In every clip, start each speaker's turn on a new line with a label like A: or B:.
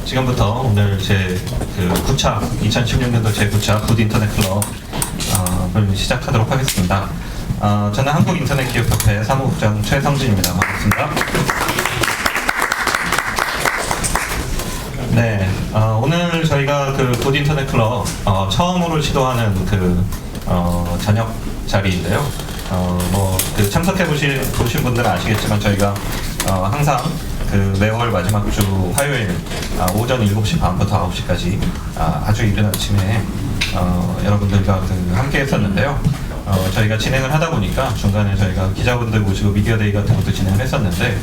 A: 지금부터 오늘 제 9차 2016년도 제 9차 굿 인터넷 클럽을 시작하도록 하겠습니다. 저는 한국인터넷기업협회 사무국장 최성진입니다. 반갑습니다. 네, 오늘 저희가 굿 인터넷 클럽 처음으로 시도하는 저녁 자리인데요. 참석해 보신 분들은 아시겠지만 저희가 항상 매월 마지막 주 화요일 오전 7시 반부터 9시까지 아주 이른 아침에 여러분들과 함께 했었는데요. 저희가 진행을 하다 보니까 중간에 저희가 기자분들 모시고 미디어데이 같은 것도 진행을 했었는데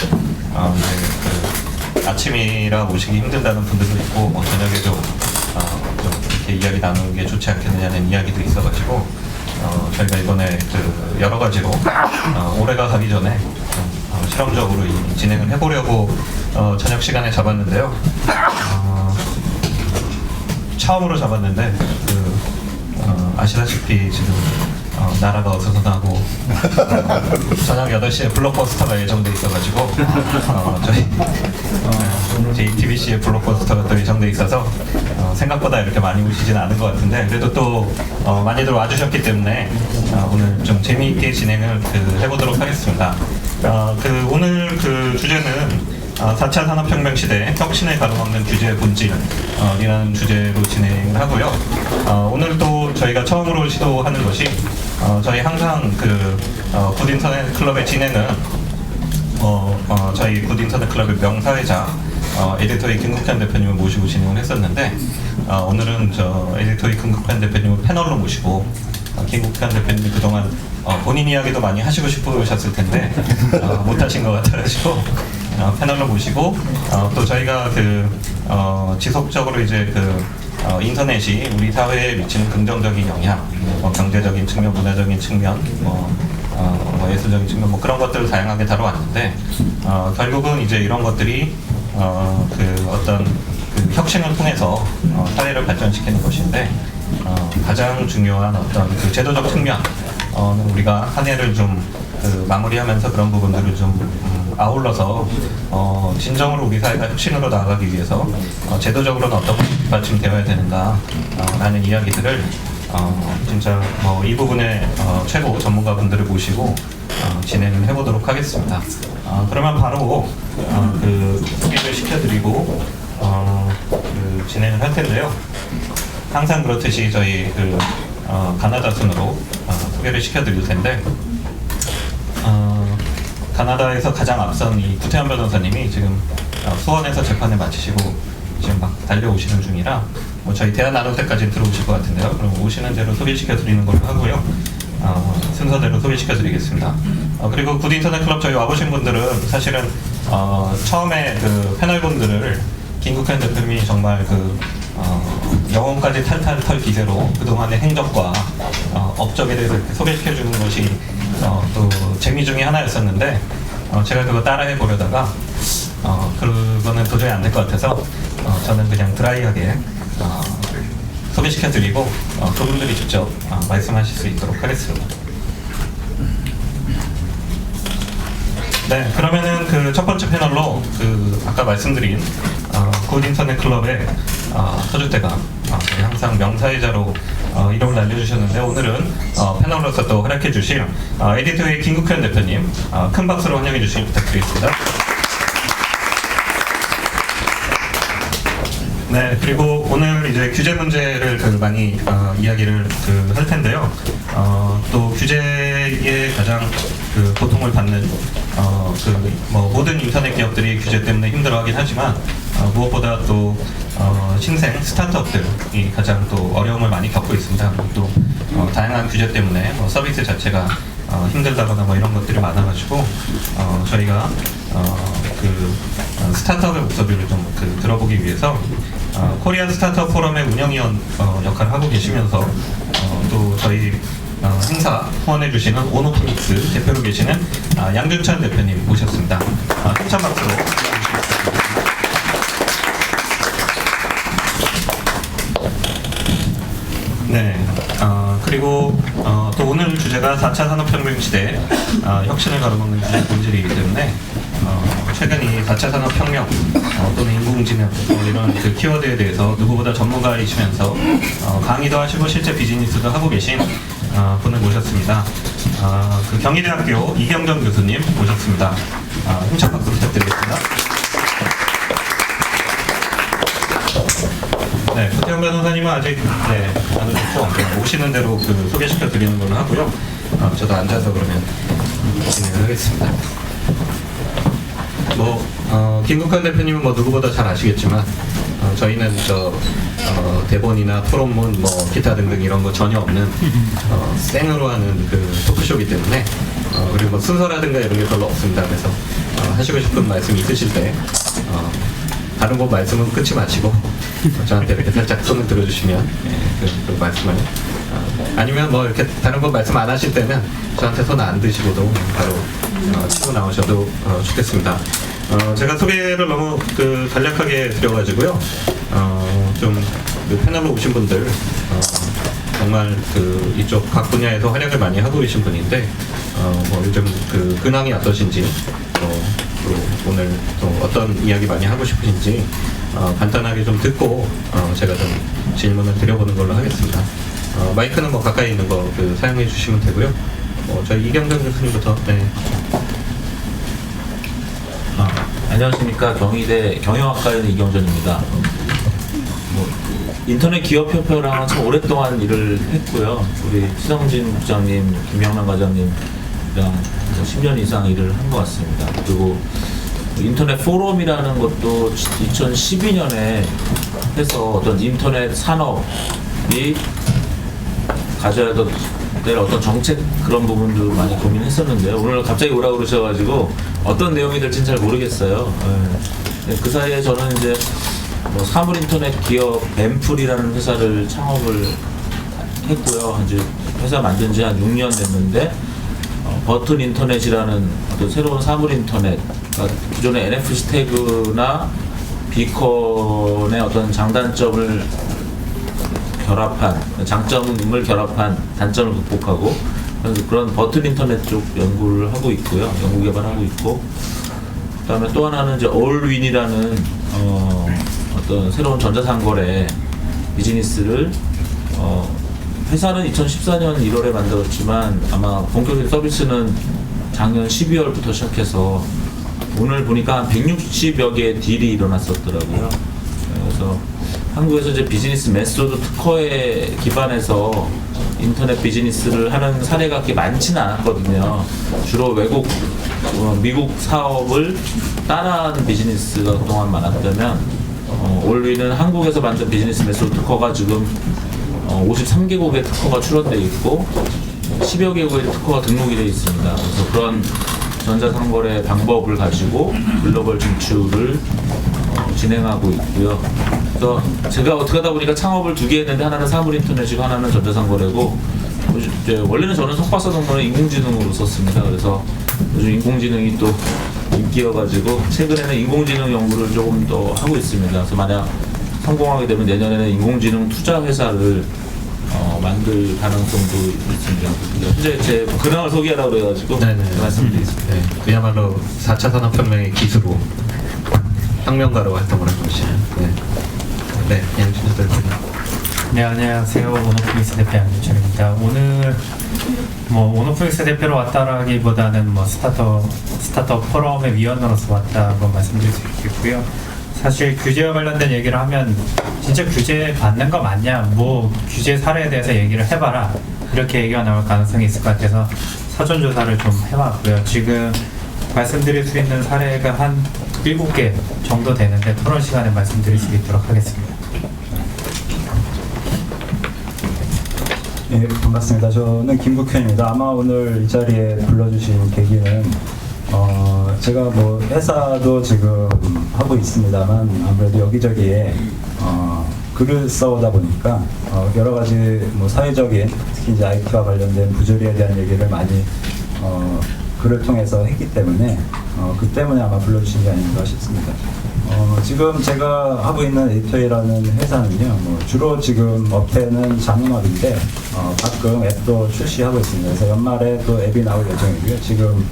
A: 아침이라 오시기 힘들다는 분들도 있고 저녁에 좀 이렇게 이야기 나누는 게 좋지 않겠느냐는 이야기도 있어가지고 저희가 이번에 여러 가지로 올해가 가기 전에 실험적으로 진행을 해보려고 저녁 시간에 잡았는데요. 처음으로 잡았는데 아시다시피 지금 나라가 어수선하고 저녁 8시에 블록버스터가 예정돼 있어가지고 저희 JTBC의 블록버스터가 또 예정돼 있어서 생각보다 이렇게 많이 오시지는 않은 것 같은데 그래도 또 많이들 와주셨기 때문에 오늘 좀 재미있게 진행을 해보도록 하겠습니다. 오늘 주제는 4차 산업혁명 시대 혁신을 가로막는 규제의 본질이라는 주제로 진행을 하고요. 오늘 또 저희가 처음으로 시도하는 것이 저희 항상 굿 인터넷 클럽의 진행은 저희 굿 인터넷 클럽의 명사회자 에디터의 김국현 대표님을 모시고 진행을 했었는데 오늘은 에디터의 김국현 대표님을 패널로 모시고 김국현 대표님이 그동안 본인 이야기도 많이 하시고 싶으셨을 텐데 못하신 것 같아가지고 패널로 모시고 또 저희가 지속적으로 이제 인터넷이 우리 사회에 미치는 긍정적인 영향, 경제적인 측면, 문화적인 측면, 예술적인 측면 그런 것들을 다양하게 다뤄왔는데 결국은 이제 이런 것들이 어떤 혁신을 통해서 사회를 발전시키는 것인데 가장 중요한 어떤 제도적 측면은 우리가 한 해를 좀 마무리하면서 그런 부분들을 좀 아울러서 진정으로 우리 사회가 혁신으로 나아가기 위해서 제도적으로는 어떤 것이 받침되어야 되는가 라는 이야기들을 진짜 이 부분에 최고 전문가분들을 모시고 진행을 해보도록 하겠습니다. 그러면 바로 소개를 시켜드리고 진행을 할 텐데요. 항상 그렇듯이 저희 가나다 순으로 소개를 시켜드릴 텐데 가나다에서 가장 앞선 이 구태환 변호사님이 지금 수원에서 재판을 마치시고 지금 막 달려오시는 중이라 저희 대화 나눌 때까지 들어오실 것 같은데요. 그럼 오시는 대로 소개시켜 드리는 걸로 하고요. 순서대로 소개시켜 드리겠습니다. 그리고 굿 인터넷 클럽 저희 와보신 분들은 사실은 처음에 패널분들을 김국현 대표님이 정말 영혼까지 탈탈 털 기세로 그동안의 행적과 업적에 대해서 소개시켜 주는 것이 또 재미 중에 하나였었는데 제가 그거 따라해 보려다가 그거는 도저히 안 될 것 같아서 저는 그냥 드라이하게 소개시켜 드리고 그분들이 직접 말씀하실 수 있도록 하겠습니다. 네, 그러면은 첫 번째 패널로 아까 말씀드린 굿 인터넷 클럽의 터줏대감 항상 명사회자로 이름을 알려주셨는데 오늘은 패널로서 또 활약해 주실 에디터의 김국현 대표님 큰 박수로 환영해 주시기 부탁드리겠습니다. 네, 그리고 오늘 이제 규제 문제를 많이 이야기를 할 텐데요. 또 규제에 가장 고통을 받는 모든 인터넷 기업들이 규제 때문에 힘들어하긴 하지만 무엇보다 또 신생 스타트업들이 가장 또 어려움을 많이 겪고 있습니다. 또 다양한 규제 때문에 서비스 자체가 힘들다거나 이런 것들이 많아가지고 저희가 스타트업의 목소리를 좀 들어보기 위해서 코리안 스타트업 포럼의 운영위원 역할을 하고 계시면서 또 저희 행사 후원해주시는 오노피닉스 대표로 계시는 양준찬 대표님 모셨습니다. 힘찬 박수로 네, 그리고 또 오늘 주제가 4차 산업혁명 시대 혁신을 가로막는 주제 본질이기 때문에 최근 이 4차 산업혁명 또는 인공지능 이런 그 키워드에 대해서 누구보다 전문가이시면서 강의도 하시고 실제 비즈니스도 하고 계신 분을 모셨습니다. 그 경희대학교 이경정 교수님 모셨습니다. 힘찬 박수 부탁드리겠습니다. 네, 구태영 변호사님은 아직 안 오셨고 오시는 대로 그 소개시켜 드리는 걸로 하고요. 저도 앉아서 그러면 진행을 하겠습니다. 김국환 대표님은 누구보다 잘 아시겠지만 저희는 대본이나 토론문 기타 등등 이런 거 전혀 없는 생으로 하는 그 토크쇼이기 때문에 그리고 순서라든가 이런 게 별로 없습니다. 그래서 하시고 싶은 말씀 있으실 때 다른 거 말씀은 끊지 마시고 저한테 이렇게 살짝 손을 들어주시면 그 말씀을 아니면 이렇게 다른 거 말씀 안 하실 때는 저한테 손 안 드시고도 바로 치고 나오셔도 좋겠습니다. 제가 소개를 너무 간략하게 드려가지고요. 그 패널로 오신 분들 정말 이쪽 각 분야에서 활약을 많이 하고 계신 분인데 요즘 근황이 어떠신지 또 오늘 또 어떤 이야기 많이 하고 싶으신지 간단하게 좀 듣고 제가 좀 질문을 드려보는 걸로 하겠습니다. 마이크는 가까이 있는 거 사용해 주시면 되고요. 저희 이경정 교수님부터. 네.
B: 안녕하십니까. 경희대 경영학과에 있는 이경전입니다. 인터넷 기업협회랑 참 오랫동안 일을 했고요. 우리 시성진 국장님, 김영란 과장님이랑 10년 이상 일을 한 것 같습니다. 그리고 인터넷 포럼이라는 것도 2012년에 해서 어떤 인터넷 산업이 가져야 될 어떤 정책 그런 부분도 많이 고민했었는데요. 오늘 갑자기 오라고 그러셔가지고 어떤 내용이 될지는 잘 모르겠어요. 네. 그 사이에 저는 이제 사물 인터넷 기업 앰플이라는 회사를 창업을 했고요. 이제 회사 만든 지 한 6년 됐는데 버튼 인터넷이라는 어떤 새로운 사물 인터넷, 그러니까 기존의 NFC 태그나 비컨의 어떤 장단점을 결합한, 장점을 결합한 단점을 극복하고 그런 버튼 인터넷 쪽 연구를 하고 있고요. 연구 개발하고 있고, 그다음에 또 하나는 이제 올윈이라는 어떤 새로운 전자상거래 비즈니스를 회사는 2014년 1월에 만들었지만 아마 본격적인 서비스는 작년 12월부터 시작해서 오늘 보니까 한 160여 개의 딜이 일어났었더라고요. 그래서 한국에서 이제 비즈니스 메소드 특허에 기반해서 인터넷 비즈니스를 하는 사례가 그렇게 많지는 않았거든요. 주로 미국 사업을 따라하는 비즈니스가 그동안 많았다면 올리는 한국에서 만든 비즈니스 메소드 특허가 지금 53개국의 특허가 출원되어 있고 10여 개국의 특허가 등록이 되어 있습니다. 그래서 그런 전자상거래 방법을 가지고 글로벌 진출을 진행하고 있고요. 그래서 제가 어떻게 하다 보니까 창업을 2개 했는데 하나는 사물인터넷이고 하나는 전자상거래고, 이제 원래는 저는 석박사 논문을 인공지능으로 썼습니다. 그래서 요즘 인공지능이 또 인기여가지고 최근에는 인공지능 연구를 조금 더 하고 있습니다. 그래서 만약 성공하게 되면 내년에는 인공지능 투자 회사를 만들 가능성도 있습니다. 현재 제 근황을 소개하라고 그래가지고 말씀드리겠습니다.
A: 네, 그야말로 4차 산업혁명의 기수로 혁명가로 활동을 하고 계시는 양준수 대표님.
C: 네, 안녕하세요. 오노플릭스 대표 양준철입니다. 오늘 오노플릭스 대표로 왔다라기보다는 스타트업 포럼의 위원으로서 왔다고 말씀드릴 수 있겠고요. 사실 규제와 관련된 얘기를 하면 진짜 규제 받는 거 맞냐, 규제 사례에 대해서 얘기를 해봐라, 이렇게 얘기가 나올 가능성이 있을 것 같아서 사전 조사를 좀 해봤고요. 지금 말씀드릴 수 있는 사례가 한 7개 정도 되는데 토론 시간에 말씀드릴 수 있도록 하겠습니다.
D: 네, 반갑습니다. 저는 김국현입니다. 아마 오늘 이 자리에 불러주신 계기는 제가 회사도 지금 하고 있습니다만 아무래도 여기저기에 글을 써오다 보니까 여러 가지 사회적인, 특히 이제 IT와 관련된 부조리에 대한 얘기를 많이 글을 통해서 했기 때문에 그 때문에 아마 불러주신 게 아닌가 싶습니다. 지금 제가 하고 있는 에디터이라는 회사는요, 주로 지금 업태는 자문업인데, 가끔 앱도 출시하고 있습니다. 그래서 연말에 또 앱이 나올 예정이고요. 지금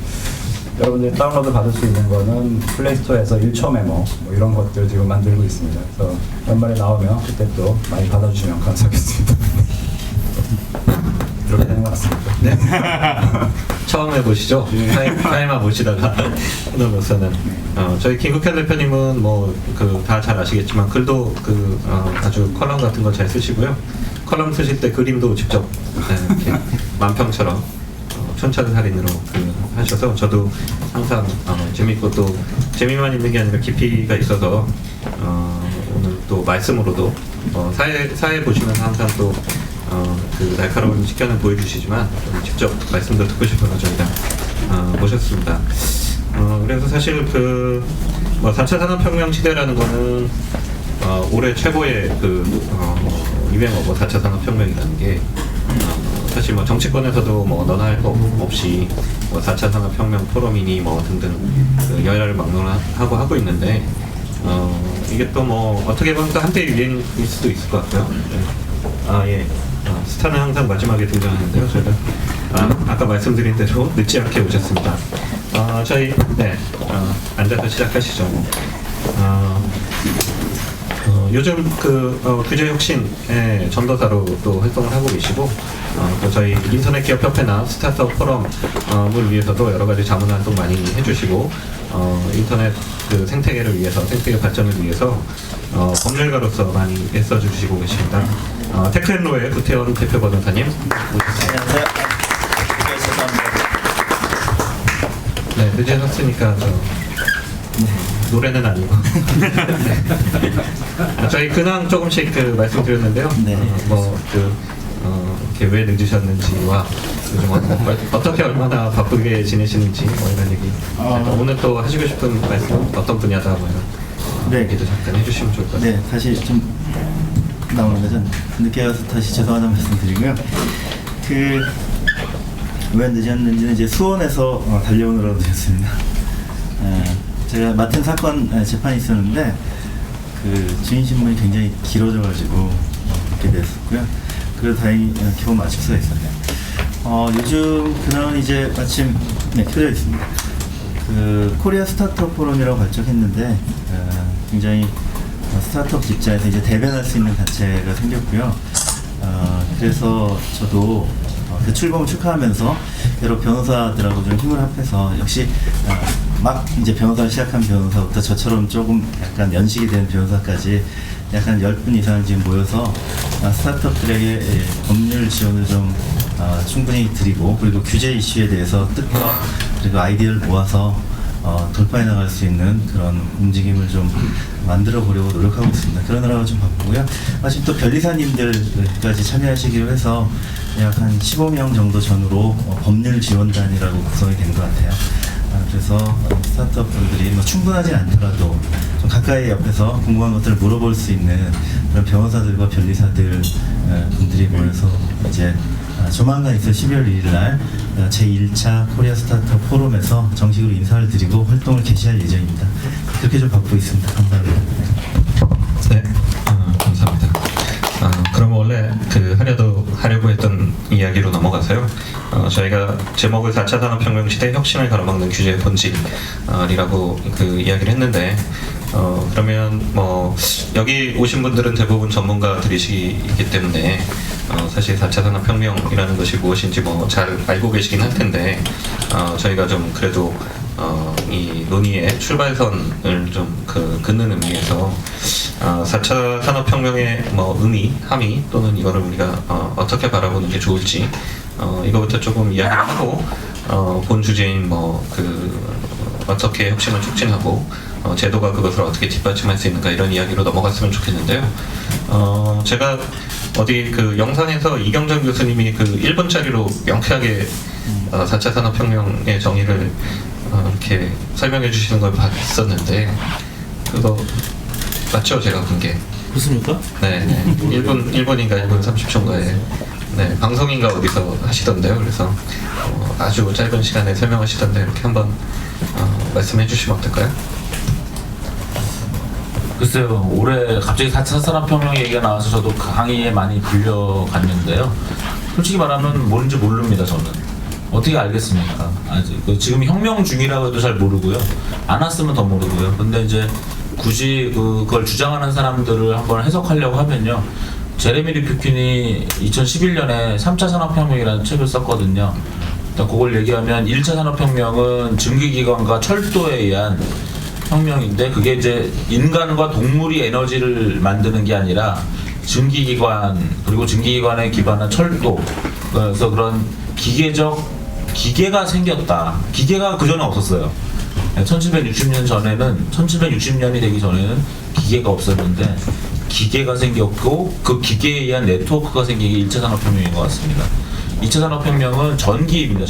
D: 여러분들이 다운로드 받을 수 있는 거는 플레이스토어에서 1초 메모, 뭐 이런 것들 지금 만들고 있습니다. 그래서 연말에 나오면 그때 또 많이 받아주시면 감사하겠습니다. 이렇게 되는 것 같습니다.
A: 네. 처음 해보시죠? 타이마 보시다가 하다로서는 저희 김국현 대표님은 뭐 그 다 잘 아시겠지만 글도 아주 컬럼 같은 거 잘 쓰시고요. 컬럼 쓰실 때 그림도 직접 이렇게 만평처럼 촌철살인으로 하셔서 저도 항상 재밌고 또 재미만 있는 게 아니라 깊이가 있어서 오늘 또 말씀으로도 사회 보시면서 항상 또 그 날카로운 식견을 보여주시지만 좀 직접 말씀도 듣고 싶어서 저희가 모셨습니다. 그래서 사실 뭐 4차 산업혁명 시대라는 거는 올해 최고의 유행어 뭐 4차 산업혁명이라는 게 사실 뭐 정치권에서도 뭐 너나 할 거 없이 뭐 4차 산업혁명 포럼이니 뭐 등등 여야를 막론하고 하고 있는데 이게 또 뭐 어떻게 보면 또 한때의 유행일 수도 있을 것 같고요. 예. 스타는 항상 마지막에 등장하는데요. 저희가 아까 말씀드린 대로 늦지 않게 오셨습니다. 저희 앉아서 시작하시죠. 요즘 규제 혁신의 전도사로 또 활동을 하고 계시고 또 저희 인터넷 기업 협회나 스타트업 포럼을 위해서도 여러 가지 자문 활동 많이 해주시고 인터넷 생태계를 위해서 생태계 발전을 위해서 법률가로서 많이 애써주시고 계십니다. 테크앤로의 구태원 대표 변호사님 모셨습니다.
E: 안녕하세요. 죄송합니다.
A: 네, 늦으셨으니까 노래는 아니고 저희 근황 조금씩 말씀드렸는데요.
E: 네.
A: 이렇게 왜 늦으셨는지와 요즘 어떻게 얼마나 바쁘게 지내시는지 뭐 이런 얘기 오늘 또 하시고 싶은 말씀 어떤 분야다 뭐 이런 얘기도 잠깐 해주시면 좋을 것 같아요.
E: 네, 다시 좀 나오는 거죠. 늦게 와서 다시 죄송하다는 말씀드리고요. 왜 늦었는지는 이제 수원에서 달려오느라고 늦었습니다. 제가 맡은 사건 재판이 있었는데 증인 신문이 굉장히 길어져가지고 늦게 됐었고요. 그래도 다행히 겨우 마칠 수가 있었네요. 요즘 근황은 이제 마침 켜져 있습니다. 코리아 스타트업 포럼이라고 발족했는데 굉장히 스타트업 입장에서 이제 대변할 수 있는 단체가 생겼고요. 그래서 저도 그 출범을 축하하면서 여러 변호사들하고 좀 힘을 합해서 역시 막 이제 변호사를 시작한 변호사부터 저처럼 조금 약간 연식이 된 변호사까지 약간 10분 이상 지금 모여서 스타트업들에게 법률 지원을 좀 충분히 드리고 그리고 규제 이슈에 대해서 뜻과 그리고 아이디어를 모아서 돌파해 나갈 수 있는 그런 움직임을 좀 만들어 보려고 노력하고 있습니다. 그러느라고 좀 바쁘고요. 마침 또 변리사님들까지 참여하시기로 해서 약 한 15명 정도 전후로 법률 지원단이라고 구성이 된 것 같아요. 그래서 스타트업 분들이 뭐 충분하지 않더라도 좀 가까이 옆에서 궁금한 것들을 물어볼 수 있는 그런 변호사들과 변리사들 분들이 모여서 이제 조만간 있을 12월 1일 날 제1차 코리아 스타트업 포럼에서 정식으로 인사를 드리고 활동을 개시할 예정입니다. 그렇게 좀 바쁘고 있습니다. 감사합니다.
A: 네, 감사합니다. 그럼 원래 하려고 했던 이야기로 넘어가서요. 저희가 제목을 4차 산업혁명 시대 혁신을 가로막는 규제의 본질이라고 이야기를 했는데 그러면 뭐 여기 오신 분들은 대부분 전문가들이시기 때문에 사실 4차 산업혁명이라는 것이 무엇인지 뭐 잘 알고 계시긴 할 텐데 저희가 좀 그래도 이 논의의 출발선을 좀 긋는 의미에서 4차 산업혁명의 뭐 의미, 함의 또는 이거를 우리가 어떻게 바라보는 게 좋을지 이거부터 조금 이야기를 하고 본 주제인 어떻게 혁신을 촉진하고 제도가 그것을 어떻게 뒷받침할 수 있는가 이런 이야기로 넘어갔으면 좋겠는데요. 제가 어디 영상에서 이경정 교수님이 1분짜리로 명쾌하게 4차 산업혁명의 정의를 이렇게 설명해 주시는 걸 봤었는데 그거 맞죠? 제가 본 게.
B: 그렇습니까?
A: 네, 1분인가 1분 30초인가에 방송인가 어디서 하시던데요. 그래서 아주 짧은 시간에 설명하시던데 이렇게 한번 말씀해 주시면 어떨까요?
B: 글쎄요, 올해 갑자기 4차 산업혁명 얘기가 나와서 저도 강의에 많이 불려갔는데요. 솔직히 말하면 뭔지 모릅니다, 저는. 어떻게 알겠습니까? 아직 지금 혁명 중이라고 해도 잘 모르고요. 안 왔으면 더 모르고요. 근데 이제 굳이 그걸 주장하는 사람들을 한번 해석하려고 하면요. 제레미 리프킨이 2011년에 3차 산업혁명이라는 책을 썼거든요. 일단 그걸 얘기하면 1차 산업혁명은 증기기관과 철도에 의한 혁명인데 그게 이제 인간과 동물이 에너지를 만드는 게 아니라 증기기관 그리고 증기기관에 기반한 철도 그래서 그런 기계가 생겼다. 기계가 그 전에 없었어요. 1760년 전에는 1760년이 되기 전에는 기계가 없었는데 기계가 생겼고 그 기계에 의한 네트워크가 생긴 게 1차 산업혁명인 것 같습니다. 2차 산업혁명은 전기입니다.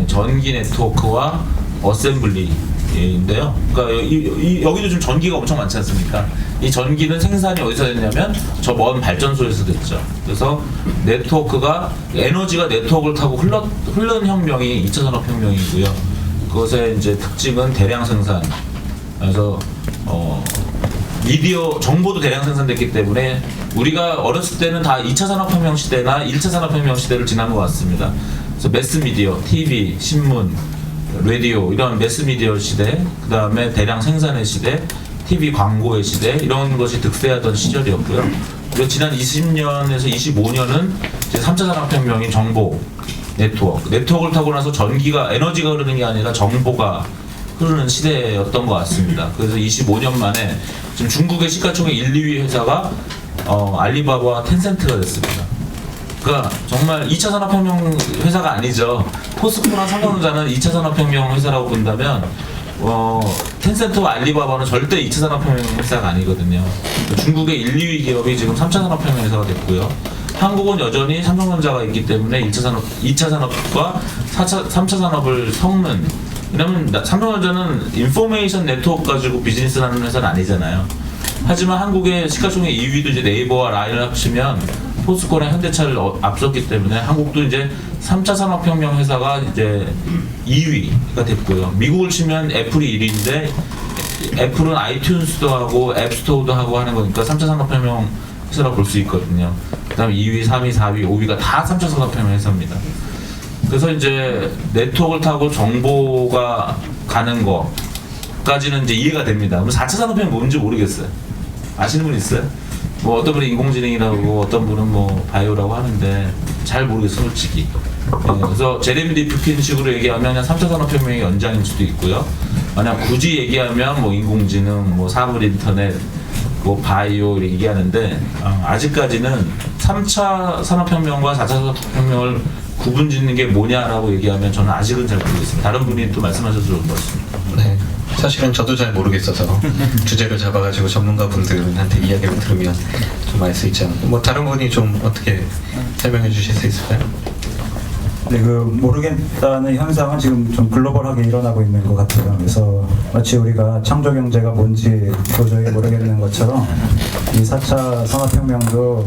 B: 전기 네트워크와 어셈블리인데요. 그러니까 여기도 좀 전기가 엄청 많지 않습니까? 이 전기는 생산이 어디서 됐냐면 저 먼 발전소에서 됐죠. 그래서 네트워크가 에너지가 네트워크를 타고 흐르는 혁명이 2차 산업혁명이고요. 그것의 이제 특징은 대량 생산. 그래서 미디어 정보도 대량 생산됐기 때문에 우리가 어렸을 때는 다 2차 산업혁명 시대나 1차 산업혁명 시대를 지난 것 같습니다. 그래서 매스미디어, TV, 신문, 라디오 이런 매스미디어 시대, 그 다음에 대량 생산의 시대, TV 광고의 시대 이런 것이 득세하던 시절이었고요. 그리고 지난 20년에서 25년은 이제 3차 산업혁명인 정보, 네트워크를 타고 나서 에너지가 흐르는 게 아니라 정보가 흐르는 시대였던 것 같습니다. 그래서 25년 만에 지금 중국의 시가총액 1, 2위 회사가 알리바바와 텐센트가 됐습니다. 그러니까 정말 2차 산업혁명 회사가 아니죠. 포스코나 삼성전자는 2차 산업혁명 회사라고 본다면 텐센트와 알리바바는 절대 2차 산업혁명 회사가 아니거든요. 중국의 1, 2위 기업이 지금 3차 산업혁명 회사가 됐고요. 한국은 여전히 삼성전자가 있기 때문에 2차 산업과 3차 산업을 섞는 왜냐면 삼성전자는 인포메이션 네트워크 가지고 비즈니스 하는 회사는 아니잖아요. 하지만 한국의 시가총액 2위도 이제 네이버와 라인을 합치면 포스코나 현대차를 앞섰기 때문에 한국도 이제 3차 산업혁명 회사가 이제 2위가 됐고요. 미국을 치면 애플이 1위인데 애플은 아이튠스도 하고 앱스토어도 하고 하는 거니까 3차 산업혁명 회사라고 볼 수 있거든요. 그 다음에 2위, 3위, 4위, 5위가 다 3차 산업혁명 회사입니다. 그래서 이제 네트워크를 타고 정보가 가는 거까지는 이제 이해가 됩니다. 그럼 4차 산업혁명이 뭔지 모르겠어요. 아시는 분 있어요? 뭐 어떤 분은 인공지능이라고 어떤 분은 뭐 바이오라고 하는데 잘 모르겠어요, 솔직히. 네, 그래서 제레미 리프킨 식으로 얘기하면 그냥 3차 산업혁명의 연장일 수도 있고요. 만약 굳이 얘기하면 뭐 인공지능, 뭐 사물 인터넷, 뭐 바이오 이렇게 얘기하는데 아직까지는 3차 산업혁명과 4차 산업혁명을 구분 짓는 게 뭐냐라고 얘기하면 저는 아직은 잘 모르겠습니다. 다른 분이 또 말씀하셔도 좋을 것 같습니다.
A: 네, 사실은 저도 잘 모르겠어서 주제를 잡아가지고 전문가분들한테 이야기를 들으면 좀 알 수 있지 않을까. 뭐 다른 분이 좀 어떻게 설명해 주실 수 있을까요?
D: 네, 모르겠다는 현상은 지금 좀 글로벌하게 일어나고 있는 것 같아요. 그래서 마치 우리가 창조 경제가 뭔지 도저히 모르겠는 것처럼 이 4차 산업혁명도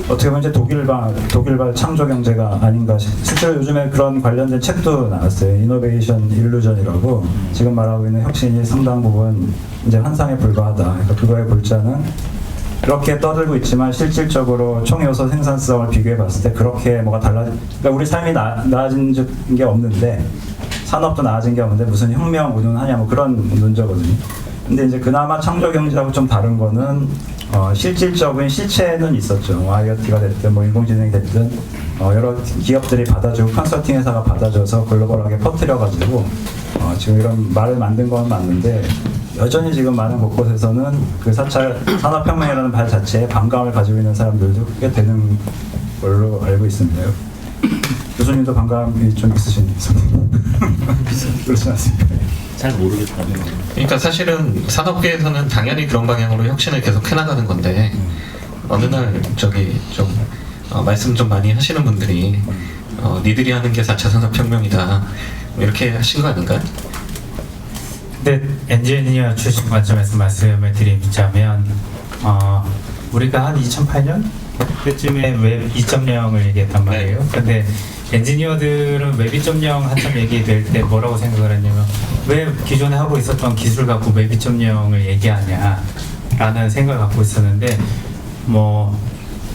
D: 어떻게 보면 이제 독일발 창조 경제가 아닌가. 실제로 요즘에 그런 관련된 책도 나왔어요. 이노베이션 일루전이라고 지금 말하고 있는 혁신이 상당 부분 이제 환상에 불과하다. 그러니까 그거의 골자는 그렇게 떠들고 있지만 실질적으로 총요소 생산성을 비교해 봤을 때 그렇게 뭐가 그러니까 우리 삶이 나아진 게 없는데 산업도 나아진 게 없는데 무슨 혁명 운운하냐 뭐 그런 논조거든요. 근데 이제 그나마 창조 경제하고 좀 다른 거는 실질적인 실체는 있었죠. IoT가 됐든 뭐 인공지능이 됐든 여러 기업들이 받아주고 컨설팅 회사가 받아줘서 글로벌하게 퍼뜨려가지고 지금 이런 말을 만든 건 맞는데 여전히 지금 많은 곳곳에서는 그 4차 산업혁명이라는 말 자체에 반감을 가지고 있는 사람들도 꽤 되는 걸로 알고 있습니다. 교수님도 반감이 좀 있으신 그렇지 않습니까?
E: 잘 모르겠다.
A: 그러니까 사실은 산업계에서는 당연히 그런 방향으로 혁신을 계속 해나가는 건데 어느 날 말씀 좀 많이 하시는 분들이 니들이 하는 게 4차 산업혁명이다 이렇게 하신 거 아닌가요?
C: 근데 엔지니어 출신 관점에서 말씀을 드리자면 우리가 한 2008년 그때쯤에 웹 2.0을 얘기했단 말이에요. 근데 엔지니어들은 웹 2.0 한참 얘기될 때 뭐라고 생각을 했냐면 왜 기존에 하고 있었던 기술 갖고 웹 2.0을 얘기하냐라는 생각을 갖고 있었는데 뭐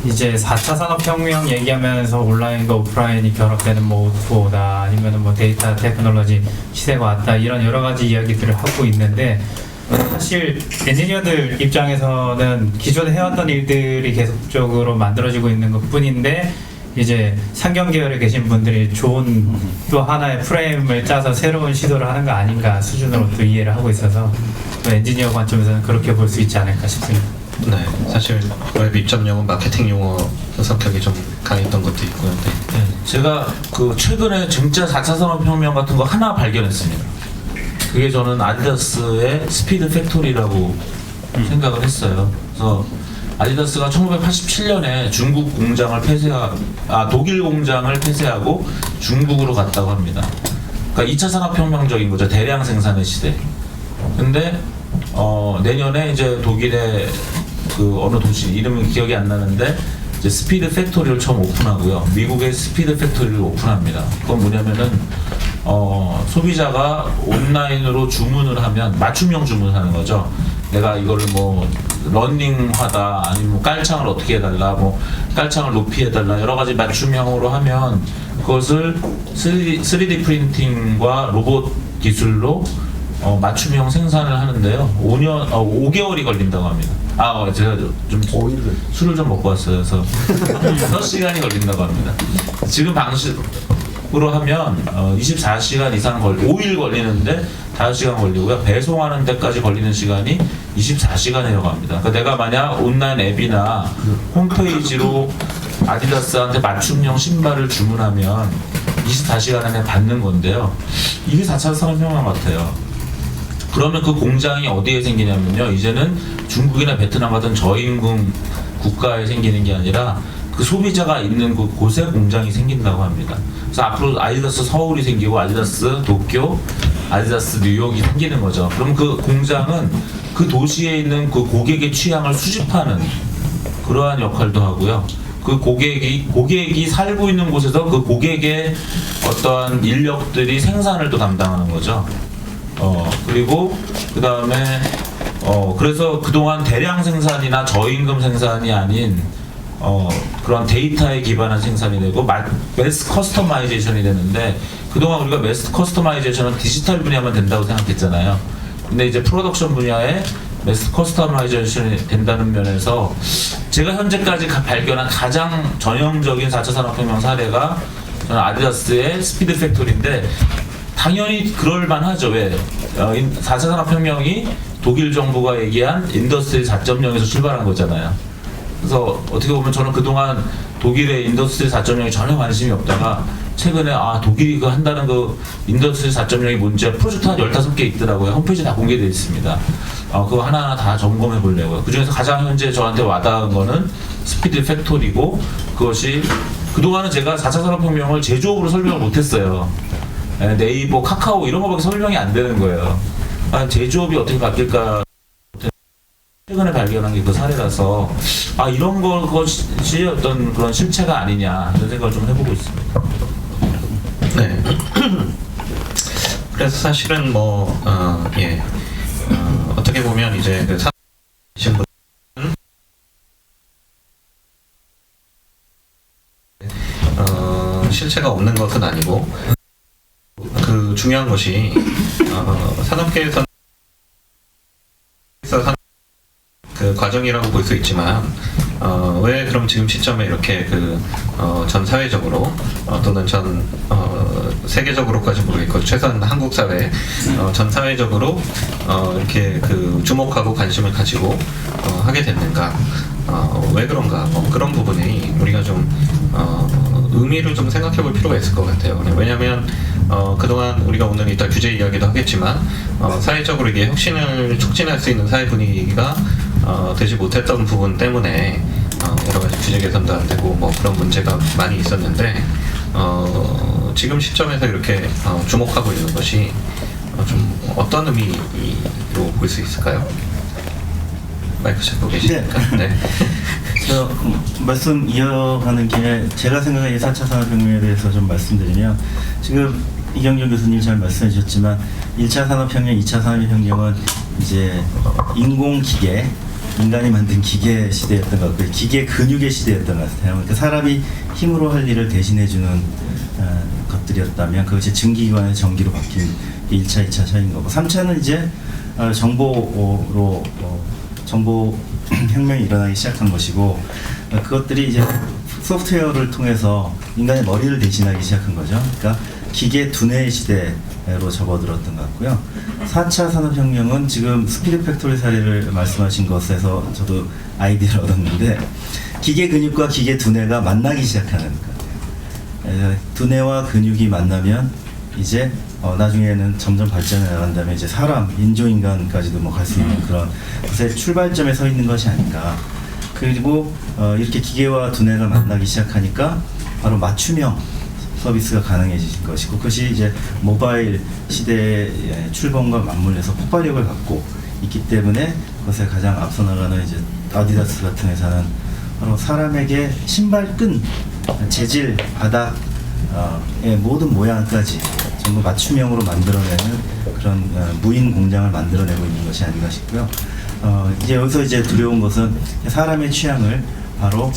C: 이제 4차 산업혁명 얘기하면서 온라인과 오프라인이 결합되는 뭐 오토다 아니면 뭐 데이터 테크놀로지 시대가 왔다 이런 여러 가지 이야기들을 하고 있는데 사실 엔지니어들 입장에서는 기존에 해왔던 일들이 계속적으로 만들어지고 있는 것 뿐인데 이제 상경 계열에 계신 분들이 좋은 또 하나의 프레임을 짜서 새로운 시도를 하는 거 아닌가 수준으로 또 이해를 하고 있어서 또 엔지니어 관점에서는 그렇게 볼 수 있지 않을까 싶습니다.
A: 네, 사실 웹 2.0은 마케팅 용어 성격이 좀 강했던 것도 있고요. 네.
B: 네, 제가 그 최근에 진짜 4차 산업혁명 같은 거 하나 발견했습니다. 그게 저는 아디다스의 스피드 팩토리라고 생각을 했어요. 그래서 아디다스가 1987년에 중국 공장을 독일 공장을 폐쇄하고 중국으로 갔다고 합니다. 그러니까 2차 산업혁명적인 거죠. 대량 생산의 시대. 근데 내년에 이제 독일의 그 어느 도시 이름은 기억이 안 나는데 이제 스피드 팩토리를 처음 오픈하고요. 미국의 스피드 팩토리를 오픈합니다. 그건 뭐냐면은 소비자가 온라인으로 주문을 하면 맞춤형 주문하는 거죠. 내가 이거를 뭐 러닝하다 아니면 뭐 깔창을 어떻게 해달라 뭐 깔창을 높이 해달라 여러 가지 맞춤형으로 하면 그것을 3D 프린팅과 로봇 기술로 맞춤형 생산을 하는데요. 5개월이 걸린다고 합니다. 제가 좀 술을 좀 먹고 왔어요. 그래서 6시간이 걸린다고 합니다. 지금 방식으로 하면 24시간 이상 5일 걸리는데 5시간 걸리고요. 배송하는 데까지 걸리는 시간이 24시간이라고 합니다. 그러니까 내가 만약 온라인 앱이나 홈페이지로 아디다스한테 맞춤형 신발을 주문하면 24시간 안에 받는 건데요. 이게 4차 산업혁명 같아요. 그러면 그 공장이 어디에 생기냐면요. 이제는 중국이나 베트남 같은 저임금 국가에 생기는 게 아니라 그 소비자가 있는 그 곳에 공장이 생긴다고 합니다. 그래서 앞으로 아디다스 서울이 생기고 아디다스 도쿄, 아디다스 뉴욕이 생기는 거죠. 그럼 그 공장은 그 도시에 있는 그 고객의 취향을 수집하는 그러한 역할도 하고요. 그 고객이 살고 있는 곳에서 그 고객의 어떠한 인력들이 생산을 또 담당하는 거죠. 그리고 그 다음에 그래서 그동안 대량 생산이나 저임금 생산이 아닌 그런 데이터에 기반한 생산이 되고 매스 커스터마이제이션이 되는데 그동안 우리가 매스 커스터마이제이션은 디지털 분야만 된다고 생각했잖아요. 근데 이제 프로덕션 분야에 매스 커스터마이제이션이 된다는 면에서 제가 현재까지 발견한 가장 전형적인 4차 산업혁명 사례가 저는 아디다스의 스피드 팩토리인데 당연히 그럴만하죠. 왜? 4차 산업혁명이 독일 정부가 얘기한 인더스트리 4.0에서 출발한 거잖아요. 그래서 어떻게 보면 저는 그동안 독일의 인더스트리 4.0에 전혀 관심이 없다가 최근에 독일이 그 한다는 그 인더스트리 4.0이 뭔지 프로젝트 한 15개 있더라고요. 홈페이지 다 공개되어 있습니다. 그거 하나하나 다 점검해 보려고요. 그 중에서 가장 현재 저한테 와닿은 거는 스피드 팩토리고 그것이 그동안은 제가 4차 산업혁명을 제조업으로 설명을 못했어요. 네이버, 카카오 이런 거밖에 설명이 안 되는 거예요. 제조업이 어떻게 바뀔까 최근에 발견한 게 그 사례라서 이런 것이 어떤 그런 실체가 아니냐 이런 생각을 좀 해보고 있습니다.
A: 네. 그래서 사실은 어떻게 보면 이제 그 신분 실체가 없는 것은 아니고 그 중요한 것이 산업계에서 그 과정이라고 볼 수 있지만 왜 그럼 지금 시점에 이렇게 전 사회적으로 또는 전 세계적으로까지 모르겠고 최소한 한국 사회 전 사회적으로 이렇게 주목하고 관심을 가지고 하게 됐는가? 왜 그런가? 그런 부분이 우리가 좀 의미를 좀 생각해 볼 필요가 있을 것 같아요. 왜냐하면 그동안 우리가 오늘 이따 규제 이야기도 하겠지만 사회적으로 이게 혁신을 촉진할 수 있는 사회 분위기가 되지 못했던 부분 때문에 여러 가지 규제 개선도 안 되고 그런 문제가 많이 있었는데 지금 시점에서 이렇게 주목하고 있는 것이 좀 어떤 의미로 볼 수 있을까요? 마이크 잡고 계시니까. 네.
E: 저 말씀 이어가는 김에 제가 생각하는 4차 산업혁명에 대해서 좀 말씀드리면 지금 이경준 교수님 잘 말씀해 주셨지만 1차 산업혁명, 2차 산업혁명은 이제 인공기계, 인간이 만든 기계 시대였던 것 같고요. 기계 근육의 시대였던 것 같아요. 그러니까 사람이 힘으로 할 일을 대신해주는 것들이었다면 그것이 증기기관의 전기로 바뀐 게 1차, 2차 차이인 거고 3차는 이제 정보로 정보 혁명이 일어나기 시작한 것이고 그것들이 이제 소프트웨어를 통해서 인간의 머리를 대신하기 시작한 거죠. 그러니까 기계 두뇌의 시대로 접어들었던 것 같고요. 4차 산업혁명은 지금 스피드 팩토리 사례를 말씀하신 것에서 저도 아이디어를 얻었는데 기계 근육과 기계 두뇌가 만나기 시작하는 거예요. 두뇌와 근육이 만나면 이제 나중에는 점점 발전해 나간다면 이제 사람, 인조인간까지도 뭐 갈 수 있는 그런 것의 출발점에 서 있는 것이 아닌가. 그리고 이렇게 기계와 두뇌가 만나기 시작하니까 바로 맞춤형 서비스가 가능해질 것이고 그것이 이제 모바일 시대의 출범과 맞물려서 폭발력을 갖고 있기 때문에 그것에 가장 앞서 나가는 이제 아디다스 같은 회사는 바로 사람에게 신발끈, 재질, 바닥의 모든 모양까지 전부 맞춤형으로 만들어내는 그런 무인 공장을 만들어내고 있는 것이 아닌가 싶고요. 이제 여기서 이제 두려운 것은 사람의 취향을 바로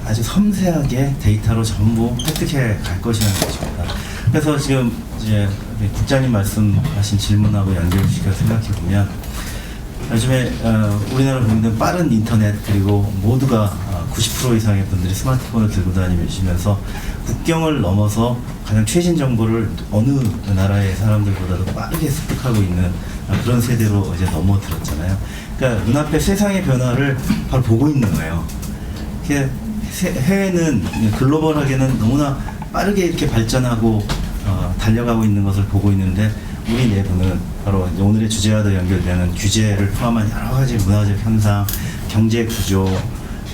E: 아주 섬세하게 데이터로 전부 획득해 갈 것이라는 것입니다. 그래서 지금 이제 국장님 말씀하신 질문하고 연결시켜 생각해 보면 요즘에 우리나라 국민들은 빠른 인터넷 그리고 모두가 90% 이상의 분들이 스마트폰을 들고 다니시면서 국경을 넘어서 가장 최신 정보를 어느 나라의 사람들보다도 빠르게 습득하고 있는 그런 세대로 이제 넘어들었잖아요. 그러니까 눈앞에 세상의 변화를 바로 보고 있는 거예요. 해외는 글로벌하게는 너무나 빠르게 이렇게 발전하고 달려가고 있는 것을 보고 있는데 우리 내부는 바로 오늘의 주제와도 연결되는 규제를 포함한 여러 가지 문화적 현상, 경제 구조,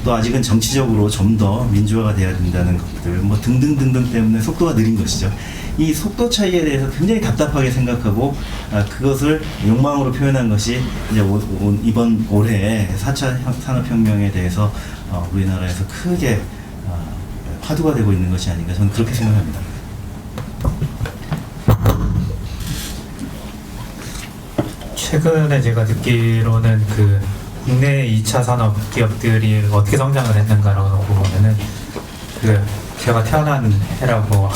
E: 또 아직은 정치적으로 좀 더 민주화가 돼야 된다는 것들, 뭐 등등등등 때문에 속도가 느린 것이죠. 이 속도 차이에 대해서 굉장히 답답하게 생각하고 그것을 욕망으로 표현한 것이 이제 이번 올해 4차 산업혁명에 대해서 우리나라에서 크게 화두가 되고 있는 것이 아닌가 저는 그렇게 생각합니다.
C: 최근에 제가 듣기로는 그 국내 2차 산업 기업들이 어떻게 성장을 했는가라고 보면은 그 제가 태어난 해라고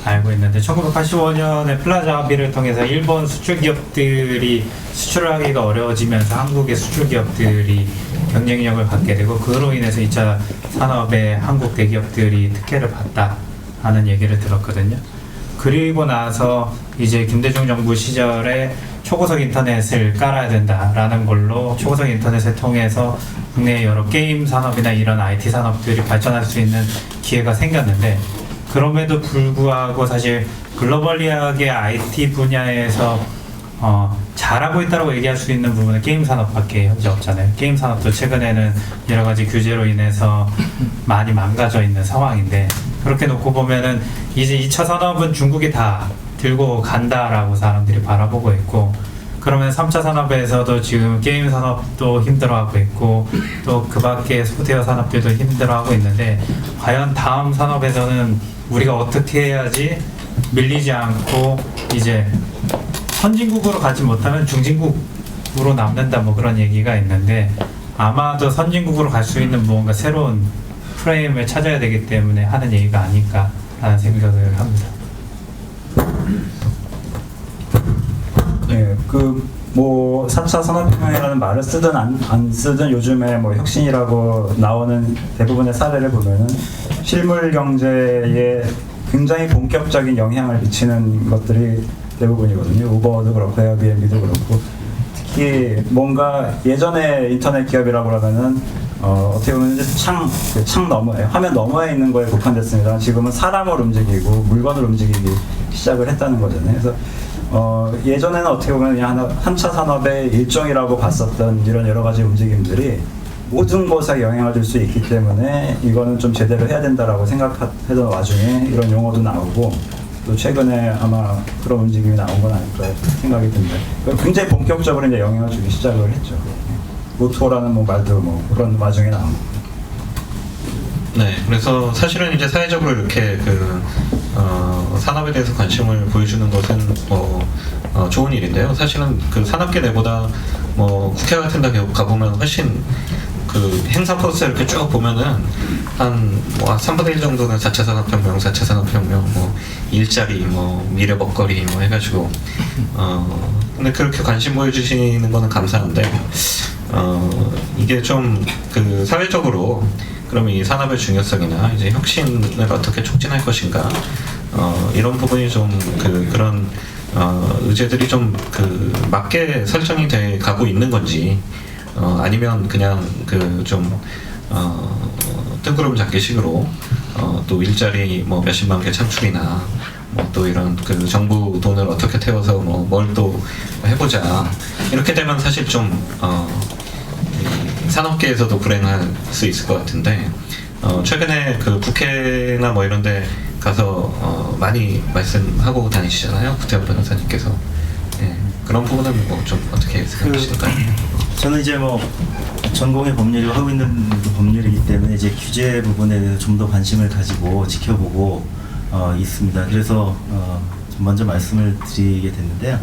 C: 알고 있는데 1985년에 플라자 합의를 통해서 일본 수출 기업들이 수출을 하기가 어려워지면서 한국의 수출 기업들이 경쟁력을 갖게 되고 그로 인해서 2차 산업에 한국 대기업들이 특혜를 봤다 하는 얘기를 들었거든요. 그리고 나서 이제 김대중 정부 시절에 초고속 인터넷을 깔아야 된다라는 걸로 초고속 인터넷을 통해서 국내 여러 게임 산업이나 이런 IT 산업들이 발전할 수 있는 기회가 생겼는데 그럼에도 불구하고 사실 글로벌리하게 IT 분야에서 잘하고 있다고 얘기할 수 있는 부분은 게임 산업밖에 현재 없잖아요. 게임 산업도 최근에는 여러 가지 규제로 인해서 많이 망가져 있는 상황인데 그렇게 놓고 보면은 이제 2차 산업은 중국이 다 들고 간다라고 사람들이 바라보고 있고 그러면 3차 산업에서도 지금 게임 산업도 힘들어하고 있고 또 그 밖에 소프트웨어 산업들도 힘들어하고 있는데 과연 다음 산업에서는 우리가 어떻게 해야지 밀리지 않고 이제 선진국으로 가지 못하면 중진국으로 남는다 뭐 그런 얘기가 있는데 아마도 선진국으로 갈 수 있는 무언가 새로운 프레임을 찾아야 되기 때문에 하는 얘기가 아닐까라는 생각을 합니다.
D: 네, 뭐 4차 산업혁명이라는 말을 쓰든 안 쓰든 요즘에 뭐 혁신이라고 나오는 대부분의 사례를 보면은 실물 경제에 굉장히 본격적인 영향을 미치는 것들이 대부분이거든요. 우버도 그렇고 에어비앤비도 그렇고 특히 뭔가 예전에 인터넷 기업이라고 그러면은 어떻게 보면 이제 창 너머 화면 너머에 있는 거에 국한됐습니다. 지금은 사람을 움직이고 물건을 움직이기 시작을 했다는 거잖아요. 그래서 예전에는 어떻게 보면 그냥 3차 산업의 일종이라고 봤었던 이런 여러 가지 움직임들이 모든 곳에 영향을 줄 수 있기 때문에 이거는 좀 제대로 해야 된다라고 생각하던 와중에 이런 용어도 나오고 또 최근에 아마 그런 움직임이 나온 건 아닐까 생각이 듭니다. 굉장히 본격적으로 이제 영향을 주기 시작을 했죠. 모토라는 뭐 말도 뭐 그런 와중에 나옵니다.
A: 네, 그래서 사실은 이제 사회적으로 이렇게 산업에 대해서 관심을 보여주는 것은 좋은 일인데요. 사실은 그 산업계 내보다 뭐 국회 같은 데 가보면 훨씬 그 행사 코스 이렇게 쭉 보면은 한 3분의 1 정도는 4차 산업혁명, 4차 산업혁명, 뭐 일자리, 뭐 미래 먹거리 뭐 해가지고 근데 그렇게 관심 보여주시는 거는 감사한데 이게 좀 그 사회적으로 그러면 이 산업의 중요성이나 이제 혁신을 어떻게 촉진할 것인가 이런 부분이 좀 그런 의제들이 좀 맞게 설정이 돼 가고 있는 건지 아니면 그냥 좀 뜬구름 잡기식으로 또 일자리 뭐 몇십만 개 창출이나 뭐 또 이런 정부 돈을 어떻게 태워서 뭐 뭘 또 해보자 이렇게 되면 사실 좀 산업계에서도 불행할 수 있을 것 같은데 최근에 그 국회나 뭐 이런데 가서 많이 말씀하고 다니시잖아요, 구태현 변호사님께서. 예, 그런 부분은 뭐 좀 어떻게 생각하실까요?
E: 저는 이제 뭐 전공의 법률이고 하고 있는 법률이기 때문에 이제 규제 부분에 대해서 좀 더 관심을 가지고 지켜보고 있습니다. 그래서 먼저 말씀을 드리게 됐는데요.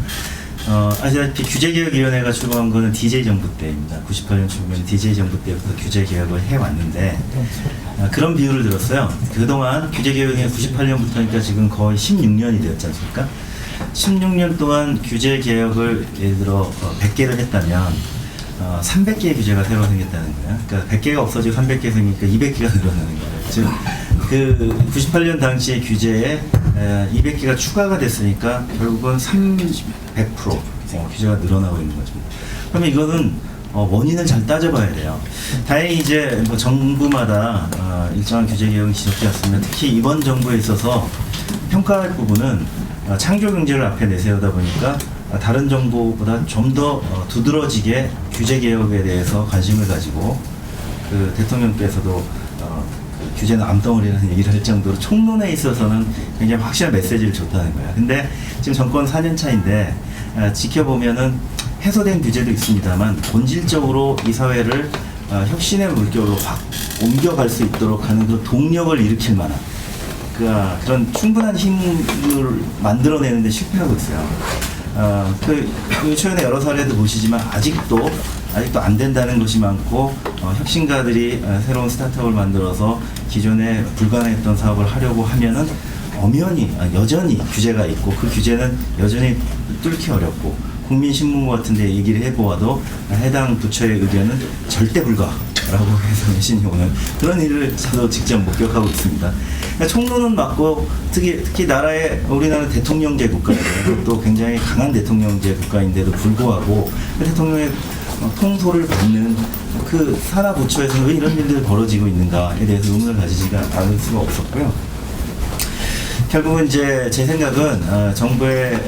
E: 아시다시피 규제개혁위원회가 출범한 거는 DJ 정부 때입니다. 98년 출범한 DJ 정부 때부터 규제개혁을 해왔는데 그런 비율을 들었어요. 그동안 규제개혁이 98년부터니까 지금 거의 16년이 되었지 않습니까? 16년 동안 규제개혁을 예를 들어 100개를 했다면 300개의 규제가 새로 생겼다는 거예요. 그러니까 100개가 없어지고 300개 생기니까 200개가 늘어나는 거예요. 즉, 그 98년 당시의 규제에 200개가 추가가 됐으니까 결국은 100% 규제가 늘어나고 있는 거죠. 그러면 이거는 원인을 잘 따져봐야 돼요. 다행히 이제 뭐 정부마다 일정한 규제 개혁이 지속되었으면 특히 이번 정부에 있어서 평가할 부분은 창조 경제를 앞에 내세우다 보니까 다른 정부보다 좀 더 두드러지게 규제 개혁에 대해서 관심을 가지고 그 대통령께서도 규제는 암덩어리라는 얘기를 할 정도로 총론에 있어서는 굉장히 확실한 메시지를 줬다는 거예요. 근데 지금 정권 4년 차인데 지켜보면은 해소된 규제도 있습니다만 본질적으로 이 사회를 혁신의 물결로 확 옮겨갈 수 있도록 하는 그 동력을 일으킬 만한 그런 충분한 힘을 만들어내는데 실패하고 있어요. 최근에 여러 사례도 보시지만 아직도 안 된다는 것이 많고 혁신가들이 새로운 스타트업을 만들어서 기존에 불가능했던 사업을 하려고 하면은 여전히 규제가 있고 그 규제는 여전히 뚫기 어렵고 국민신문고 같은 데 얘기를 해보아도 해당 부처의 의견은 절대 불가라고 해서 내신이 오는 그런 일을 저도 직접 목격하고 있습니다. 그러니까 총론은 맞고 특히 우리나라는 대통령제 국가예요. 또 굉장히 강한 대통령제 국가인데도 불구하고 대통령의 통솔을 받는 그 산하 부처에서는 왜 이런 일들이 벌어지고 있는가에 대해서 의문을 가지지가 않을 수가 없었고요. 결국은 이제 제 생각은 정부의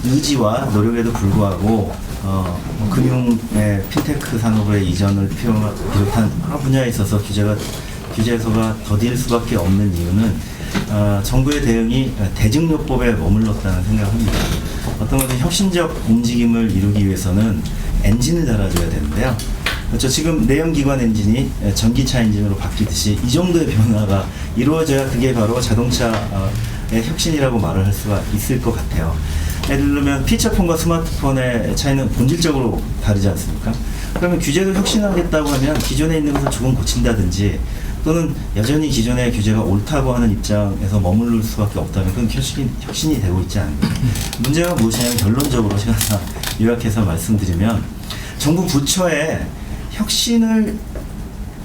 E: 의지와 노력에도 불구하고 금융의 핀테크 산업의 이전을 비롯한 여러 분야에 있어서 규제소가 더딜 수밖에 없는 이유는 정부의 대응이 대증요법에 머물렀다는 생각을 합니다. 어떤 것은 혁신적 움직임을 이루기 위해서는 엔진을 달아줘야 되는데요. 그렇죠. 지금 내연기관 엔진이 전기차 엔진으로 바뀌듯이 이 정도의 변화가 이루어져야 그게 바로 자동차의 혁신이라고 말을 할 수가 있을 것 같아요. 예를 들면 피처폰과 스마트폰의 차이는 본질적으로 다르지 않습니까? 그러면 규제도 혁신하겠다고 하면 기존에 있는 것을 조금 고친다든지 또는 여전히 기존의 규제가 옳다고 하는 입장에서 머무를 수밖에 없다면 그건 혁신이 되고 있지 않습니까? 문제가 무엇이냐면 결론적으로 제가 요약해서 말씀드리면 정부 부처에 혁신을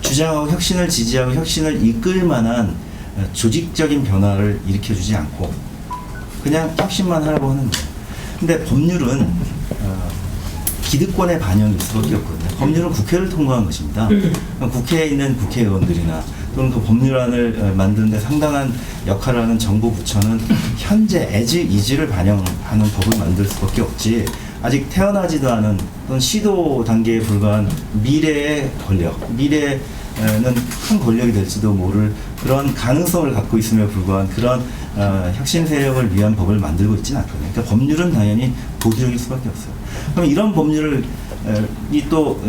E: 주장하고 혁신을 지지하고 혁신을 이끌 만한 조직적인 변화를 일으켜주지 않고 그냥 혁신만 하라고 하는 거예요. 근데 법률은 기득권의 반영일 수밖에 없거든요. 법률은 국회를 통과한 것입니다. 국회에 있는 국회의원들이나 또는 그 법률안을 만드는 데 상당한 역할을 하는 정부 부처는 현재 이지를 반영하는 법을 만들 수밖에 없지 아직 태어나지도 않은 또는 시도 단계에 불과한 미래의 권력, 미래는 큰 권력이 될지도 모를 그런 가능성을 갖고 있음에 불구한 그런 혁신 세력을 위한 법을 만들고 있지는 않거든요. 그러니까 법률은 당연히 보수적일 수밖에 없어요. 그럼 이런 법률을 또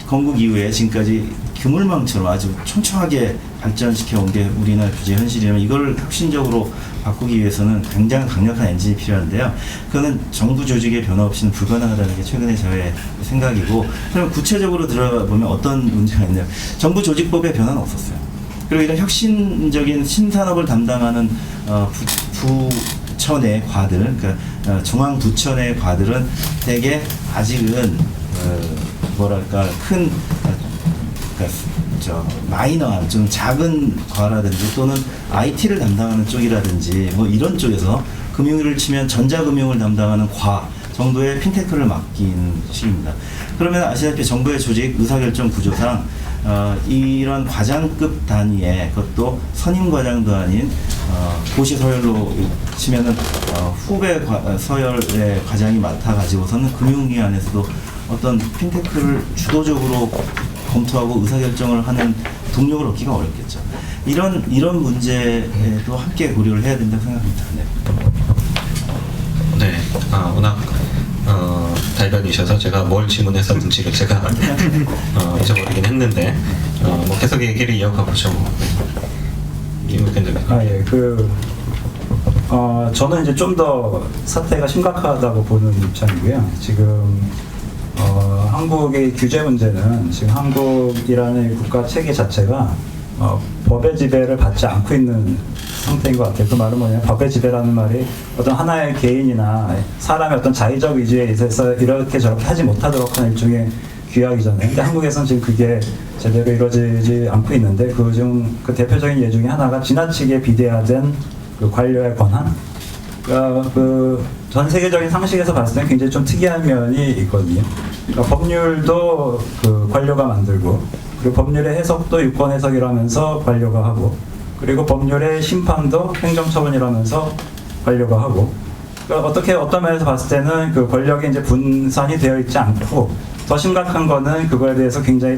E: 건국 이후에 지금까지 그물망처럼 아주 촘촘하게 발전시켜 온 게 우리나라 규제 현실이라면 이걸 혁신적으로 바꾸기 위해서는 굉장히 강력한 엔진이 필요한데요. 그거는 정부 조직의 변화 없이는 불가능하다는 게 최근에 저의 생각이고, 그럼 구체적으로 들어가 보면 어떤 문제가 있냐면 정부 조직법의 변화는 없었어요. 그리고 이런 혁신적인 신산업을 담당하는 부처 내 과들, 그러니까 중앙 부처 내 과들은 대개 아직은 뭐랄까 큰 그러니까 마이너한 좀 작은 과라든지 또는 IT를 담당하는 쪽이라든지 뭐 이런 쪽에서 금융을 치면 전자금융을 담당하는 과 정도의 핀테크를 맡기는 식입니다. 그러면 아시다시피 정부의 조직 의사결정 구조상 이런 과장급 단위의 그것도 선임 과장도 아닌 고시 서열로 치면은 후배 서열의 과장이 맡아가지고서는 금융위 안에서도 어떤 핀테크를 주도적으로 검토하고 의사결정을 하는 동력을 얻기가 어렵겠죠. 이런 문제도 함께 고려를 해야 된다고 생각합니다. 네.
A: 네, 워낙 달변이셔서 제가 뭘 질문했었는지를 제가 잊어버리긴 했는데 뭐 계속 얘기를 이어가 보죠. 김국현 대표님.
D: 예, 저는 이제 좀 더 사태가 심각하다고 보는 입장이고요. 지금 한국의 규제 문제는 지금 한국이라는 국가 체계 자체가 법의 지배를 받지 않고 있는 상태인 것 같아요. 그 말은 뭐냐면 법의 지배라는 말이 어떤 하나의 개인이나 사람의 어떤 자의적 의지에 있어서 이렇게 저렇게 하지 못하도록 하는 일종의 규약이잖아요. 근데 한국에서는 지금 그게 제대로 이루어지지 않고 있는데 그중 그 대표적인 예 중에 하나가 지나치게 비대화된 그 관료의 권한. 그러니까 전 세계적인 상식에서 봤을 때 굉장히 좀 특이한 면이 있거든요. 그러니까 법률도 그 관료가 만들고, 그리고 법률의 해석도 유권 해석이라면서 관료가 하고, 그리고 법률의 심판도 행정처분이라면서 관료가 하고, 그러니까 어떤 면에서 봤을 때는 그 권력이 이제 분산이 되어 있지 않고, 더 심각한 거는 그거에 대해서 굉장히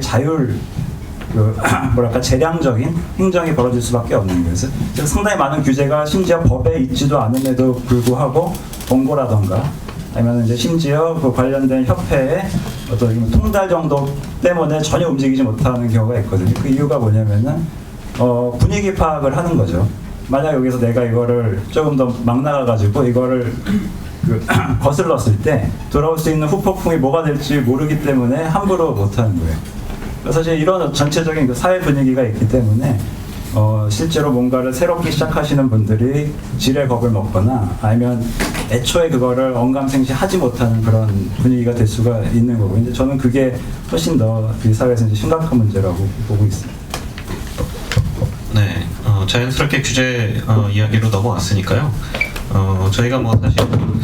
D: 재량적인 행정이 벌어질 수밖에 없는 거예요. 그래서 상당히 많은 규제가 심지어 법에 있지도 않음에도 불구하고 공고라던가 아니면 이제 심지어 그 관련된 협회의 어떤 통달 정도 때문에 전혀 움직이지 못하는 경우가 있거든요. 그 이유가 뭐냐면은 분위기 파악을 하는 거죠. 만약 여기서 내가 이거를 조금 더 막 나가가지고 이거를 거슬렀을 때 돌아올 수 있는 후폭풍이 뭐가 될지 모르기 때문에 함부로 못하는 거예요. 사실 이런 전체적인 그 사회 분위기가 있기 때문에 실제로 뭔가를 새롭게 시작하시는 분들이 지레 겁을 먹거나 아니면 애초에 그거를 언감생시하지 못하는 그런 분위기가 될 수가 있는 거고, 근데 저는 그게 훨씬 더 이 사회에서 이제 심각한 문제라고 보고 있습니다.
A: 네, 자연스럽게 규제 이야기로 넘어왔으니까요. 저희가 뭐 사실 좀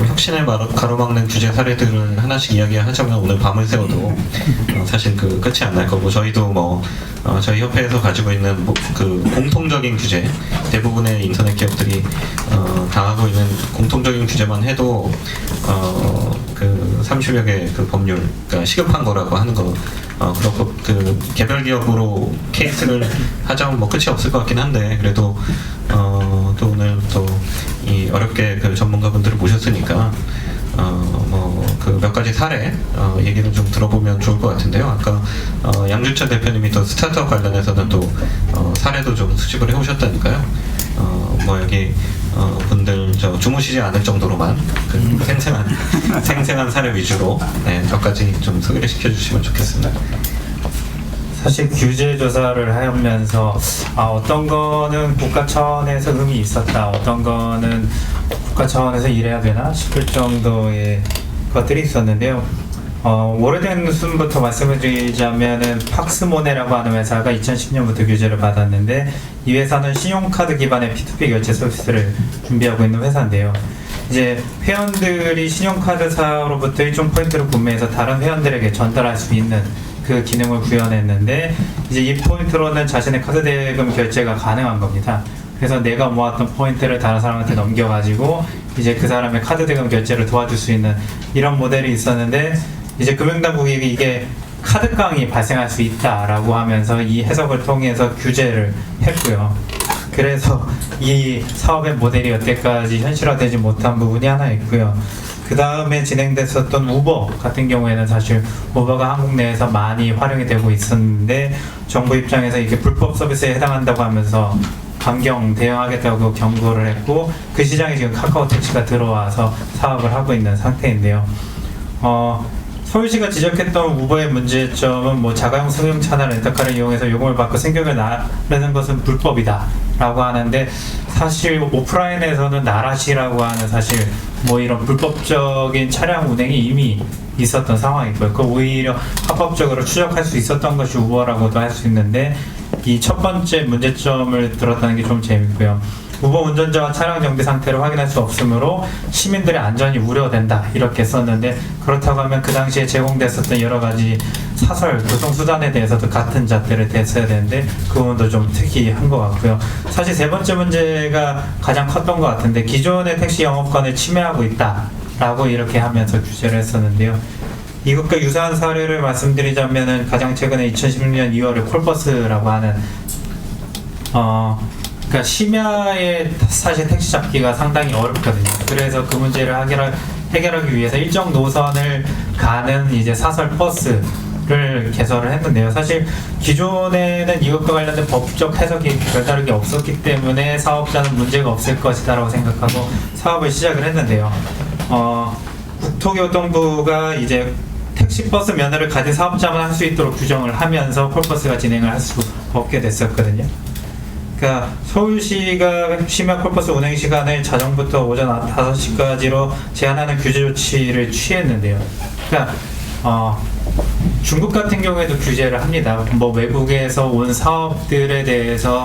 A: 혁신을 가로막는 규제 사례들을 하나씩 이야기하자면 오늘 밤을 새워도 사실 끝이 안 날 거고, 저희도 뭐 저희 협회에서 가지고 있는 그 공통적인 규제, 대부분의 인터넷 기업들이 당하고 있는 공통적인 규제만 해도 30여 개 그 법률, 그러니까 시급한 거라고 하는 거, 그렇고 개별 기업으로 케이스를 하자면 뭐 끝이 없을 것 같긴 한데, 그래도 또 오늘 또 이 어렵게 그 전문가분들을 모셨으니까 몇 가지 사례 얘기를 좀 들어보면 좋을 것 같은데요. 아까 양준철 대표님이 또 스타트업 관련해서는 또 사례도 좀 수집을 해오셨다니까요. 여기 분들 주무시지 않을 정도로만 생생한 사례 위주로 몇 가지 좀 소개를 시켜주시면 좋겠습니다.
C: 사실 규제 조사를 하면서 어떤 거는 국가 차원에서 의미 있었다, 어떤 거는 국가 차원에서 이래야 되나 싶을 정도의 것들이 있었는데요. 오래된 순부터 말씀을 드리자면은 팍스모네라고 하는 회사가 2010년부터 규제를 받았는데, 이 회사는 신용카드 기반의 P2P 결제 서비스를 준비하고 있는 회사인데요. 이제 회원들이 신용카드사로부터 일종 포인트를 구매해서 다른 회원들에게 전달할 수 있는 그 기능을 구현했는데, 이제 이 포인트로는 자신의 카드 대금 결제가 가능한 겁니다. 그래서 내가 모았던 포인트를 다른 사람한테 넘겨가지고 이제 그 사람의 카드 대금 결제를 도와줄 수 있는 이런 모델이 있었는데, 이제 금융당국이 이게 카드깡이 발생할 수 있다라고 하면서 이 해석을 통해서 규제를 했고요. 그래서 이 사업의 모델이 여태까지 현실화되지 못한 부분이 하나 있고요. 그 다음에 진행됐었던 우버 같은 경우에는 사실 우버가 한국 내에서 많이 활용이 되고 있었는데 정부 입장에서 이게 불법 서비스에 해당한다고 하면서 강경 대응하겠다고 경고를 했고 그 시장에 지금 카카오 택시가 들어와서 사업을 하고 있는 상태인데요. 서울시가 지적했던 우버의 문제점은 뭐 자가용 승용차나 렌터카를 이용해서 요금을 받고 생계를 나르는 것은 불법이다라고 하는데 사실 오프라인에서는 나라시라고 하는 사실 뭐 이런 불법적인 차량 운행이 이미 있었던 상황이고요. 그 오히려 합법적으로 추적할 수 있었던 것이 우버라고도 할 수 있는데 이 첫 번째 문제점을 들었다는 게 좀 재밌고요. 우버 운전자와 차량 정비 상태를 확인할 수 없으므로 시민들의 안전이 우려된다 이렇게 썼는데 그렇다고 하면 그 당시에 제공됐었던 여러 가지 사설 교통수단에 대해서도 같은 잣대를 댔어야 되는데 그 부분도 좀 특이한 것 같고요. 사실 세 번째 문제가 가장 컸던 것 같은데 기존의 택시 영업권을 침해하고 있다라고 이렇게 하면서 규제를 했었는데요. 이것과 유사한 사례를 말씀드리자면은 가장 최근에 2016년 2월에 콜버스라고 하는 그러니까 심야에 사실 택시 잡기가 상당히 어렵거든요. 그래서 그 문제를 해결하기 위해서 일정 노선을 가는 이제 사설 버스를 개설을 했는데요. 사실 기존에는 이것과 관련된 법적 해석이 별다르게 없었기 때문에 사업자는 문제가 없을 것이다라고 생각하고 사업을 시작을 했는데요. 국토교통부가 이제 택시버스 면허를 가진 사업자만 할 수 있도록 규정을 하면서 콜버스가 진행을 할 수 없게 됐었거든요. 그러니까 서울시가 심야 콜버스 운행 시간을 자정부터 오전 5시까지로 제한하는 규제 조치를 취했는데요. 그러니까 중국 같은 경우에도 규제를 합니다. 뭐 외국에서 온 사업들에 대해서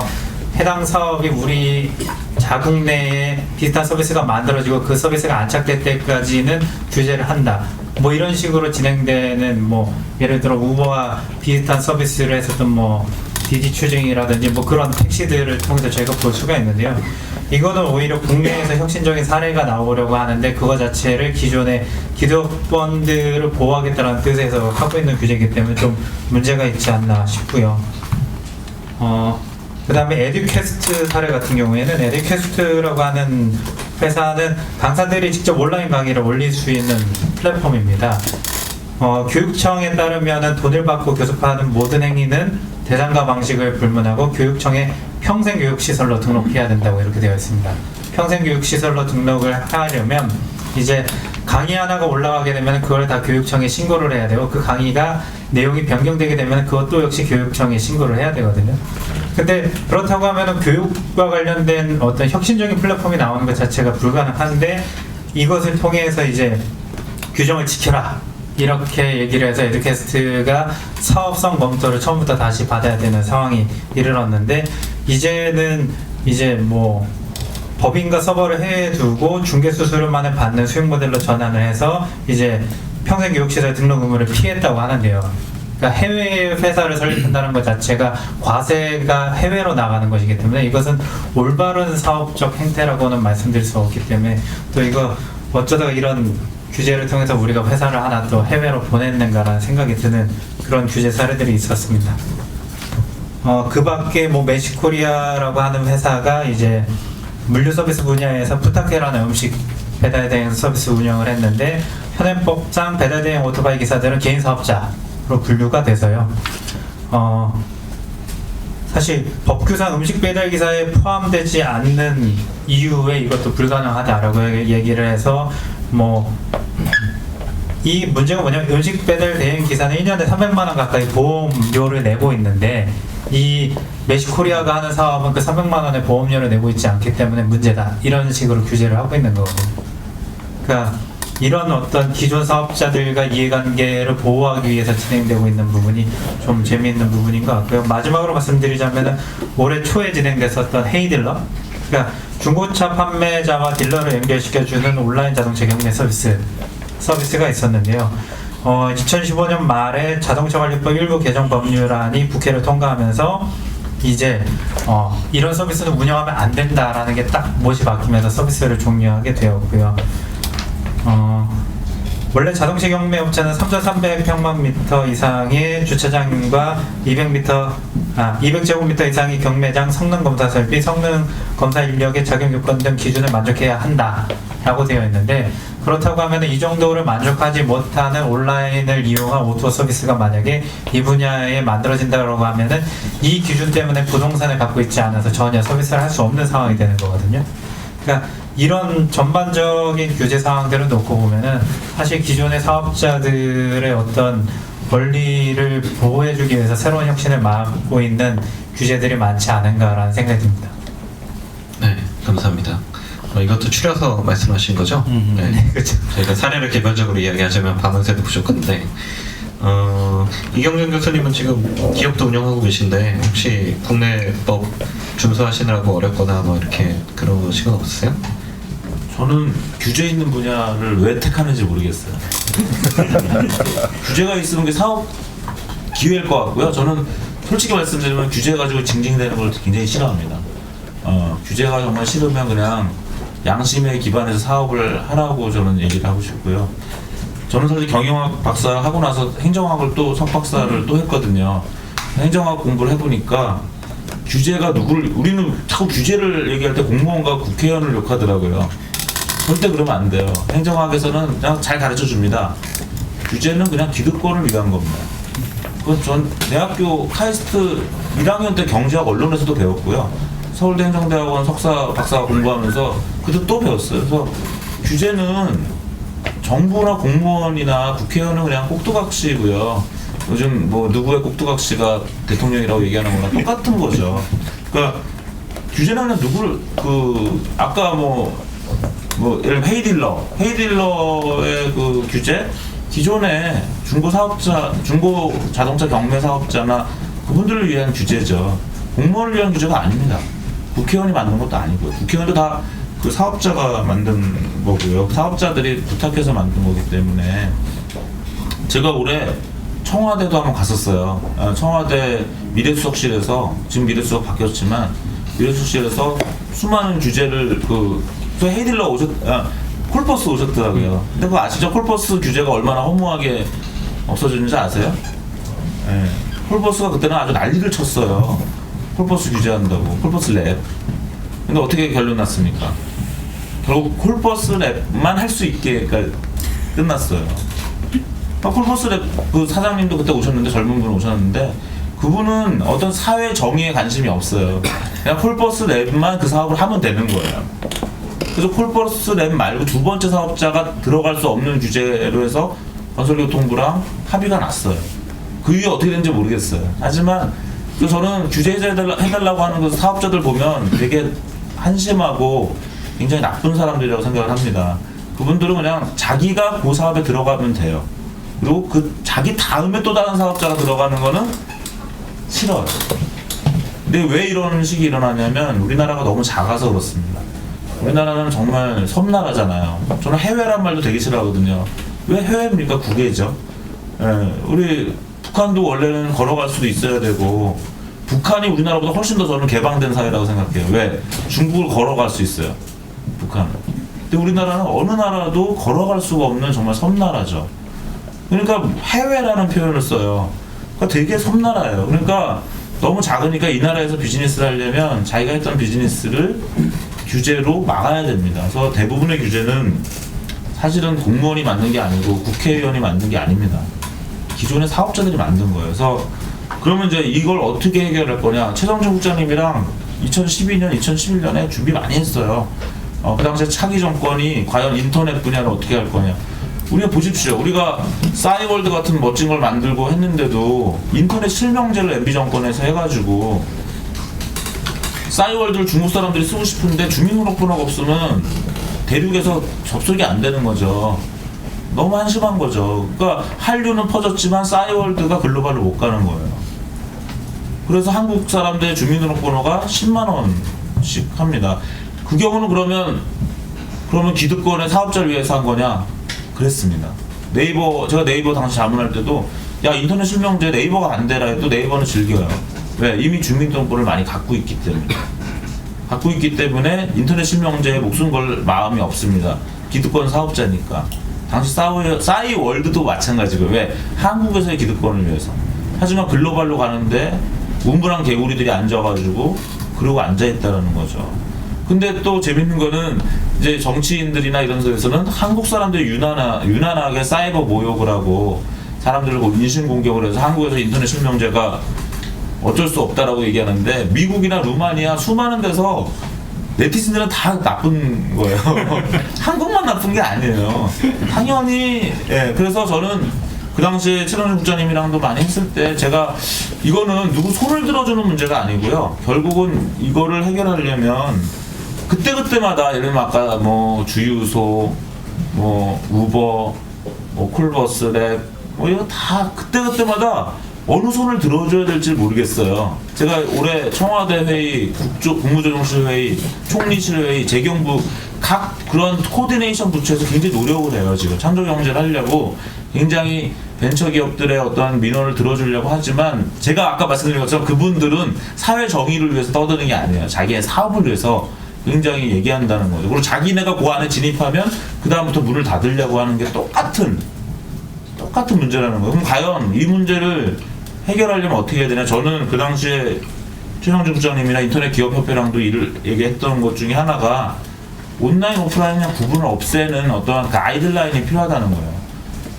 C: 해당 사업이 우리 자국 내에 비슷한 서비스가 만들어지고 그 서비스가 안착될 때까지는 규제를 한다. 뭐 이런 식으로 진행되는 뭐 예를 들어 우버와 비슷한 서비스를 했었던 뭐 디디 추징이라든지 뭐 그런 택시들을 통해서 저희가 볼 수가 있는데요. 이거는 오히려 국내에서 혁신적인 사례가 나오려고 하는데 그거 자체를 기존의 기득권들을 보호하겠다는 뜻에서 하고 있는 규제이기 때문에 좀 문제가 있지 않나 싶고요. 그 다음에 에듀캐스트 사례 같은 경우에는 에듀캐스트라고 하는 회사는 강사들이 직접 온라인 강의를 올릴 수 있는 플랫폼입니다. 교육청에 따르면 돈을 받고 교습하는 모든 행위는 대상과 방식을 불문하고 교육청에 평생교육시설로 등록해야 된다고 이렇게 되어 있습니다. 평생교육시설로 등록을 하려면 이제 강의 하나가 올라가게 되면 그걸 다 교육청에 신고를 해야 되고 그 강의가 내용이 변경되게 되면 그것도 역시 교육청에 신고를 해야 되거든요. 근데 그렇다고 하면 교육과 관련된 어떤 혁신적인 플랫폼이 나오는 것 자체가 불가능한데 이것을 통해서 이제 규정을 지켜라 이렇게 얘기를 해서 에듀캐스트가 사업성 검토를 처음부터 다시 받아야 되는 상황이 이르렀는데 이제는 이제 뭐 법인과 서버를 해외에 두고 중개 수수료만을 받는 수익 모델로 전환을 해서 이제 평생교육시설 등록 의무를 피했다고 하는데요. 그러니까 해외 회사를 설립한다는 것 자체가 과세가 해외로 나가는 것이기 때문에 이것은 올바른 사업적 행태라고는 말씀드릴 수 없기 때문에 또 이거 어쩌다가 이런 규제를 통해서 우리가 회사를 하나 또 해외로 보냈는가라는 생각이 드는 그런 규제 사례들이 있었습니다. 그 밖에 뭐 메시코리아라고 하는 회사가 이제 물류 서비스 분야에서 푸타케라는 음식 배달 대행 서비스 운영을 했는데 현행법상 배달 대행 오토바이 기사들은 개인 사업자로 분류가 돼서요. 사실 법규상 음식 배달 기사에 포함되지 않는 이유에 이것도 불가능하다라고 얘기를 해서 뭐 이 문제가 뭐냐면 음식 배달 대행 기사는 1년에 300만 원 가까이 보험료를 내고 있는데 이 메시코리아가 하는 사업은 그 300만 원의 보험료를 내고 있지 않기 때문에 문제다 이런 식으로 규제를 하고 있는 거거든요. 그러니까 이런 어떤 기존 사업자들과 이해관계를 보호하기 위해서 진행되고 있는 부분이 좀 재미있는 부분인 것 같고요. 마지막으로 말씀드리자면 올해 초에 진행됐었던 헤이딜러, 그러니까 중고차 판매자와 딜러를 연결시켜주는 온라인 자동차 경매 서비스가 있었는데요. 2015년 말에 자동차 관리법 일부 개정 법률안이 국회를 통과하면서 이제 이런 서비스는 운영하면 안 된다라는 게 딱 못이 박히면서 서비스를 종료하게 되었고요. 원래 자동차 경매 업체는 3,300평방미터 이상의 주차장과 200m 200제곱미터 이상의 경매장 성능 검사 설비, 성능 검사 인력의 자격 요건 등 기준을 만족해야 한다라고 되어 있는데, 그렇다고 하면 이 정도를 만족하지 못하는 온라인을 이용한 오토 서비스가 만약에 이 분야에 만들어진다고 하면은 이 기준 때문에 부동산을 갖고 있지 않아서 전혀 서비스를 할 수 없는 상황이 되는 거거든요. 그러니까 이런 전반적인 규제 상황들을 놓고 보면은 사실 기존의 사업자들의 어떤 권리를 보호해주기 위해서 새로운 혁신을 막고 있는 규제들이 많지 않은가라는 생각이 듭니다.
A: 네, 감사합니다. 이것도 추려서 말씀하신 거죠? 네,
C: 그렇죠.
A: 저희가 사례를 개별적으로 이야기하자면 방은세도 부족한데, 이경준 교수님은 지금 기업도 운영하고 계신데 혹시 국내법 준수하시느라고 어렵거나 뭐 이렇게 그러신 건 없으세요?
B: 저는 규제 있는 분야를 왜 택하는지 모르겠어요. 규제가 있으면 게 사업 기회일 것 같고요. 저는 솔직히 말씀드리면 규제 가지고 징징대는 걸 굉장히 싫어합니다. 규제가 정말 싫으면 그냥 양심에 기반해서 사업을 하라고 저는 얘기를 하고 싶고요. 저는 사실 경영학 박사 하고 나서 행정학을 또 석박사를 또 했거든요. 행정학 공부를 해보니까 규제가 우리는 자꾸 규제를 얘기할 때 공무원과 국회의원을 욕하더라고요. 절대 그러면 안 돼요. 행정학에서는 그냥 잘 가르쳐 줍니다. 규제는 그냥 기득권을 위한 겁니다. 그건 전 대학교 카이스트 1학년 때 경제학 언론에서도 배웠고요. 서울대 행정대학원 석사, 박사 공부하면서 그때 또 배웠어요. 그래서 규제는 정부나 공무원이나 국회의원은 그냥 꼭두각시고요. 요즘 뭐 누구의 꼭두각시가 대통령이라고 얘기하는 거랑 똑같은 거죠. 그러니까 규제는 그냥 누구를 아까 뭐 예를 들면 헤이딜러의 그 규제, 기존의 중고 자동차 경매 사업자나 그분들을 위한 규제죠. 공무원을 위한 규제가 아닙니다. 국회의원이 만든 것도 아니고요. 국회의원도 다 그 사업자가 만든 거고요. 사업자들이 부탁해서 만든 거기 때문에. 제가 올해 청와대도 한번 갔었어요. 청와대 미래수석실에서, 지금 미래수석 바뀌었지만 미래수석실에서 수많은 규제를 헤이딜러 콜버스 오셨더라고요. 근데 그거 아시죠? 콜버스 규제가 얼마나 허무하게 없어졌는지 아세요? 네. 콜버스가 그때는 아주 난리를 쳤어요. 콜버스 규제한다고. 콜버스 랩. 근데 어떻게 결론 났습니까? 결국 콜버스 랩만 할 수 있게 끝났어요. 콜버스 랩 그 사장님도 그때 오셨는데, 젊은 분 오셨는데, 그분은 어떤 사회 정의에 관심이 없어요. 그냥 콜버스 랩만 그 사업을 하면 되는 거예요. 그래서 콜버스 랩 말고 두 번째 사업자가 들어갈 수 없는 규제로 해서 건설교통부랑 합의가 났어요. 그 이유 어떻게 되는지 모르겠어요. 하지만 저는 규제 해달라고 하는 그 사업자들 보면 되게 한심하고 굉장히 나쁜 사람들이라고 생각을 합니다. 그분들은 그냥 자기가 그 사업에 들어가면 돼요. 그리고 그 자기 다음에 또 다른 사업자가 들어가는 거는 싫어요. 근데 왜 이런 식이 일어나냐면 우리나라가 너무 작아서 그렇습니다. 우리나라는 정말 섬나라잖아요. 저는 해외란 말도 되게 싫어하거든요. 왜 해외입니까? 국외죠. 우리 북한도 원래는 걸어갈 수도 있어야 되고, 북한이 우리나라보다 훨씬 더 저는 개방된 사회라고 생각해요. 왜? 중국을 걸어갈 수 있어요. 북한은. 근데 우리나라는 어느 나라도 걸어갈 수가 없는 정말 섬나라죠. 그러니까 해외라는 표현을 써요. 그러니까 되게 섬나라예요. 그러니까 너무 작으니까 이 나라에서 비즈니스를 하려면 자기가 했던 비즈니스를 규제로 막아야 됩니다. 그래서 대부분의 규제는 사실은 공무원이 만든 게 아니고 국회의원이 만든 게 아닙니다. 기존의 사업자들이 만든 거예요. 그래서 그러면 이제 이걸 어떻게 해결할 거냐. 최성준 국장님이랑 2012년, 2011년에 준비 많이 했어요. 그 당시에 차기 정권이 과연 인터넷 분야를 어떻게 할 거냐. 우리가 보십시오. 우리가 싸이월드 같은 멋진 걸 만들고 했는데도 인터넷 실명제를 MB 정권에서 해가지고 싸이월드를 중국 사람들이 쓰고 싶은데 주민등록번호가 없으면 대륙에서 접속이 안 되는 거죠. 너무 한심한 거죠. 그러니까 한류는 퍼졌지만 싸이월드가 글로벌로 못 가는 거예요. 그래서 한국 사람들의 주민등록번호가 10만 원씩 합니다. 그 경우는 그러면 기득권의 사업자를 위해서 한 거냐? 그랬습니다. 제가 네이버 당시 자문할 때도 야, 인터넷 실명제 네이버가 안 되라 해도 네이버는 즐겨요. 왜? 이미 주민등록번호를 많이 갖고 있기 때문에 인터넷 실명제에 목숨 걸 마음이 없습니다. 기득권 사업자니까. 당시 싸이월드도 마찬가지고요. 왜? 한국에서의 기득권을 위해서. 하지만 글로벌로 가는데 운분한 개구리들이 앉아가지고 그러고 앉아있다라는 거죠. 근데 또 재밌는 거는 이제 정치인들이나 이런 데서는 한국 사람들이 유난하게 사이버 모욕을 하고 사람들을 인신 공격을 해서 한국에서 인터넷 실명제가 어쩔 수 없다라고 얘기하는데 미국이나 루마니아 수많은 데서 네티즌들은 다 나쁜 거예요. 한국만 나쁜 게 아니에요. 당연히. 예, 그래서 저는 그 당시에 최동준 국장님이랑도 많이 했을 때 제가 이거는 누구 손을 들어주는 문제가 아니고요. 결국은 이거를 해결하려면 그때그때마다 예를 들면 아까 뭐 주유소, 뭐 우버, 뭐 콜버스, 랩 뭐 이거 다 그때그때마다 어느 손을 들어줘야 될지 모르겠어요. 제가 올해 청와대 회의, 국무조정실 회의, 총리실 회의, 재경부 각 그런 코디네이션 부처에서 굉장히 노력을 해요. 지금 창조경제를 하려고 굉장히 벤처기업들의 어떤 민원을 들어주려고 하지만 제가 아까 말씀드린 것처럼 그분들은 사회 정의를 위해서 떠드는 게 아니에요. 자기의 사업을 위해서 굉장히 얘기한다는 거죠. 그리고 자기네가 그 안에 진입하면 그 다음부터 문을 닫으려고 하는 게 똑같은 문제라는 거예요. 그럼 과연 이 문제를 해결하려면 어떻게 해야 되냐? 저는 그 당시에 최성준 부장님이나 인터넷 기업협회랑도 얘기했던 것 중에 하나가 온라인, 오프라인이랑 구분을 없애는 어떠한 가이드라인이 필요하다는 거예요.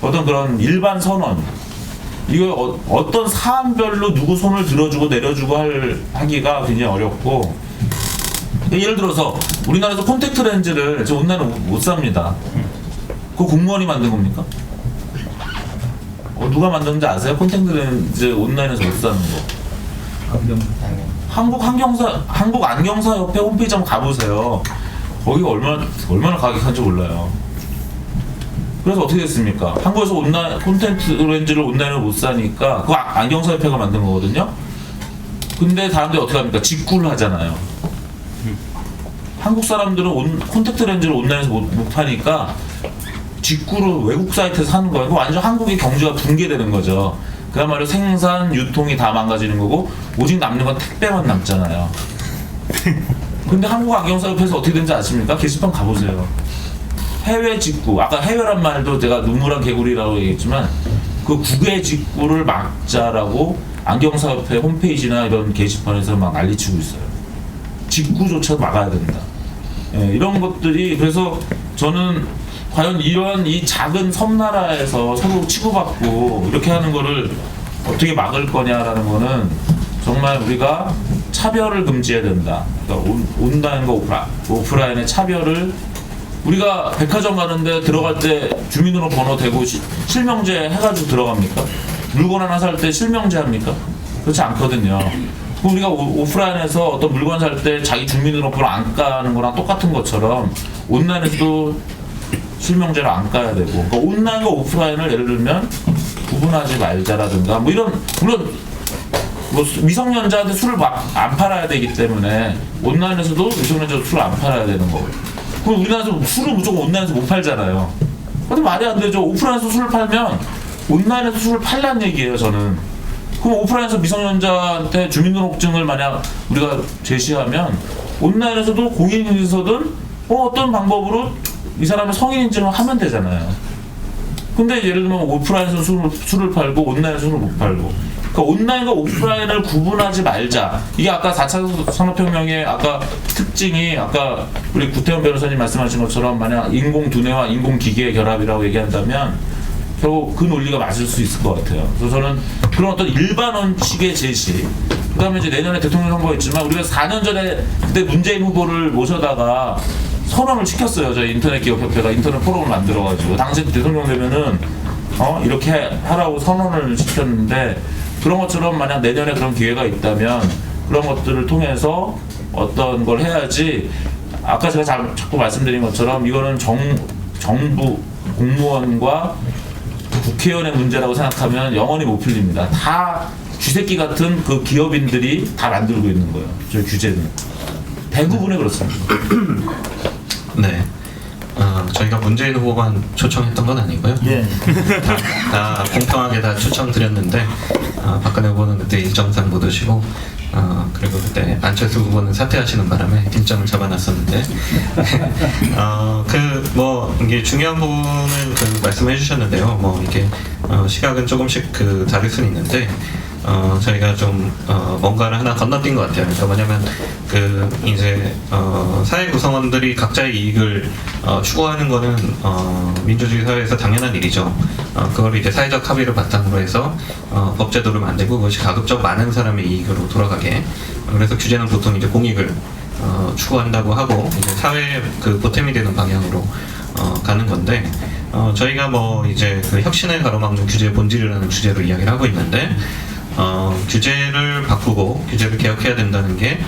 B: 어떤 그런 일반 선언. 이거 어떤 사안별로 누구 손을 들어주고 내려주고 하기가 굉장히 어렵고 예를 들어서 우리나라에서 콘택트 렌즈를 저 온라인으로 못 삽니다. 그거 공무원이 만든 겁니까? 누가 만드는지 아세요? 콘택트 렌즈 온라인에서 못 사는 거. 한국 안경사 협회 홈페이지 한번 가보세요. 거기가 얼마나 가격한지 몰라요. 그래서 어떻게 됐습니까? 한국에서 콘택트 렌즈를 온라인으로 못 사니까 그거 안경사 협회가 만든 거거든요. 근데 사람들이 어떻게 합니까? 직구를 하잖아요. 한국 사람들은 콘택트 렌즈를 온라인에서 못 파니까 직구로 외국 사이트에서 사는 거예요. 그거 완전 한국의 경제가 붕괴되는 거죠. 그야말로 생산, 유통이 다 망가지는 거고 오직 남는 건 택배만 남잖아요. 근데 한국 안경사협회에서 어떻게 되는지 아십니까? 게시판 가보세요. 해외 직구, 아까 해외란 말도 제가 눈물한 개구리라고 얘기했지만 그 국외 직구를 막자라고 안경사협회 홈페이지나 이런 게시판에서 막 난리치고 있어요. 직구조차 막아야 된다. 예, 이런 것들이 그래서 저는 과연 이런 이 작은 섬나라에서 서로 치고받고 이렇게 하는 거를 어떻게 막을 거냐라는 거는 정말 우리가 차별을 금지해야 된다. 그러니까 온라인과 오프라인의 차별을 우리가 백화점 가는데 들어갈 때 주민등록번호 대고 실명제 해가지고 들어갑니까? 물건 하나 살 때 실명제 합니까? 그렇지 않거든요. 그럼 우리가 오프라인에서 어떤 물건 살 때 자기 주민등록번호 안 까는 거랑 똑같은 것처럼 온라인에서도 실명제를 안 까야 되고, 그러니까 온라인과 오프라인을 예를 들면 구분하지 말자라든가 뭐 이런, 물론 뭐 미성년자한테 술을 안 팔아야 되기 때문에 온라인에서도 미성년자도 술을 안 팔아야 되는 거고. 그럼 우리나라에서 술을 무조건 온라인에서 못 팔잖아요. 근데 말이 안 되죠. 오프라인에서 술을 팔면 온라인에서 술을 팔란 얘기예요, 저는. 그럼 오프라인에서 미성년자한테 주민등록증을 만약 우리가 제시하면 온라인에서도 공인인에서든 어떤 방법으로 이 사람의 성인 인증을 하면 되잖아요. 근데 예를 들면 오프라인에서 술을 팔고 온라인에서 술을 못 팔고, 그러니까 온라인과 오프라인을 구분하지 말자. 이게 아까 4차 산업혁명의 아까 특징이 아까 우리 구태현 변호사님 말씀하신 것처럼 만약 인공두뇌와 인공기계의 결합이라고 얘기한다면 결국 그 논리가 맞을 수 있을 것 같아요. 그래서 저는 그런 어떤 일반 원칙의 제시, 그 다음에 이제 내년에 대통령 선거가 있지만 우리가 4년 전에 그때 문재인 후보를 모셔다가 선언을 시켰어요. 저희 인터넷 기업협회가 인터넷 포럼을 만들어가지고 당시 대통령 되면은 이렇게 하라고 선언을 시켰는데 그런 것처럼 만약 내년에 그런 기회가 있다면 그런 것들을 통해서 어떤 걸 해야지. 아까 제가 자꾸 말씀드린 것처럼 이거는 정부 공무원과 국회의원의 문제라고 생각하면 영원히 못 풀립니다. 다 쥐새끼 같은 그 기업인들이 다 만들고 있는 거예요. 저희 규제는 대부분이 그렇습니다.
A: 네. 저희가 문재인 후보만 초청했던 건 아니고요.
E: 예.
A: 다 공평하게 다 초청드렸는데 박근혜 후보는 그때 일정상 못 오시고 그리고 그때 안철수 후보는 사퇴하시는 바람에 일정을 잡아놨었는데 이게 중요한 부분을 말씀해 주셨는데요. 뭐 이게 시각은 조금씩 다를 수는 있는데 저희가 좀 뭔가를 하나 건너뛴 것 같아요. 그러니까 뭐냐면 이제 사회 구성원들이 각자의 이익을 추구하는 거는 민주주의 사회에서 당연한 일이죠. 그걸 이제 사회적 합의를 바탕으로 해서 법제도를 만들고 그것이 가급적 많은 사람의 이익으로 돌아가게. 그래서 규제는 보통 이제 공익을 추구한다고 하고 이제 사회 보탬이 되는 방향으로 가는 건데. 저희가 뭐 이제 혁신을 가로막는 규제의 본질이라는 주제로 이야기를 하고 있는데 규제를 바꾸고 규제를 개혁해야 된다는 게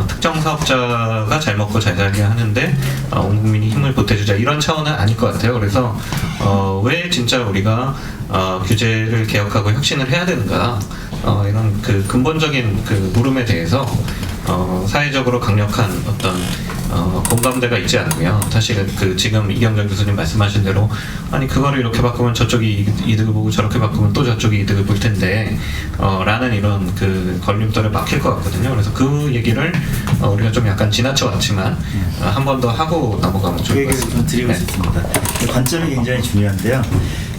A: 특정 사업자가 잘 먹고 잘 살게 하는데 온 국민이 힘을 보태주자 이런 차원은 아닐 것 같아요. 그래서 왜 진짜 우리가 규제를 개혁하고 혁신을 해야 되는가 이런 근본적인 물음에 대해서 사회적으로 강력한 어떤 공감대가 있지 않고요. 사실 지금 이경정 교수님 말씀하신 대로 아니 그거를 이렇게 바꾸면 저쪽이 이득을 보고 저렇게 바꾸면 또 저쪽이 이득을 볼 텐데 라는 이런 걸림돌에 막힐 것 같거든요. 그래서 그 얘기를 우리가 좀 약간 지나쳐 왔지만 한 번 더 하고 넘어가면 좋을 것 같습니다.
E: 좀 드리고 싶습니다. 관점이 굉장히 중요한데요.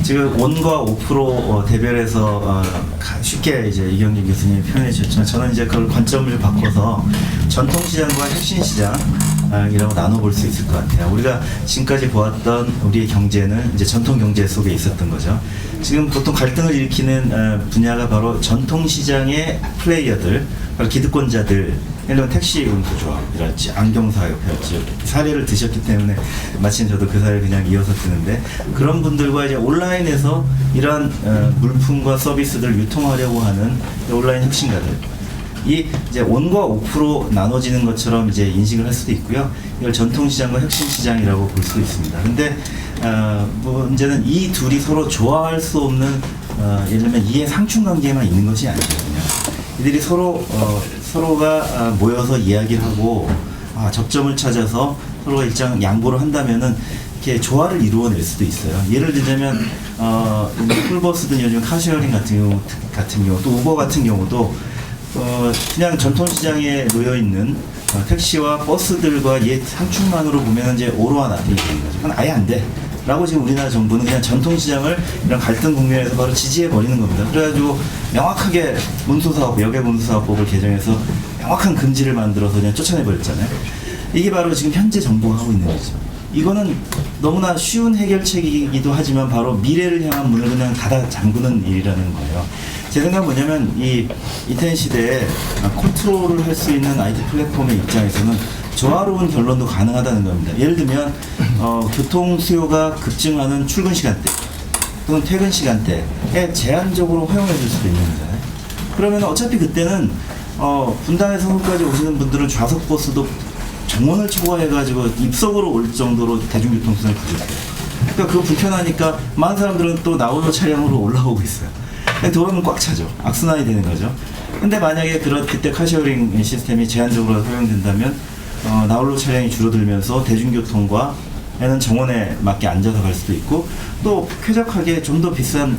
E: 지금 온과 5% 대별해서 쉽게 이제 이경진 교수님이 표현해 주셨지만 저는 이제 그걸 관점을 바꿔서 전통시장과 혁신시장이라고 나눠볼 수 있을 것 같아요. 우리가 지금까지 보았던 우리의 경제는 이제 전통 경제 속에 있었던 거죠. 지금 보통 갈등을 일으키는 분야가 바로 전통시장의 플레이어들, 바로 기득권자들, 예를 들면 택시 운수조합이랄지 안경사협회랄지 사례를 드셨기 때문에 마침 저도 그 사례를 그냥 이어서 드는데 그런 분들과 이제 온라인에서 이러한 물품과 서비스들을 유통하려고 하는 온라인 혁신가들 이 이제 온과 5% 나눠지는 것처럼 이제 인식을 할 수도 있고요. 이걸 전통시장과 혁신시장이라고 볼 수도 있습니다. 근데 문제는 이 둘이 서로 좋아할 수 없는 예를 들면 이해 상충 관계만 있는 것이 아니거든요. 이들이 서로가 모여서 이야기를 하고 접점을 찾아서 서로가 일정 양보를 한다면은 이렇게 조화를 이루어낼 수도 있어요. 예를 들자면 쿨버스든 요즘 카쉐어링 같은 경우 또 우버 같은 경우도 그냥 전통시장에 놓여 있는 택시와 버스들과 옛 상충만으로 보면 이제 오로와 나띵이 되는 거죠. 그건 아예 안 돼. 라고 지금 우리나라 정부는 그냥 전통시장을 이런 갈등 국면에서 바로 지지해버리는 겁니다. 그래가지고 명확하게 여객운수사업법을 개정해서 명확한 금지를 만들어서 그냥 쫓아내버렸잖아요. 이게 바로 지금 현재 정부가 하고 있는 거죠. 이거는 너무나 쉬운 해결책이기도 하지만 바로 미래를 향한 문을 그냥 닫아 잠그는 일이라는 거예요. 제 생각은 뭐냐면 이 인터넷 시대에 컨트롤을 할 수 있는 IT 플랫폼의 입장에서는 조화로운 결론도 가능하다는 겁니다. 예를 들면 교통 수요가 급증하는 출근 시간대 또는 퇴근 시간대에 제한적으로 허용해 줄 수도 있는 거잖아요. 그러면 어차피 그때는 분당에서 서울까지 오시는 분들은 좌석 버스도 정원을 초과해가지고 입석으로 올 정도로 대중교통수단을 부족해요. 그러니까 그거 불편하니까 많은 사람들은 또 나홀로 차량으로 올라오고 있어요. 도로는 꽉 차죠. 악순환이 되는 거죠. 근데 만약에 그때 카쉐어링 시스템이 제한적으로 허용된다면 나홀로 차량이 줄어들면서 대중교통과는 정원에 맞게 앉아서 갈 수도 있고 또 쾌적하게 좀 더 비싼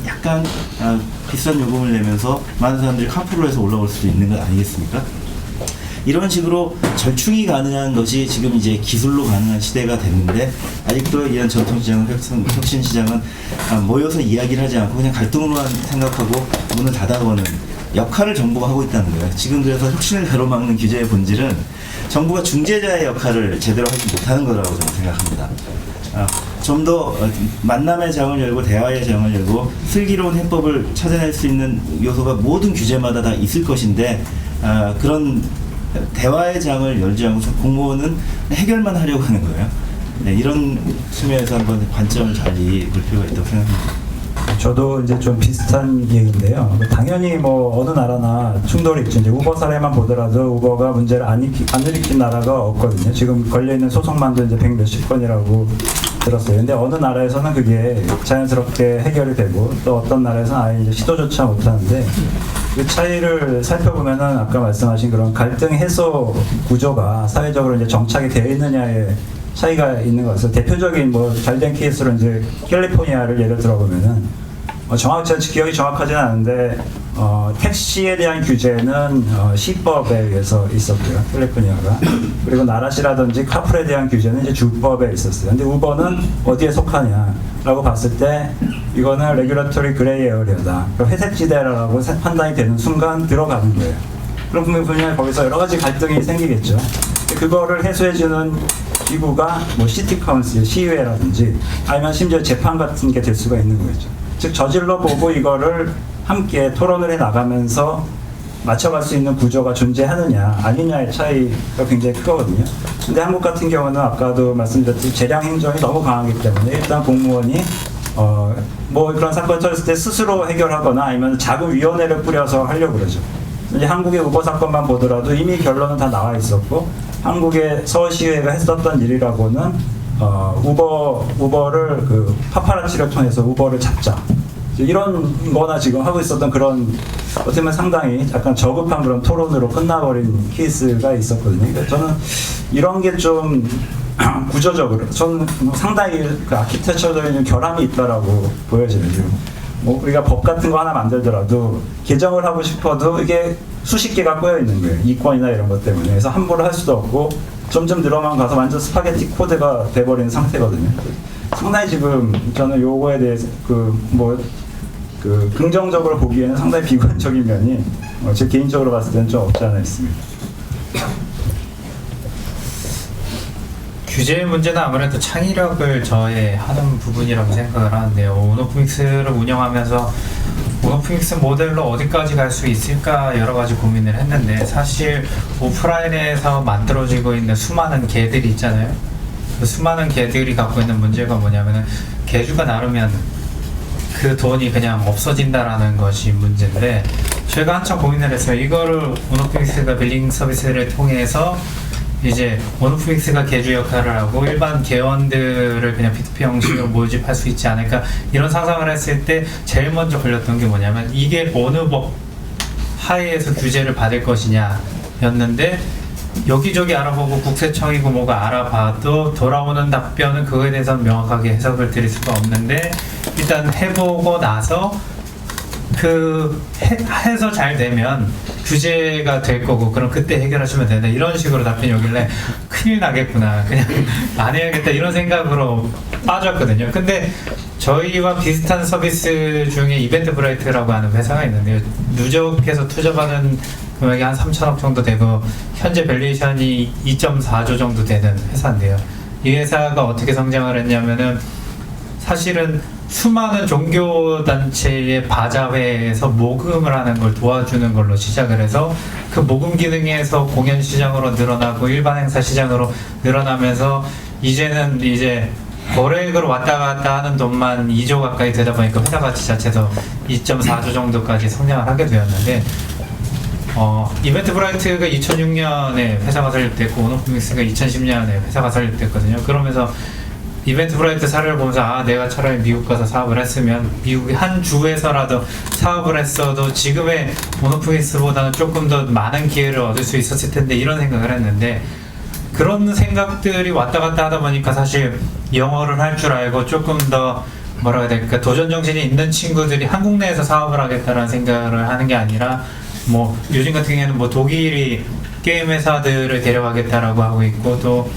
E: 비싼 요금을 내면서 많은 사람들이 카풀로 해서 올라올 수도 있는 것 아니겠습니까? 이런 식으로 절충이 가능한 것이 지금 이제 기술로 가능한 시대가 됐는데 아직도 이런 전통시장, 혁신시장은 모여서 이야기를 하지 않고 그냥 갈등으로만 생각하고 문을 닫아버리는 역할을 정부가 하고 있다는 거예요. 지금 그래서 혁신을 가로막는 규제의 본질은 정부가 중재자의 역할을 제대로 하지 못하는 거라고 저는 생각합니다. 좀 더 만남의 장을 열고 대화의 장을 열고 슬기로운 해법을 찾아낼 수 있는 요소가 모든 규제마다 다 있을 것인데 그런 대화의 장을 열지 않고 공무원은 해결만 하려고 하는 거예요. 네, 이런 측면에서 한번 관점을 잘 볼 필요가 있다고 생각합니다.
D: 저도 이제 좀 비슷한 얘기인데요. 당연히 뭐 어느 나라나 충돌이 있죠. 이제 우버 사례만 보더라도 우버가 문제를 안 일으킨 나라가 없거든요. 지금 걸려있는 소송만도 이제 100몇십 건이라고 들었어요. 근데 어느 나라에서는 그게 자연스럽게 해결이 되고 또 어떤 나라에서는 아예 이제 시도조차 못하는데 그 차이를 살펴보면은 아까 말씀하신 그런 갈등 해소 구조가 사회적으로 이제 정착이 되어 있느냐에 차이가 있는 것 같아요. 대표적인 뭐 잘된 케이스로 이제 캘리포니아를 예를 들어보면은 기억이 정확하지는 않은데 택시에 대한 규제는 시법에 의해서 있었고요. 캘리포니아가. 그리고 나라시라든지 카풀에 대한 규제는 이제 주법에 있었어요. 근데 우버는 어디에 속하냐라고 봤을 때 이거는 레귤러토리 그레이 에어리어다. 회색 지대라고 판단이 되는 순간 들어가는 거예요. 그럼 분명히 거기서 여러 가지 갈등이 생기겠죠. 그거를 해소해주는 기구가 뭐 시티 카운슬, 시의회라든지 아니면 심지어 재판 같은 게 될 수가 있는 거겠죠. 즉 저질러 보고 이거를 함께 토론을 해 나가면서 맞춰갈 수 있는 구조가 존재하느냐 아니냐의 차이가 굉장히 크거든요. 근데 한국 같은 경우는 아까도 말씀드렸듯이 재량 행정이 너무 강하기 때문에 일단 공무원이 뭐 그런 사건 터졌을 때 스스로 해결하거나 아니면 작은 위원회를 꾸려서 하려고 그러죠. 이제 한국의 우버 사건만 보더라도 이미 결론은 다 나와 있었고 한국의 서울시의회가 했었던 일이라고는 우버를 그 파파라치를 통해서 우버를 잡자 이런 거나 지금 하고 있었던 그런 어떻게 보면 상당히 약간 저급한 그런 토론으로 끝나버린 케이스가 있었거든요. 그러니까 저는 이런 게 좀 구조적으로 저는 상당히 그 아키텍처적인 결함이 있다라고 보여져요. 뭐 우리가 법 같은 거 하나 만들더라도 개정을 하고 싶어도 이게 수십 개가 꼬여 있는 거예요. 이권이나 이런 것 때문에. 그래서 함부로 할 수도 없고 점점 늘어만 가서 완전 스파게티 코드가 돼버리는 상태거든요. 상당히 지금 저는 요거에 대해서 긍정적으로 보기에는 상당히 비관적인 면이 제 개인적으로 봤을 때는 좀 없지 않아 있습니다.
C: 규제 문제는 아무래도 창의력을 저해하는 부분이라고 생각을 하는데요. 오노프믹스를 운영하면서 오노프믹스 모델로 어디까지 갈 수 있을까 여러 가지 고민을 했는데 사실 오프라인에서 만들어지고 있는 수많은 개들이 있잖아요. 그 수많은 개들이 갖고 있는 문제가 뭐냐면은 개주가 나르면 그 돈이 그냥 없어진다라는 것이 문제인데 제가 한참 고민을 했어요. 이거를 오노프믹스가 빌링 서비스를 통해서 이제 오노프믹스가 개주 역할을 하고 일반 개원들을 그냥 P2P 형식으로 모집할 수 있지 않을까 이런 상상을 했을 때 제일 먼저 걸렸던 게 뭐냐면 이게 어느 법 하에서 규제를 받을 것이냐 였는데 여기저기 알아보고 국세청이고 뭐가 알아봐도 돌아오는 답변은 그거에 대해서는 명확하게 해석을 드릴 수가 없는데 일단 해보고 나서 해서 잘 되면 규제가 될 거고 그럼 그때 해결하시면 된다 이런 식으로 답변이 오길래 큰일 나겠구나 그냥 안 해야겠다 이런 생각으로 빠졌거든요. 근데 저희와 비슷한 서비스 중에 이벤트 브라이트라고 하는 회사가 있는데요. 누적해서 투자받은 금액이 한 3천억 정도 되고 현재 밸류에이션이 2.4조 정도 되는 회사인데요. 이 회사가 어떻게 성장을 했냐면은 사실은 수많은 종교단체의 바자회에서 모금을 하는 걸 도와주는 걸로 시작을 해서 그 모금 기능에서 공연 시장으로 늘어나고 일반 행사 시장으로 늘어나면서 이제는 이제 거래액으로 왔다 갔다 하는 돈만 2조 가까이 되다 보니까 회사 가치 자체도 2.4조 정도까지 성장을 하게 되었는데 이벤트 브라이트가 2006년에 회사가 설립됐고 오노프믹스가 2010년에 회사가 설립됐거든요. 그러면서 이벤트 브라이트 사례를 보면서 내가 차라리 미국 가서 사업을 했으면 미국의 한 주에서라도 사업을 했어도 지금의 오노프믹스보다는 조금 더 많은 기회를 얻을 수 있었을 텐데 이런 생각을 했는데 그런 생각들이 왔다 갔다 하다 보니까 사실 영어를 할 줄 알고 조금 더 뭐라 해야 될까 도전 정신이 있는 친구들이 한국 내에서 사업을 하겠다라는 생각을 하는 게 아니라 뭐 요즘 같은 경우에는 뭐 독일이 게임 회사들을 데려가겠다라고 하고 있고 또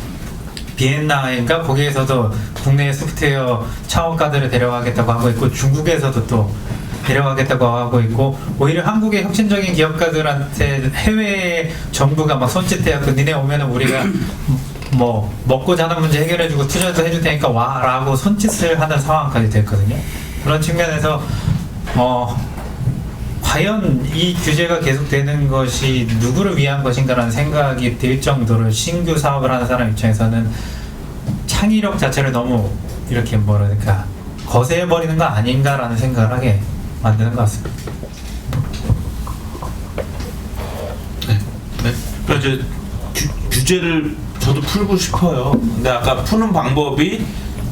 C: 비엔나인가 거기에서도 국내 소프트웨어 창업가들을 데려가겠다고 하고 있고 중국에서도 또 데려가겠다고 하고 있고 오히려 한국의 혁신적인 기업가들한테 해외 정부가 막 손짓해갖고 니네 오면은 우리가 뭐 먹고 자는 문제 해결해주고 투자도 해줄 테니까 와라고 손짓을 하는 상황까지 됐거든요. 그런 측면에서 과연 이 규제가 계속되는 것이 누구를 위한 것인가라는 생각이 들 정도로 신규 사업을 하는 사람 입장에서는 창의력 자체를 너무 이렇게 뭐랄까 거세해버리는 거 아닌가라는 생각을 하게 만드는 것 같습니다.
B: 네. 그러니까 이제 규제를 저도 풀고 싶어요. 근데 아까 푸는 방법이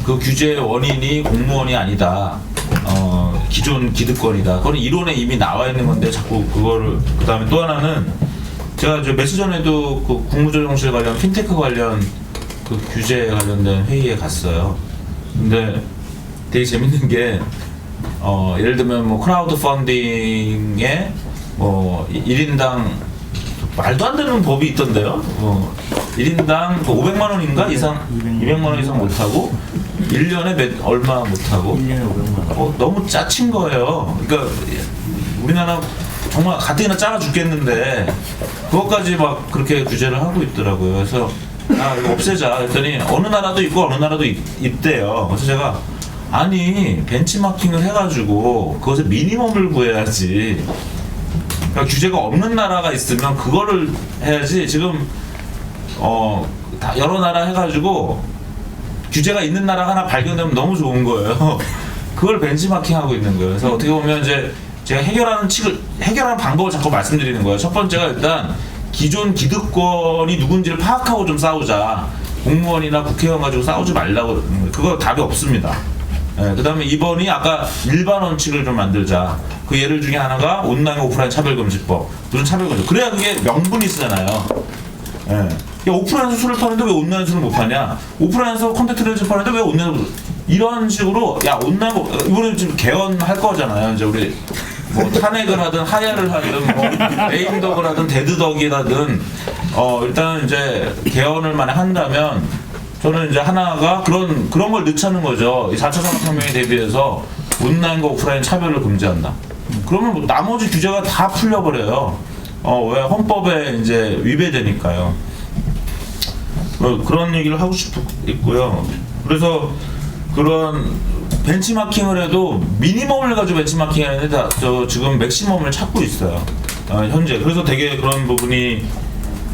B: 그 규제의 원인이 공무원이 아니다. 기존 기득권이다. 그건 이론에 이미 나와 있는 건데 자꾸 그거를 그다음에 또 하나는 제가 며칠 전에도 그 국무조정실 관련 핀테크 관련 그 규제 관련된 회의에 갔어요. 근데 되게 재밌는 게 예를 들면 뭐 크라우드 펀딩에 뭐 1인당 말도 안 되는 법이 있던데요. 1인당 500만 원인가 이상 200만 원 이상 못 하고 1년에 얼마 못하고
E: 1년에 500만 원.
B: 너무 짜친 거예요. 그러니까 우리나라 정말 가뜩이나 작아 죽겠는데 그것까지 막 그렇게 규제를 하고 있더라고요. 그래서 이거 없애자 했더니 어느 나라도 있고 어느 나라도 있대요. 그래서 제가 아니 벤치마킹을 해가지고 그것에 미니멈을 구해야지. 그러니까 규제가 없는 나라가 있으면 그거를 해야지. 지금 다 여러 나라 해가지고 규제가 있는 나라 하나 발견되면 너무 좋은 거예요. 그걸 벤치마킹하고 있는 거예요. 그래서 어떻게 보면 이제 제가 해결하는 방법을 자꾸 말씀드리는 거예요. 첫 번째가 일단 기존 기득권이 누군지를 파악하고 좀 싸우자. 공무원이나 국회의원 가지고 싸우지 말라고 그러는 거예요. 그거 답이 없습니다. 그 다음에 2번이 아까 일반 원칙을 좀 만들자. 그 예를 중에 하나가 온라인 오프라인 차별금지법. 무슨 차별금지? 그래야 그게 명분이 있잖아요. 야, 오프라인에서 술을 파는데 왜 온라인 술을 못 파냐? 오프라인에서 콘텐츠를 파는데 왜 온라인 이런 식으로 야 온라인 이번에 지금 개헌할 거잖아요. 이제 우리 뭐 탄핵을 하든 하야를 하든 뭐 레임덕을 하든 데드덕이라든 일단 이제 개헌을 만약 한다면 저는 이제 하나가 그런 걸 넣자는 거죠. 이 4차 산업혁명에 대비해서 온라인과 오프라인 차별을 금지한다. 그러면 뭐 나머지 규제가 다 풀려버려요. 왜 헌법에 이제 위배되니까요. 그런 얘기를 하고 싶고요. 그래서 그런 벤치마킹을 해도 미니멈을 가지고 벤치마킹 하는데 저 지금 맥시멈을 찾고 있어요. 현재. 그래서 되게 그런 부분이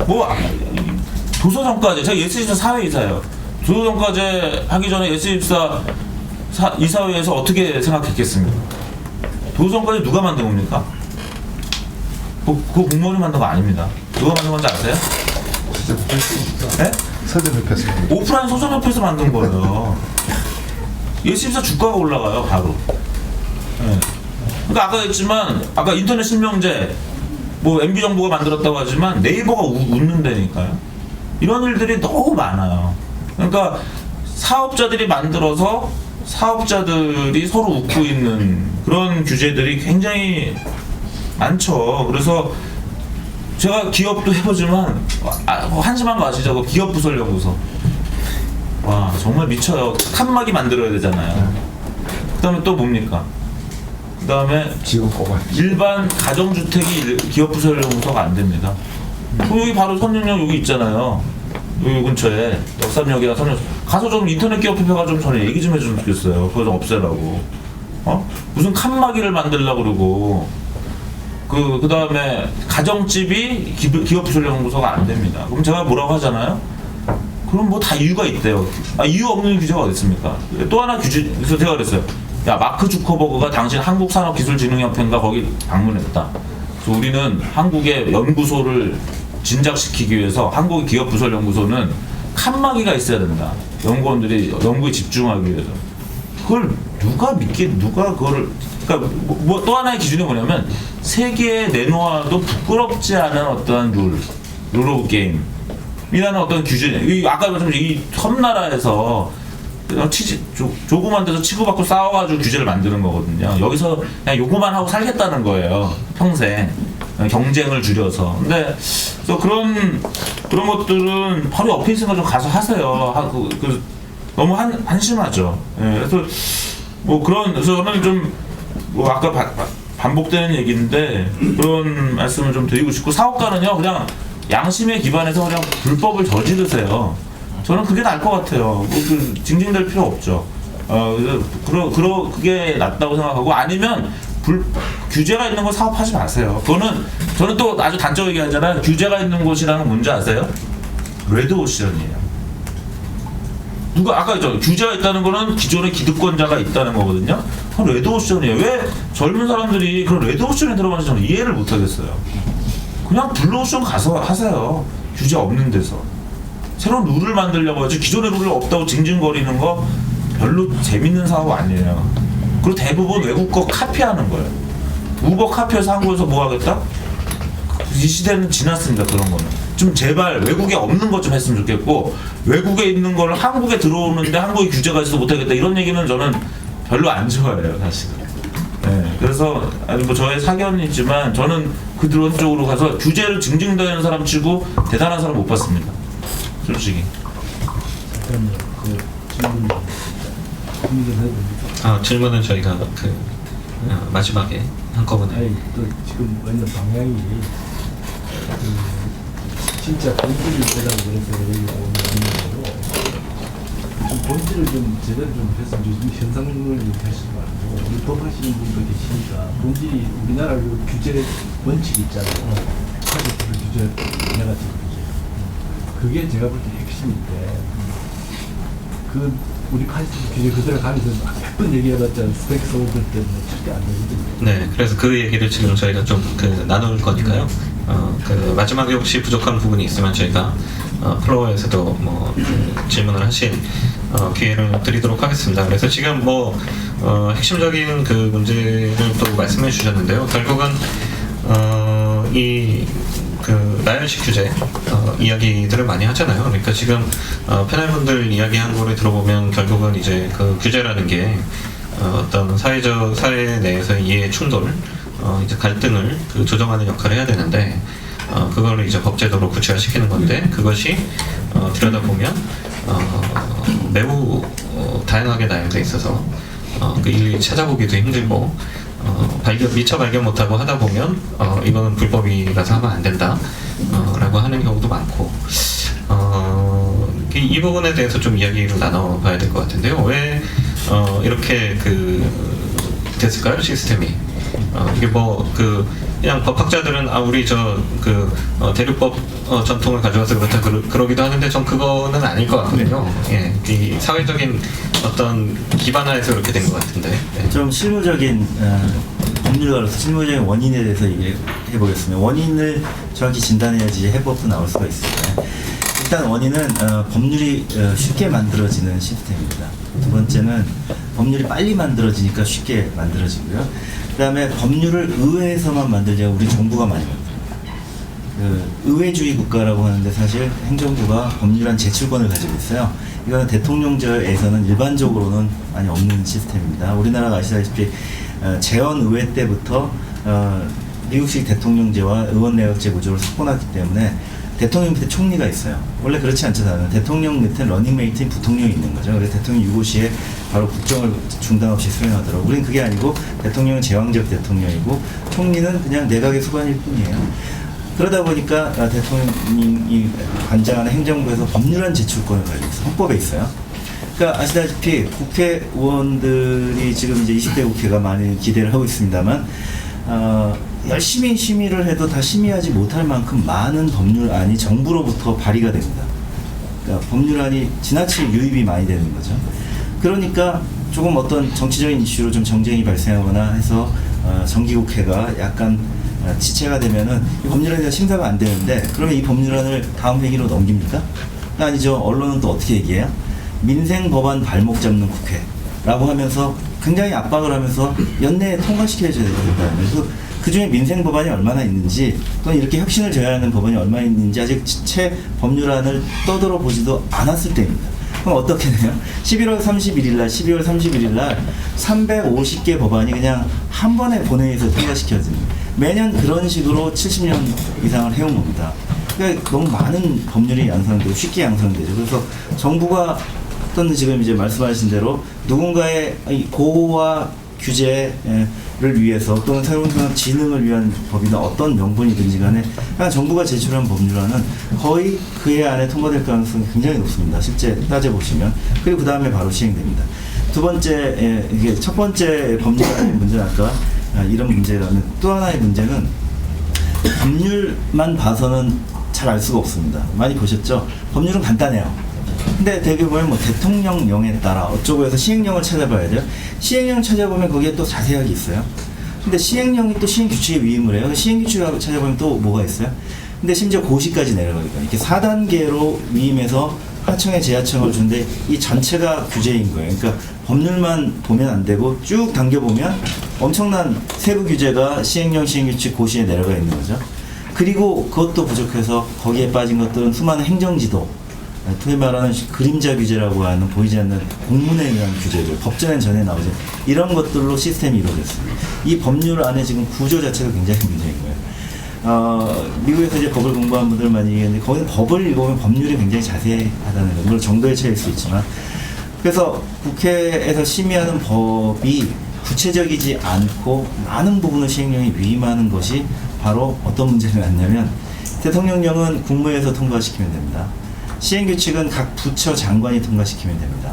B: 뭐 도서정가제 제가 예스24 사회이사예요. 도서정가제 하기 전에 예스24 이사회에서 어떻게 생각했겠습니까? 도서정가제 누가 만든 겁니까? 그거 공무원이 만든 거 아닙니다. 누가 만든 건지 아세요? 네?
F: 서점협회에서
B: 오프라인 서점협회에서 만든 거예요. 예스24 주가가 올라가요, 바로. 네. 그러니까 아까 했지만, 아까 인터넷 실명제, 뭐 MB정부가 만들었다고 하지만 네이버가 웃는다니까요. 이런 일들이 너무 많아요. 그러니까 사업자들이 만들어서 사업자들이 서로 웃고 있는 그런 규제들이 굉장히 많죠. 그래서 제가 기업도 해보지만 한심한 거 아시죠? 그 기업부설연구소. 와 정말 미쳐요. 칸막이 만들어야 되잖아요. 그 다음에 또 뭡니까? 그 다음에
F: 지금 꼽아야
B: 일반 가정주택이 기업부설연구소가 안 됩니다. 여기 바로 선릉역 여기 있잖아요. 여기 근처에 역삼역이나 선릉 가서 좀 인터넷 기업협회가 좀 전에 얘기 좀 해주면 좋겠어요. 그거 좀 없애라고. 무슨 칸막이를 만들려고 그러고 그 다음에 가정집이 기업부설연구소가 안 됩니다. 그럼 제가 뭐라고 하잖아요? 그럼 뭐 다 이유가 있대요. 이유 없는 규제가 어디 있습니까? 또 하나 규제, 그래서 제가 그랬어요. 야, 마크 주커버그가 당신 한국산업기술진흥협회인가 거기 방문했다. 그래서 우리는 한국의 연구소를 진작시키기 위해서 한국의 기업부설연구소는 칸막이가 있어야 된다. 연구원들이 연구에 집중하기 위해서. 그걸 누가 그거를, 그러니까 뭐 또 하나의 기준이 뭐냐면 세계에 내놓아도 부끄럽지 않은 어떠한 룰 오브 게임. 이라는 어떤 규제, 아까 말씀드린 이 섬나라에서 조그만 데서 치고받고 싸워가지고 규제를 만드는 거거든요. 여기서 그냥 요거만 하고 살겠다는 거예요. 평생. 경쟁을 줄여서. 근데, 그래서 그런 것들은 바로 옆에 있으니까 좀 가서 하세요. 너무 한심하죠. 예, 그래서 그래서 저는 좀, 아까 반복되는 얘기인데, 그런 말씀을 좀 드리고 싶고, 사업가는요, 그냥 양심에 기반해서 그냥 불법을 저지르세요. 저는 그게 나을 것 같아요. 징징댈 필요 없죠. 그게 낫다고 생각하고 아니면 규제가 있는 거 사업하지 마세요. 저는 또 아주 단적 얘기하잖아요. 규제가 있는 곳이라는 뭔지 아세요? 레드오션이에요. 아까 있죠. 규제가 있다는 거는 기존의 기득권자가 있다는 거거든요. 그건 레드오션이에요. 왜 젊은 사람들이 그런 레드오션에 들어가는지 저는 이해를 못 하겠어요. 그냥 블루오션 가서 하세요. 규제 없는 데서. 새로운 룰을 만들려고 하지 기존의 룰이 없다고 징징거리는 거 별로 재밌는 사업 아니에요. 그리고 대부분 외국 거 카피하는 거예요. 우버 카피해서 한국에서 뭐 하겠다? 이 시대는 지났습니다. 그런 거는. 좀 제발 외국에 없는 것 좀 했으면 좋겠고 외국에 있는 걸 한국에 들어오는데 한국에 규제가 있어서 못하겠다 이런 얘기는 저는 별로 안 좋아해요. 사실은. 네, 그래서 뭐 저의 사견이지만 저는 그런 쪽으로 가서 규제를 징징대는 사람 치고 대단한 사람 못 봤습니다. 솔직히.
F: 질문 좀 해도 됩니까?
A: 질문은 저희가 마지막에 한꺼번에.
F: 아니, 또 지금 완전 방향이 진짜 본질을 제대로 그래서 여기가 오는 거로 좀 본질을 좀 제대로 좀 했으면 좋겠습니다. 현상을 좀 하시지 말고 우리 법하시는 분도 계시니까 본질이 우리나라 그 규제 원칙이 있잖아요. 사기법 규제, 네가티브 규제. 그게 제가 볼 때 핵심인데 그 우리 카지스 규제 그대로 가면서 몇번 얘기해봤자 스펙 소들 때문에 절대 안 되거든요.
A: 네, 그래서 그 얘기를 지금 저희가 좀 나눌 거니까요. 마지막에 혹시 부족한 부분이 있으면 저희가 플로어에서도 질문을 하실 기회를 드리도록 하겠습니다. 그래서 지금 핵심적인 그 문제를 또 말씀해 주셨는데요. 결국은 나열식 규제 이야기들을 많이 하잖아요. 그러니까 지금 패널분들 이야기한 거를 들어보면 결국은 이제 그 규제라는 게 어떤 사회 내에서의 이해 충돌, 이제 갈등을 조정하는 역할을 해야 되는데 그거를 이제 법제도로 구체화시키는 건데 그것이 들여다보면 매우 다양하게 나열돼 있어서 일일이 찾아보기도 힘들고 미처 발견 못하고 하다 보면 이거는 불법이라서 하면 안 된다 라고 하는 경우도 많고 이 부분에 대해서 좀 이야기를 나눠봐야 될 것 같은데요. 왜 이렇게 됐을까요? 시스템이 이게 그냥 법학자들은 우리 대륙법 전통을 가져와서 그렇다 그러기도 하는데 전 그거는 아닐 것 같거든요. 예, 이 사회적인 어떤 기반화에서 그렇게 된 것 같은데. 네.
E: 좀 실무적인 법률가로서 실무적인 원인에 대해서 얘기해 보겠습니다. 원인을 정확히 진단해야지 해법도 나올 수가 있습니다. 일단 원인은 법률이 쉽게 만들어지는 시스템입니다. 두 번째는 법률이 빨리 만들어지니까 쉽게 만들어지고요. 그 다음에 법률을 의회에서만 만들자고 우리 정부가 많이 만듭니다. 의회주의 국가라고 하는데 사실 행정부가 법률안 제출권을 가지고 있어요. 이거는 대통령제에서는 일반적으로는 많이 없는 시스템입니다. 우리나라가 아시다시피 재헌의회 때부터 미국식 대통령제와 의원내각제 구조를 섞어놨기 때문에 대통령 밑에 총리가 있어요. 원래 그렇지 않잖아요. 대통령 밑에 러닝메이트인 부통령이 있는 거죠. 그래서 대통령 유고시에 바로 국정을 중단 없이 수행하도록. 우리는 그게 아니고 대통령은 제왕적 대통령이고 총리는 그냥 내각의 수반일 뿐이에요. 그러다 보니까 대통령이 관장하는 행정부에서 법률안 제출권을 가지고 있어요. 헌법에 있어요. 그러니까 아시다시피 국회의원들이 지금 이제 20대 국회가 많이 기대를 하고 있습니다만 열심히 심의를 해도 다 심의하지 못할 만큼 많은 법률안이 정부로부터 발의가 됩니다. 그러니까 법률안이 지나치게 유입이 많이 되는 거죠. 그러니까 조금 어떤 정치적인 이슈로 좀 정쟁이 발생하거나 해서 정기국회가 약간 지체가 되면은 이 법률안에 대한 심사가 안 되는데 그러면 이 법률안을 다음 회기로 넘깁니까? 아니죠. 언론은 또 어떻게 얘기해요? 민생 법안 발목 잡는 국회라고 하면서 굉장히 압박을 하면서 연내에 통과시켜줘야 된다. 그래서 그 중에 민생 법안이 얼마나 있는지 또는 이렇게 혁신을 저해하는 법안이 얼마나 있는지 아직 채 법률안을 떠들어 보지도 않았을 때입니다. 그럼 어떻게 돼요? 11월 31일 날, 12월 31일 날 350개 법안이 그냥 한 번에 본회의에서 통과시켜집니다. 매년 그런 식으로 70년 이상을 해온 겁니다. 그러니까 너무 많은 법률이 양성되고 쉽게 양성되죠. 그래서 정부가 어떤 지금 이제 말씀하신 대로 누군가의 보호와 규제를 위해서 또는 새로운 진흥을 위한 법이나 어떤 명분이든지 간에 그냥 정부가 제출한 법률안은 거의 그해 안에 통과될 가능성이 굉장히 높습니다. 실제 따져보시면. 그리고 그 다음에 바로 시행됩니다. 두 번째, 이게 첫 번째 법률안의 문제는 아까 이런 문제라면 또 하나의 문제는 법률만 봐서는 잘 알 수가 없습니다. 많이 보셨죠? 법률은 간단해요. 근데 되게 보면 대통령령에 따라 어쩌고 해서 시행령을 찾아봐야 돼요. 시행령 찾아보면 거기에 또 자세하게 있어요. 근데 시행령이 또 시행규칙에 위임을 해요. 시행규칙을 찾아보면 또 뭐가 있어요? 근데 심지어 고시까지 내려가니까 이렇게 4단계로 위임해서 하청에 재하청을 주는데 이 전체가 규제인 거예요. 그러니까 법률만 보면 안 되고 쭉 당겨보면 엄청난 세부 규제가 시행령, 시행규칙, 고시에 내려가 있는 거죠. 그리고 그것도 부족해서 거기에 빠진 것들은 수많은 행정지도, 소위 말하는 그림자 규제라고 하는 보이지 않는 공문에 의한 규제들, 법전엔 전혀 나오지 이런 것들로 시스템이 이루어졌습니다. 이 법률 안에 지금 구조 자체가 굉장히 문제인 거예요. 미국에서 이제 법을 공부한 분들 많이 얘기했는데 거기는 법을 읽어보면 법률이 굉장히 자세하다는 거. 물론 정도의 차이일 수 있지만 그래서 국회에서 심의하는 법이 구체적이지 않고 많은 부분을 시행령에 위임하는 것이 바로 어떤 문제가 났냐면, 대통령령은 국무회에서 통과시키면 됩니다. 시행규칙은 각 부처 장관이 통과시키면 됩니다.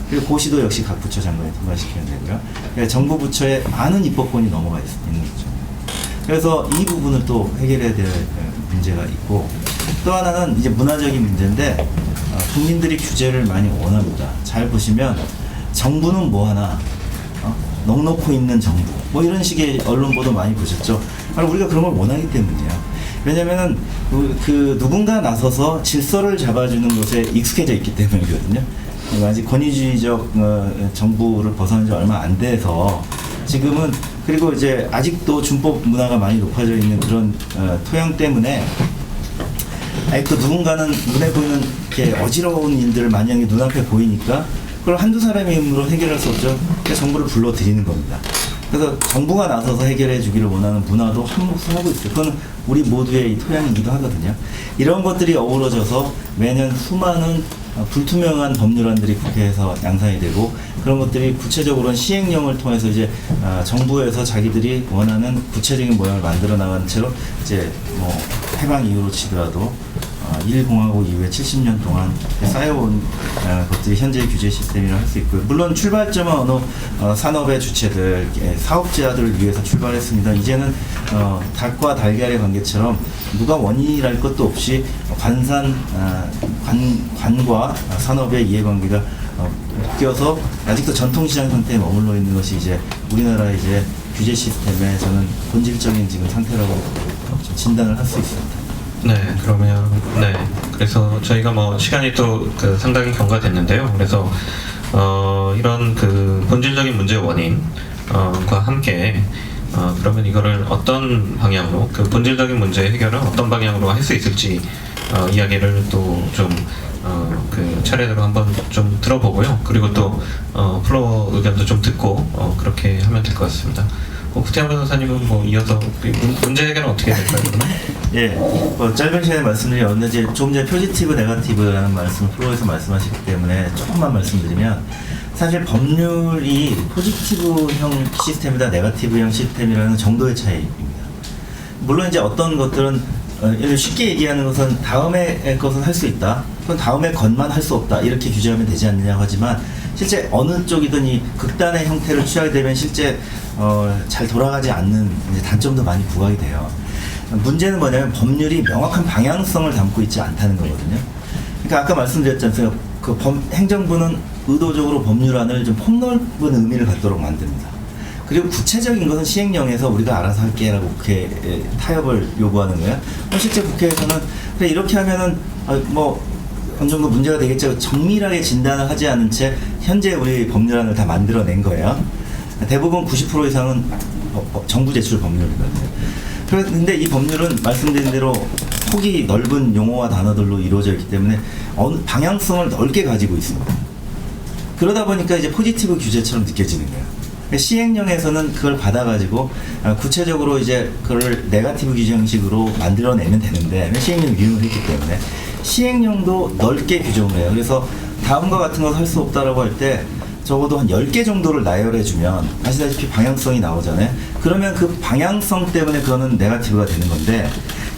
E: 그리고 고시도 역시 각 부처 장관이 통과시키면 되고요. 그러니까 정부 부처에 많은 입법권이 넘어가 있는 거죠. 그래서 이 부분을 또 해결해야 될 문제가 있고, 또 하나는 이제 문화적인 문제인데, 국민들이 규제를 많이 원합니다. 잘 보시면 정부는 뭐 하나, 넉넉고 있는 정부, 뭐 이런 식의 언론 보도 많이 보셨죠. 바로 우리가 그런 걸 원하기 때문이에요. 왜냐면은 그 누군가 나서서 질서를 잡아주는 것에 익숙해져 있기 때문이거든요. 아직 권위주의적 정부를 벗어난 지 얼마 안 돼서 지금은, 그리고 이제 아직도 준법 문화가 많이 높아져 있는 그런 토양 때문에 아직도 누군가는 눈에 보이는 이렇게 어지러운 일들을 만약에 눈앞에 보이니까 그걸 한두 사람의 힘으로 해결할 수 없죠. 그래서 정부를 불러들이는 겁니다. 그래서 정부가 나서서 해결해 주기를 원하는 문화도 한 몫을 하고 있어요. 그건 우리 모두의 이 토양이기도 하거든요. 이런 것들이 어우러져서 매년 수많은 불투명한 법률안들이 국회에서 양산이 되고, 그런 것들이 구체적으로는 시행령을 통해서 이제 정부에서 자기들이 원하는 구체적인 모양을 만들어 나가는 채로 이제 뭐 해방 이후로 치더라도 1공화국 이후에 70년 동안 쌓여온 것들이 현재의 규제 시스템이라고 할 수 있고요. 물론 출발점은 어느 산업의 주체들, 사업자들을 위해서 출발했습니다. 이제는 닭과 달걀의 관계처럼 누가 원인이랄 것도 없이 관과 산업의 이해관계가 묶여서 아직도 전통시장 상태에 머물러 있는 것이 이제 우리나라의 이제 규제 시스템의 저는 본질적인 지금 상태라고 좀 진단을 할 수 있습니다.
A: 네, 그러면 그래서 저희가 뭐 시간이 또 상당히 경과됐는데요. 그래서 이런 그 본질적인 문제의 원인과 함께 그러면 이거를 어떤 방향으로, 그 본질적인 문제 해결을 어떤 방향으로 할 수 있을지 이야기를 또 좀 그 차례대로 한번 좀 들어보고요. 그리고 또 플로어 의견도 좀 듣고 그렇게 하면 될 것 같습니다. 구태환 변호사님은 뭐 이어서 문제 해결은 어떻게 될까요?
E: 예, 짧은 시간에 말씀드리면 이제 좀 전에 포지티브, 네거티브라는 말씀을 플로어에서 말씀하셨기 때문에 조금만 말씀드리면, 사실 법률이 포지티브형 시스템이다, 네거티브형 시스템이라는 정도의 차이입니다. 물론 이제 어떤 것들은 쉽게 얘기하는 것은 다음의 것은 할 수 있다, 그건 다음의 것만 할 수 없다, 이렇게 규제하면 되지 않느냐고 하지만, 실제 어느 쪽이든 이 극단의 형태를 취하게 되면 실제 잘 돌아가지 않는 이제 단점도 많이 부각이 돼요. 문제는 뭐냐면 법률이 명확한 방향성을 담고 있지 않다는 거거든요. 그러니까 아까 말씀드렸지 않습니까? 행정부는 의도적으로 법률안을 좀 폭넓은 의미를 갖도록 만듭니다. 그리고 구체적인 것은 시행령에서 우리가 알아서 할게라고 국회에 타협을 요구하는 거예요. 실제 국회에서는 그래 이렇게 하면은 뭐 어느 정도 문제가 되겠죠. 정밀하게 진단을 하지 않은 채 현재 우리 법률안을 다 만들어낸 거예요. 대부분 90% 이상은 정부 제출 법률이거든요. 그런데 이 법률은 말씀드린 대로 폭이 넓은 용어와 단어들로 이루어져 있기 때문에 방향성을 넓게 가지고 있습니다. 그러다 보니까 이제 포지티브 규제처럼 느껴지는 거예요. 시행령에서는 그걸 받아가지고 구체적으로 이제 그걸 네거티브 규제 형식으로 만들어내면 되는데, 시행령 위임을 했기 때문에 시행령도 넓게 규정을 해요. 그래서 다음과 같은 것을 할 수 없다라고 할 때 적어도 한 10개 정도를 나열해주면 아시다시피 방향성이 나오잖아요. 그러면 그 방향성 때문에 그거는 네거티브가 되는 건데,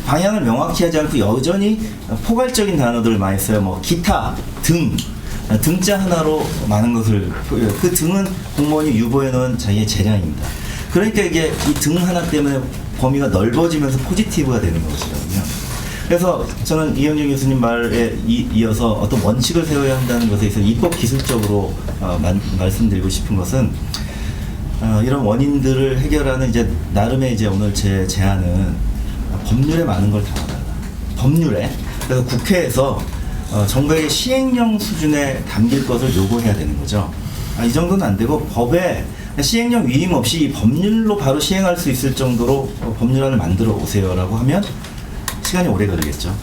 E: 방향을 명확히 하지 않고 여전히 포괄적인 단어들을 많이 써요. 뭐 기타, 등자 하나로 많은 것을, 그 등은 공무원이 유보해 놓은 자기의 재량입니다. 그러니까 이게 이 등 하나 때문에 범위가 넓어지면서 포지티브가 되는 것이거든요. 그래서 저는 이영준 교수님 말에 이어서 어떤 원칙을 세워야 한다는 것에 있어서 입법 기술적으로 말씀드리고 싶은 것은, 이런 원인들을 해결하는 이제 나름의 이제 오늘 제 제안은 법률에 많은 걸 담아달라. 법률에. 그래서 국회에서 정부에게 시행령 수준에 담길 것을 요구해야 되는 거죠. 이 정도는 안 되고 법에 시행령 위임 없이 이 법률로 바로 시행할 수 있을 정도로 법률안을 만들어 오세요라고 하면 시간이 오래 걸리겠죠.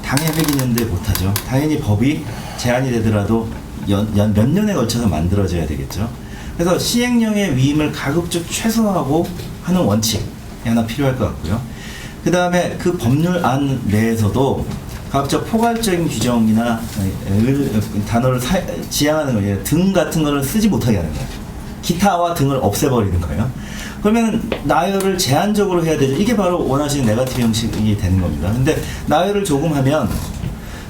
E: 당연히 회기년대 못하죠. 당연히 법이 제한이 되더라도 몇 년에 걸쳐서 만들어져야 되겠죠. 그래서 시행령의 위임을 가급적 최소화하고 하는 원칙이 하나 필요할 것 같고요. 그 다음에 그 법률안 내에서도 과학적 포괄적인 규정이나 단어를 지향하는 거예요. 등 같은 거를 쓰지 못하게 하는 거예요. 기타와 등을 없애버리는 거예요. 그러면 나열을 제한적으로 해야 되죠. 이게 바로 원하시는 네거티브 형식이 되는 겁니다. 근데 나열을 조금 하면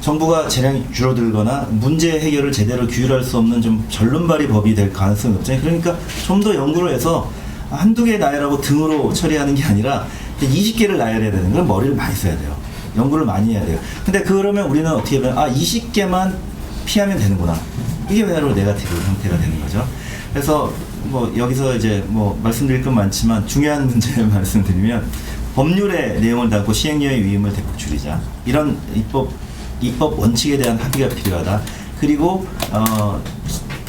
E: 정부가 재량이 줄어들거나 문제 해결을 제대로 규율할 수 없는 좀 전륜발이 법이 될 가능성이 높잖아요. 그러니까 좀 더 연구를 해서 한두 개 나열하고 등으로 처리하는 게 아니라 20개를 나열해야 되는 건 머리를 많이 써야 돼요. 연구를 많이 해야 돼요. 근데 그러면 우리는 어떻게 보면 20개만 피하면 되는구나. 이게 바로 네거티브 형태가 되는 거죠. 그래서 뭐 여기서 이제 뭐 말씀드릴 건 많지만 중요한 문제를 말씀드리면 법률의 내용을 담고 시행령의 위임을 대폭 줄이자. 이런 입법 원칙에 대한 합의가 필요하다. 그리고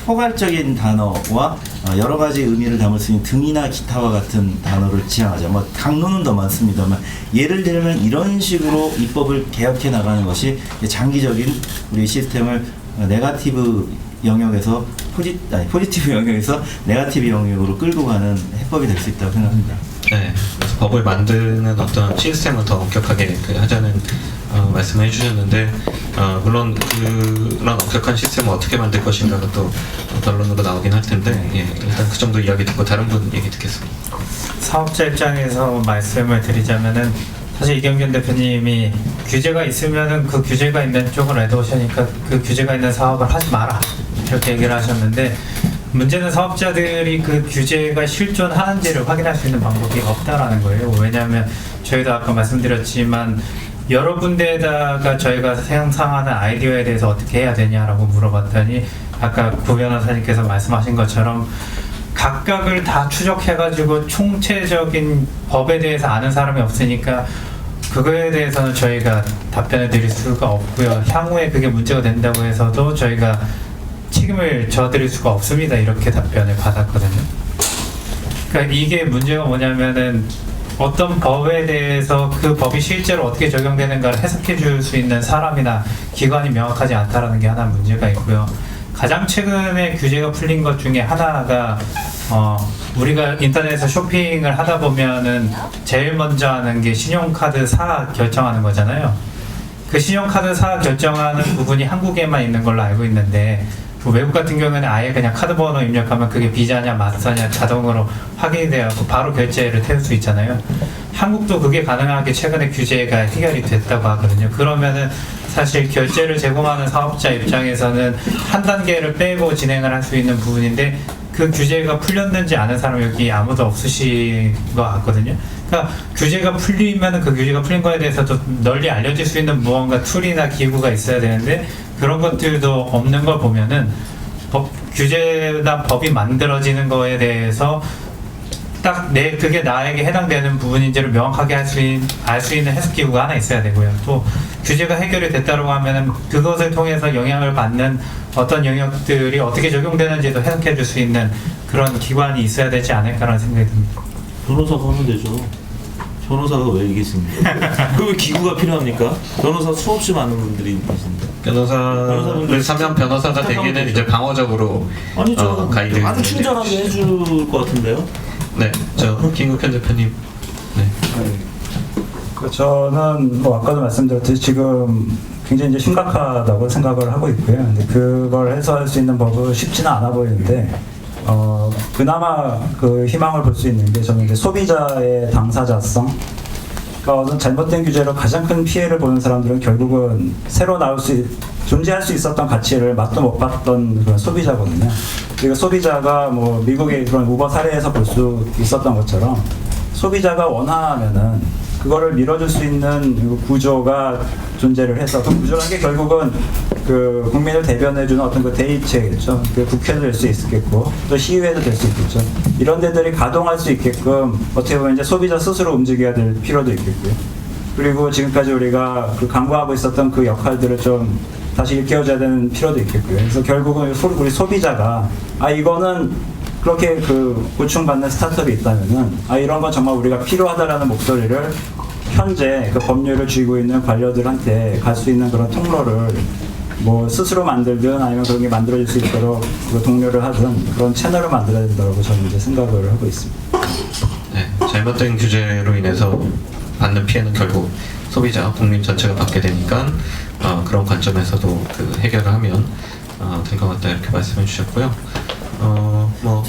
E: 포괄적인 단어와 여러 가지 의미를 담을 수 있는 등이나 기타와 같은 단어를 지향하자. 뭐 강론은 더 많습니다만 예를 들면 이런 식으로 입법을 개혁해 나가는 것이 장기적인 우리 시스템을 네거티브 영역에서 포지티브 영역에서 네거티브 영역으로 끌고 가는 해법이 될 수 있다고 생각합니다.
A: 네, 그래서 법을 만드는 어떤 시스템을 더 엄격하게 하자는 말씀을 해주셨는데 물론 그런 엄격한 시스템을 어떻게 만들 것인가가 또 결론으로 나오긴 할 텐데 일단 그 정도 이야기 듣고 다른 분 얘기 듣겠습니다.
C: 사업자 입장에서 말씀을 드리자면은 사실 이경균 대표님이 규제가 있으면은 그 규제가 있는 쪽을 레드오션이니까 그 규제가 있는 사업을 하지 마라 이렇게 얘기를 하셨는데 문제는 사업자들이 그 규제가 실존하는지를 확인할 수 있는 방법이 없다라는 거예요. 왜냐하면 저희도 아까 말씀드렸지만 여러 군데에다가 저희가 상상하는 아이디어에 대해서 어떻게 해야 되냐라고 물어봤더니 아까 구 변호사님께서 말씀하신 것처럼 각각을 다 추적해가지고 총체적인 법에 대해서 아는 사람이 없으니까 그거에 대해서는 저희가 답변을 드릴 수가 없고요. 향후에 그게 문제가 된다고 해서도 저희가 책임을 져드릴 수가 없습니다. 이렇게 답변을 받았거든요. 그러니까 이게 문제가 뭐냐면은 어떤 법에 대해서 그 법이 실제로 어떻게 적용되는가를 해석해 줄 수 있는 사람이나 기관이 명확하지 않다라는 게 하나 문제가 있고요. 가장 최근에 규제가 풀린 것 중에 하나가 우리가 인터넷에서 쇼핑을 하다 보면은 제일 먼저 하는 게 신용카드 사악 결정하는 거잖아요. 그 신용카드 사악 결정하는 부분이 한국에만 있는 걸로 알고 있는데 그 외국 같은 경우에는 아예 그냥 카드 번호 입력하면 그게 비자냐 마스터냐 자동으로 확인이 돼갖고 바로 결제를 태울 수 있잖아요. 한국도 그게 가능하게 최근에 규제가 해결이 됐다고 하거든요. 그러면은 사실 결제를 제공하는 사업자 입장에서는 한 단계를 빼고 진행을 할 수 있는 부분인데 그 규제가 풀렸는지 아는 사람이 여기 아무도 없으신 것 같거든요. 그러니까 규제가 풀리면 그 규제가 풀린 거에 대해서도 널리 알려질 수 있는 무언가 툴이나 기구가 있어야 되는데 그런 것들도 없는 걸 보면은 규제나 법이 만들어지는 거에 대해서 딱 그게 나에게 해당되는 부분인지를 명확하게 알 수 있는 해석 기구가 하나 있어야 되고요. 또 규제가 해결이 됐다고 하면은 그것을 통해서 영향을 받는 어떤 영역들이 어떻게 적용되는지도 해석해 줄 수 있는 그런 기관이 있어야 되지 않을까라는 생각이 듭니다.
B: 변호사가 하면 되죠. 변호사가 왜 이게 있습니까? 그 기구가 필요합니까? 변호사 수없이 많은 분들이 계십니다.
A: 변호사를 사면 변호사가 되기에는 이제 방어적으로
B: 아니죠.
A: 가이드
B: 아주 친절하게 해줄 것 같은데요.
A: 네, 저 김국현 대표님. 네.
D: 저는 뭐 아까도 말씀드렸듯이 지금 굉장히 이제 심각하다고 생각을 하고 있고요. 근데 그걸 해소할 수 있는 법은 쉽지는 않아 보이는데 그나마 그 희망을 볼 수 있는 게 저는 이제 소비자의 당사자성. 그러니까 어떤 잘못된 규제로 가장 큰 피해를 보는 사람들은 결국은 새로 존재할 수 있었던 가치를 맛도 못 봤던 그런 소비자거든요. 그리고 소비자가 뭐 미국의 그런 우버 사례에서 볼 수 있었던 것처럼 소비자가 원하면은 그거를 밀어줄 수 있는 구조가 존재를 해서 그 구조라는 게 결국은 그 국민을 대변해주는 어떤 그 대의체겠죠. 그 국회도 될 수 있겠고 또 시의회도 될 수 있겠죠. 이런 데들이 가동할 수 있게끔 어떻게 보면 이제 소비자 스스로 움직여야 될 필요도 있겠고요. 그리고 지금까지 우리가 그 강구하고 있었던 그 역할들을 좀 다시 일깨워줘야 되는 필요도 있겠고요. 그래서 결국은 우리 소비자가 이거는 그렇게 그 고충받는 스타트업이 있다면은 이런 건 정말 우리가 필요하다라는 목소리를 현재 그 법률을 쥐고 있는 관료들한테 갈 수 있는 그런 통로를 뭐 스스로 만들든 아니면 그런 게 만들어질 수 있도록 그 동료를 하든 그런 채널을 만들어야 된다고 저는 이제 생각을 하고 있습니다.
A: 네, 잘못된 규제로 인해서 받는 피해는 결국 소비자, 국민 전체가 받게 되니까 그런 관점에서도 그 해결을 하면 될 것 같다 이렇게 말씀해 주셨고요. 뭐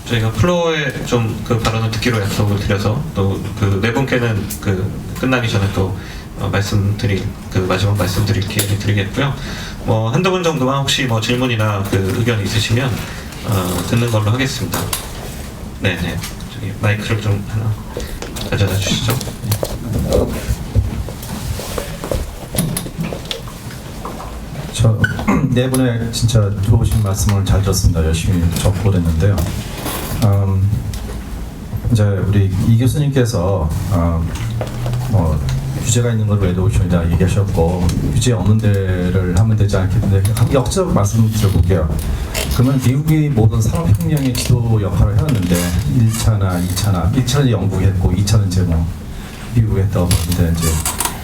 A: 저희가 플로어에 좀 그 발언을 듣기로 약속을 드려서 또 그 네 분께는 그 끝나기 전에 또 마지막 말씀드릴 기회를 드리겠고요. 뭐 한두 분 정도만 혹시 뭐 질문이나 그 의견 있으시면 듣는 걸로 하겠습니다. 네네. 저기 마이크를 좀 하나 가져다 주시죠.
G: 저 네 분의 진짜 좋으신 말씀을 잘 들었습니다. 열심히 적고 했는데요. 이제 우리 이 교수님께서 뭐 규제가 있는 걸 레드오션이다 얘기하셨고 규제 없는 데를 하면 되지 않겠는데 역적 말씀 드려볼게요. 그러면 미국이 모든 산업혁명의 지도 역할을 해왔는데 1차는 영국이 했고 2차는 이제 뭐 미국이 했다고 보는데 이제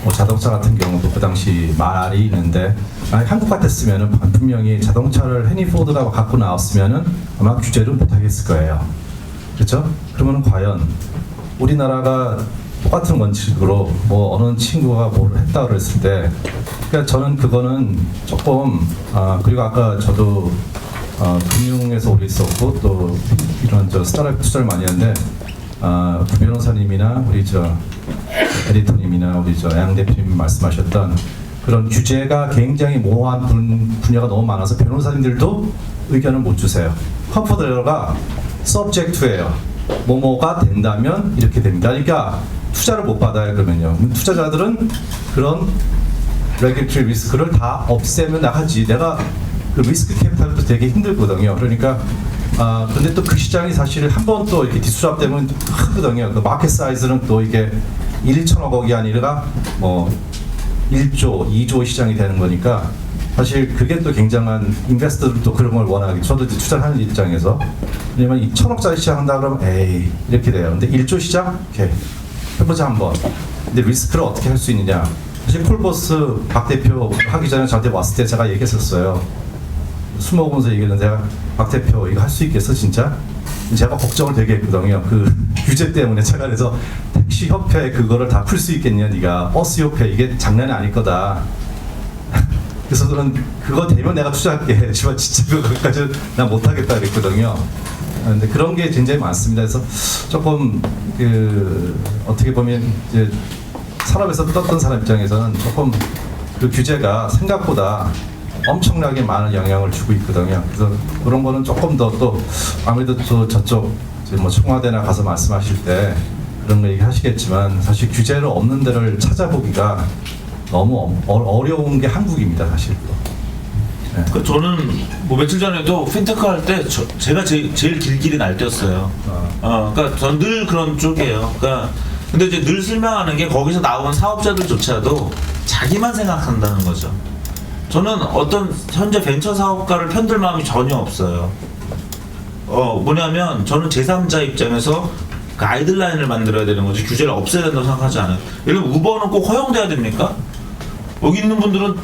G: 뭐 자동차 같은 경우도 그 당시 말이 있는데 만약 한국 같았으면은 분명히 자동차를 헤니 포드가 갖고 나왔으면은 아마 규제를 못하겠을 거예요. 그렇죠? 그러면 과연 우리나라가 똑같은 원칙으로 뭐 어느 친구가 뭘 했다 그랬을 때, 그러니까 저는 그거는 조금 그리고 아까 저도 금융에서 오래 있었고 또 이런 스타트업 투자를 많이 했는데 그 변호사님이나 우리 에디터님이나 우리 양 대표님이 말씀하셨던 그런 규제가 굉장히 모호한 분야가 너무 많아서 변호사님들도 의견을 못 주세요. 컴포더가 서브젝트예요. 뭐뭐가 된다면 이렇게 됩니다. 그러니까 투자를 못 받아요. 그러면요. 투자자들은 그런 레귤레이터리 리스크를 다 없애면 나가지. 내가 그 리스크 캐피탈도 되게 힘들거든요. 그러니까 근데 또 그 시장이 사실 한 번 또 이렇게 디스럽되면 크거든요. 그 마켓 사이즈는 또 이게 1,000억이 아니라 뭐 1조, 2조 시장이 되는 거니까 사실 그게 또 굉장한 인베스터들도 그런 걸 원하기. 저도 이제 투자를 하는 입장에서 왜냐면 2,000억짜리 시장 한다 그러면 에이 이렇게 돼요. 근데 1조 시장? 오케이 해보자 한번. 근데 리스크를 어떻게 할 수 있느냐? 사실 콜보스 박 대표 하기 전에 저한테 왔을 때 제가 얘기했었어요. 술 먹으면서 얘기했는데 제가 박 대표 이거 할 수 있겠어 진짜? 제가 걱정을 되게 했거든요. 그 규제 때문에 제가 그래서 택시 협회 그거를 다 풀 수 있겠냐 네가 버스 협회 이게 장난이 아닐 거다. 그래서 저는 그거 되면 내가 투자할게. 하지만 진짜 그거까지 난 못하겠다 그랬거든요. 근데 그런 게 굉장히 많습니다. 그래서 조금 그 어떻게 보면 이제 산업에서 떴던 사람 입장에서는 조금 그 규제가 생각보다 엄청나게 많은 영향을 주고 있거든요. 그래서 그런 거는 조금 더 또 아무래도 또 저쪽 이제 뭐 청와대나 가서 말씀하실 때 그런 거 얘기하시겠지만 사실 규제를 없는 데를 찾아보기가 너무 어려운 게 한국입니다, 사실 또. 네.
B: 그 저는 뭐 며칠 전에도 핀테크 할 때 제가 제일 길길이 날뛰었어요. 그러니까 전 늘 그런 쪽이에요. 그러니까 근데 이제 늘 설명하는 게 거기서 나온 사업자들조차도 자기만 생각한다는 거죠. 저는 어떤 현재 벤처 사업가를 편들 마음이 전혀 없어요. 뭐냐면 저는 제3자 입장에서 가이드라인을 만들어야 되는 거지 규제를 없애야 된다고 생각하지 않아요. 예를 들면 우버는 꼭 허용돼야 됩니까? 여기 있는 분들은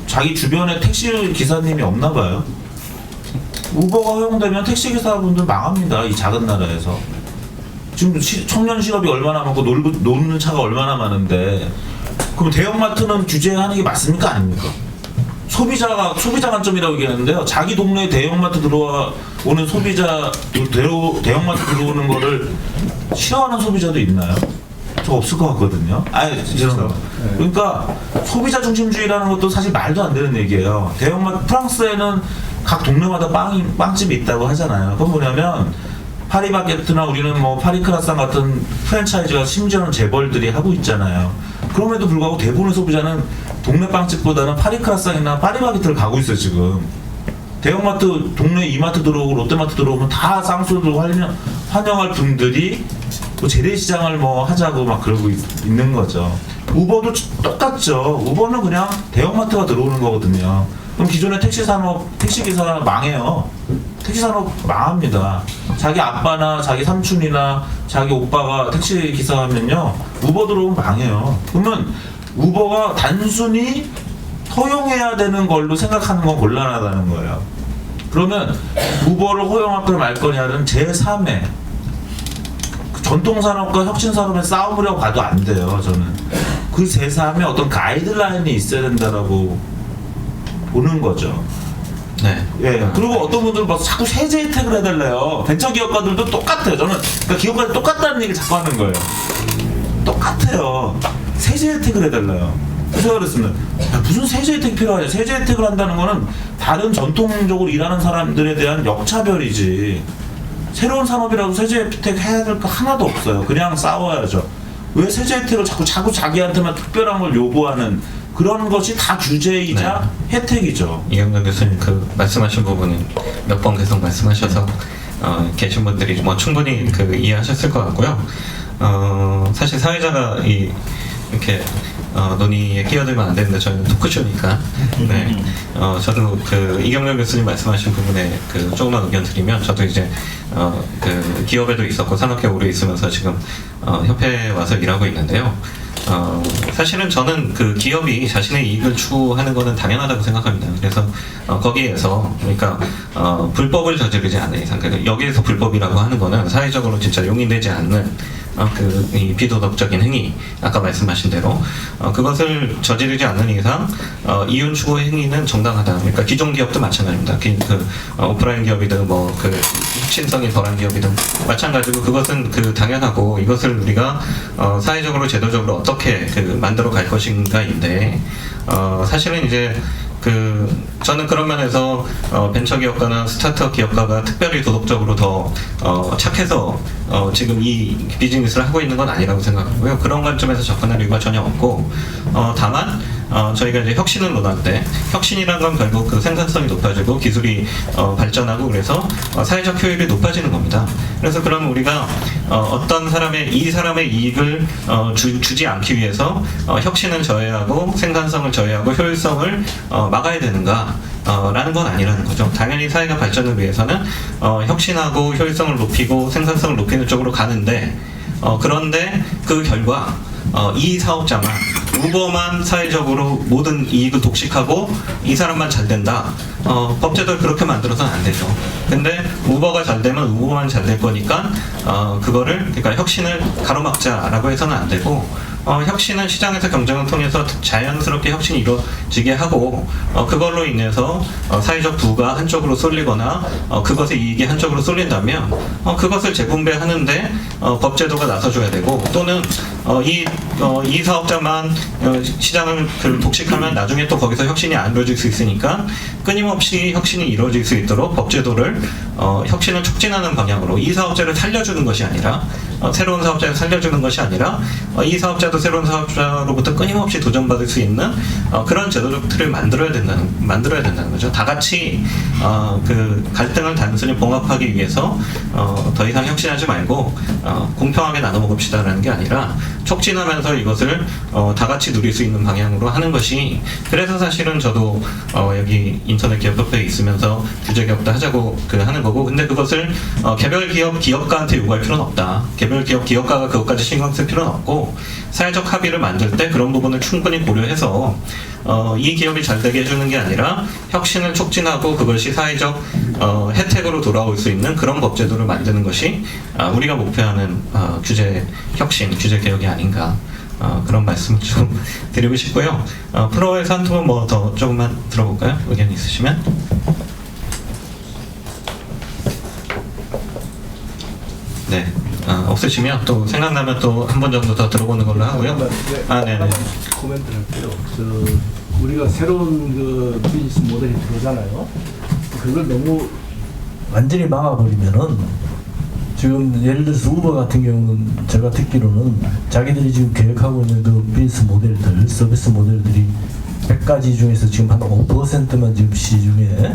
B: 자기 주변에 택시 기사님이 없나 봐요. 우버가 허용되면 택시 기사분들 망합니다. 이 작은 나라에서. 지금 청년 실업이 얼마나 많고 노는 차가 얼마나 많은데 그럼 대형마트는 규제하는 게 맞습니까? 아닙니까? 소비자 관점이라고 얘기하는데요. 자기 동네에 대형마트 들어오는 소비자, 대형마트 들어오는 거를 싫어하는 소비자도 있나요? 저 없을 것 같거든요. 죄송합니다. 그러니까 소비자 중심주의라는 것도 사실 말도 안 되는 얘기예요. 대형마트 프랑스에는 각 동네마다 빵집이 있다고 하잖아요. 그건 뭐냐면 파리바게트나 우리는 뭐 파리크라상 같은 프랜차이즈가 심지어는 재벌들이 하고 있잖아요. 그럼에도 불구하고 대부분의 소비자는 동네 빵집보다는 파리크라상이나 파리바게트를 가고 있어요 지금. 대형마트 동네 이마트 들어오고 롯데마트 들어오면 다 쌍수를 환영할 분들이 뭐 재래시장을 뭐 하자고 막 그러고 있는 거죠. 우버도 똑같죠. 우버는 그냥 대형마트가 들어오는 거거든요. 그럼 기존의 택시기사 망해요. 택시산업 망합니다. 자기 아빠나 자기 삼촌이나 자기 오빠가 택시기사 하면요 우버 들어오면 망해요. 그러면 우버가 단순히 허용해야 되는 걸로 생각하는 건 곤란하다는 거예요. 그러면 우버를 허용할 거냐 말 거냐는 제3의 전통산업과 혁신산업의 싸움이라고 봐도 안 돼요. 저는 그 세 삶에 어떤 가이드라인이 있어야 된다라고 보는 거죠.
A: 네.
B: 예. 그리고 어떤 분들은 막 자꾸 세제 혜택을 해달래요. 벤처기업가들도 똑같아요. 저는 그러니까 기업가들 똑같다는 얘기 자꾸 하는 거예요. 똑같아요. 세제 혜택을 해달래요. 그래서 그랬으면 무슨 세제 혜택이 필요하냐. 세제 혜택을 한다는 거는 다른 전통적으로 일하는 사람들에 대한 역차별이지. 새로운 산업이라도 세제 혜택 해야 될 거 하나도 없어요. 그냥 싸워야죠. 왜 세제 혜택을 자꾸 자기한테만 특별한 걸 요구하는 그런 것이 다 규제이자 혜택이죠.
A: 이경렬 교수님 그 말씀하신 부분은 몇 번 계속 말씀하셔서 계신 분들이 뭐 충분히 그 이해하셨을 것 같고요. 사실 사회자가 이렇게 논의에 끼어들면 안 되는데 저희는 토크쇼니까. 네. 저도 그 이경렬 교수님 말씀하신 부분에 그 조금만 의견 드리면 저도 이제 그 기업에도 있었고 산업계 오래 있으면서 지금 협회에 와서 일하고 있는데요. 사실은 저는 그 기업이 자신의 이익을 추구하는 것은 당연하다고 생각합니다. 그래서 거기에서 그러니까 불법을 저지르지 않는 이상, 그러니까 여기에서 불법이라고 하는 거는 사회적으로 진짜 용인되지 않는 이 비도덕적인 행위, 아까 말씀하신 대로 그것을 저지르지 않는 이상 이윤 추구 행위는 정당하다. 그러니까 기존 기업도 마찬가지입니다. 그 오프라인 기업이든 뭐 그 혁신성이 덜한 기업이든 마찬가지고 그것은 그 당연하고 이것을 우리가 사회적으로 제도적으로 어떻게 그 만들어 갈 것인가인데 사실은 이제 저는 그런 면에서 벤처기업가나 스타트업 기업가가 특별히 도덕적으로 더 착해서 지금 이 비즈니스를 하고 있는 건 아니라고 생각하고요. 그런 관점에서 접근할 이유가 전혀 없고 다만 저희가 이제 혁신을 논할 때 혁신이라는 건 결국 그 생산성이 높아지고 기술이 발전하고 그래서 사회적 효율이 높아지는 겁니다. 그래서 그럼 우리가 어떤 이 사람의 이익을 주지 않기 위해서 혁신을 저해하고 생산성을 저해하고 효율성을 막아야 되는가? 라는 건 아니라는 거죠. 당연히 사회가 발전을 위해서는 혁신하고 효율성을 높이고 생산성을 높이는 쪽으로 가는데 그런데 그 결과 이 사업자만 우버만 사회적으로 모든 이익을 독식하고 이 사람만 잘 된다. 법제도를 그렇게 만들어서는 안 되죠. 근데 우버가 잘 되면 우버만 잘 될 거니까 그거를 그러니까 혁신을 가로막자라고 해서는 안 되고 혁신은 시장에서 경쟁을 통해서 자연스럽게 혁신이 이루어지게 하고 그걸로 인해서 사회적 부가 한쪽으로 쏠리거나 그것의 이익이 한쪽으로 쏠린다면 그것을 재분배하는데 법제도가 나서줘야 되고 또는 이 사업자만 시장을 독식하면 나중에 또 거기서 혁신이 안 이루어질 수 있으니까 끊임없이 혁신이 이루어질 수 있도록 법제도를 혁신을 촉진하는 방향으로 이 사업자를 살려주는 것이 아니라 새로운 사업자를 살려주는 것이 아니라 이 사업자도 새로운 사업자로부터 끊임없이 도전받을 수 있는 그런 제도적 틀을 만들어야 된다는 거죠. 다 같이 그 갈등을 단순히 봉합하기 위해서 더 이상 혁신하지 말고 공평하게 나눠 먹읍시다라는 게 아니라 촉진하면서 이것을 다 같이 누릴 수 있는 방향으로 하는 것이 그래서 사실은 저도 여기 인터넷 기업 협회에 있으면서 규제 기업도 하자고 하는 거고 근데 그것을 개별 기업가한테 요구할 필요는 없다. 개별 기업가가 그것까지 신경 쓸 필요는 없고 사회적 합의를 만들 때 그런 부분을 충분히 고려해서 이 기업이 잘 되게 해주는 게 아니라 혁신을 촉진하고 그것이 사회적 혜택으로 돌아올 수 있는 그런 법제도를 만드는 것이 우리가 목표하는 규제 개혁이 아닌가 그런 말씀 좀 드리고 싶고요. 프로에서 한 번 뭐 더 조금만 들어볼까요? 의견 있으시면? 네. 없으시면 또 생각나면 또 한 번 정도 더 들어보는 걸로 하고요. 네네.
F: 코멘트를 할게요. 우리가 새로운 그 비즈니스 모델이 들어오잖아요. 그걸 너무 완전히 막아버리면은 지금 예를 들어서 우버 같은 경우는 제가 듣기로는 자기들이 지금 계획하고 있는 그 비즈니스 모델들, 서비스 모델들이 100가지 중에서 지금 한 5%만 지금 시중에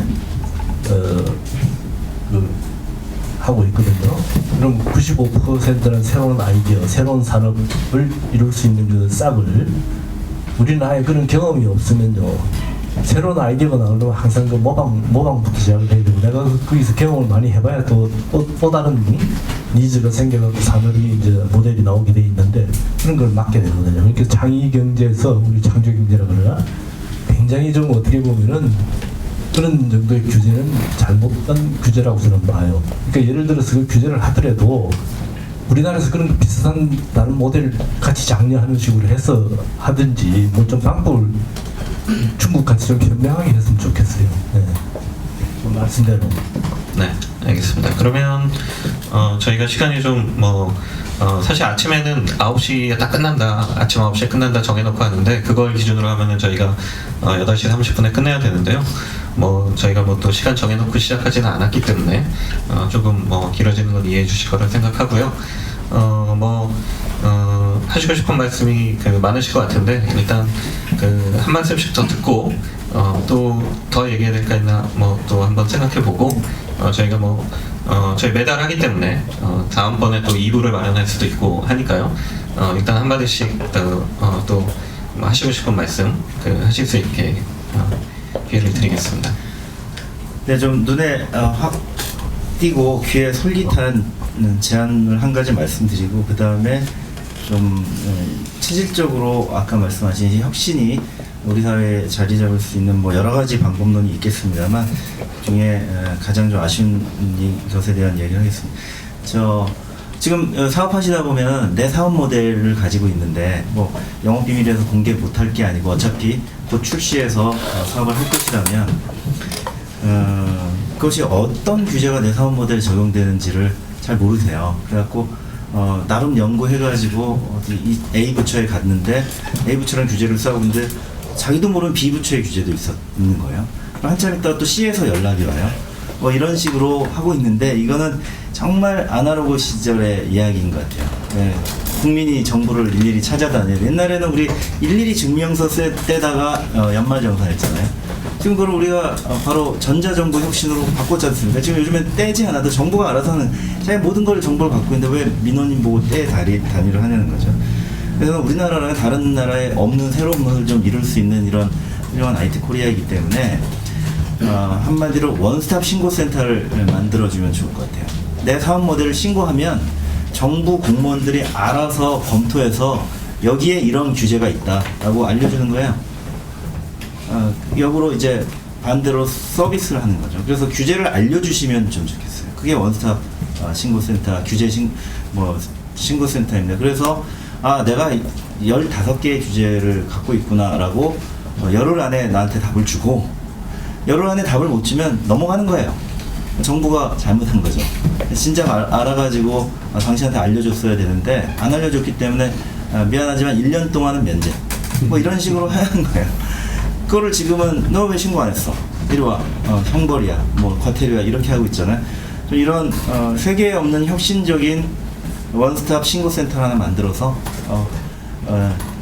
F: 하고 있거든요. 그럼 95%는 새로운 아이디어, 새로운 산업을 이룰 수 있는 그 싹을 우리는 아예 그런 경험이 없으면요. 새로운 아이디어가 나오려면 항상 그 모방부터 시작을 해야 되고 내가 거기서 경험을 많이 해봐야 또 다른 니즈가 생겨가지고 산업이 이제 모델이 나오게 돼 있는데 그런 걸 막게 되거든요. 그러니까 창의 경제에서 우리 창조 경제라 그러나 굉장히 좀 어떻게 보면은 그런 정도의 규제는 잘못된 규제라고 저는 봐요. 그러니까 예를 들어서 그 규제를 하더라도 우리나라에서 그런 비슷한 다른 모델 같이 장려하는 식으로 해서 하든지 뭐 좀 방법을 중국 같이 좀 현명하게 했으면 좋겠어요. 네. 좀 말씀대로.
A: 네, 알겠습니다. 그러면 저희가 시간이 좀 사실 아침에는 9시에 딱 끝난다, 아침 9시에 끝난다 정해놓고 하는데 그걸 기준으로 하면은 저희가 8시 30분에 끝내야 되는데요. 저희가 또 시간 정해놓고 시작하지는 않았기 때문에 조금 길어지는 건 이해해 주실 거라 생각하고요. 하시고 싶은 말씀이 많으실 것 같은데 일단 한 말씀씩 더 듣고 또 더 얘기해야 될까 했나 또 한번 생각해보고 저희가 저희 매달 하기 때문에 다음번에 또 2부를 마련할 수도 있고 하니까요. 일단 한마디씩 또 하시고 싶은 말씀 하실 수 있게 기회를 드리겠습니다.
E: 네, 좀 눈에 확 띄고 귀에 솔깃한 제안을 한 가지 말씀드리고 그 다음에 좀 체질적으로 아까 말씀하신 이 혁신이 우리 사회에 자리 잡을 수 있는 여러 가지 방법론이 있겠습니다만 중에 가장 좀 아쉬운 것에 대한 얘기를 하겠습니다. 지금 사업하시다 보면 내 사업 모델을 가지고 있는데 영업 비밀에서 공개 못할 게 아니고 어차피 곧 출시해서 사업을 할 것이라면 그것이 어떤 규제가 내 사업 모델에 적용되는지를 잘 모르세요. 그래갖고 나름 연구해가지고 이 A 부처에 갔는데 A 부처랑 규제를 싸우고 있는데 자기도 모르는 B 부처의 규제도 있는 거예요. 한참 있다가 또 C에서 연락이 와요. 이런 식으로 하고 있는데 이거는 정말 아날로그 시절의 이야기인 것 같아요. 네. 국민이 정보를 일일이 찾아다녀요. 옛날에는 우리 일일이 증명서 쓸 때다가 연말정산했잖아요. 지금 그걸 우리가 바로 전자정보 혁신으로 바꿨지 않습니까? 지금 요즘엔 떼지 않아도 정부가 알아서 하는 자기 모든 걸 정보를 갖고 있는데 왜 민원인 보고 떼 단위로 하냐는 거죠. 그래서 우리나라랑 다른 나라에 없는 새로운 것을 좀 이룰 수 있는 이런 훌륭한 IT 코리아이기 때문에 한마디로 원스톱 신고센터를 만들어주면 좋을 것 같아요. 내 사업 모델을 신고하면 정부 공무원들이 알아서 검토해서 여기에 이런 규제가 있다라고 알려주는 거예요. 역으로 이제 반대로 서비스를 하는 거죠. 그래서 규제를 알려주시면 좀 좋겠어요. 그게 원스톱 신고센터, 신고센터입니다. 그래서 내가 15개의 규제를 갖고 있구나라고 열흘 안에 나한테 답을 주고 열흘 안에 답을 못 주면 넘어가는 거예요. 정부가 잘못한 거죠. 진작 알아가지고 당신한테 알려줬어야 되는데 안 알려줬기 때문에 미안하지만 1년 동안은 면제. 이런 식으로 해야 하는 거예요. 그거를 지금은 너 왜 신고 안 했어? 이리 와. 형벌이야. 과태료야. 이렇게 하고 있잖아요. 좀 이런 세계에 없는 혁신적인 원스톱 신고센터 하나 만들어서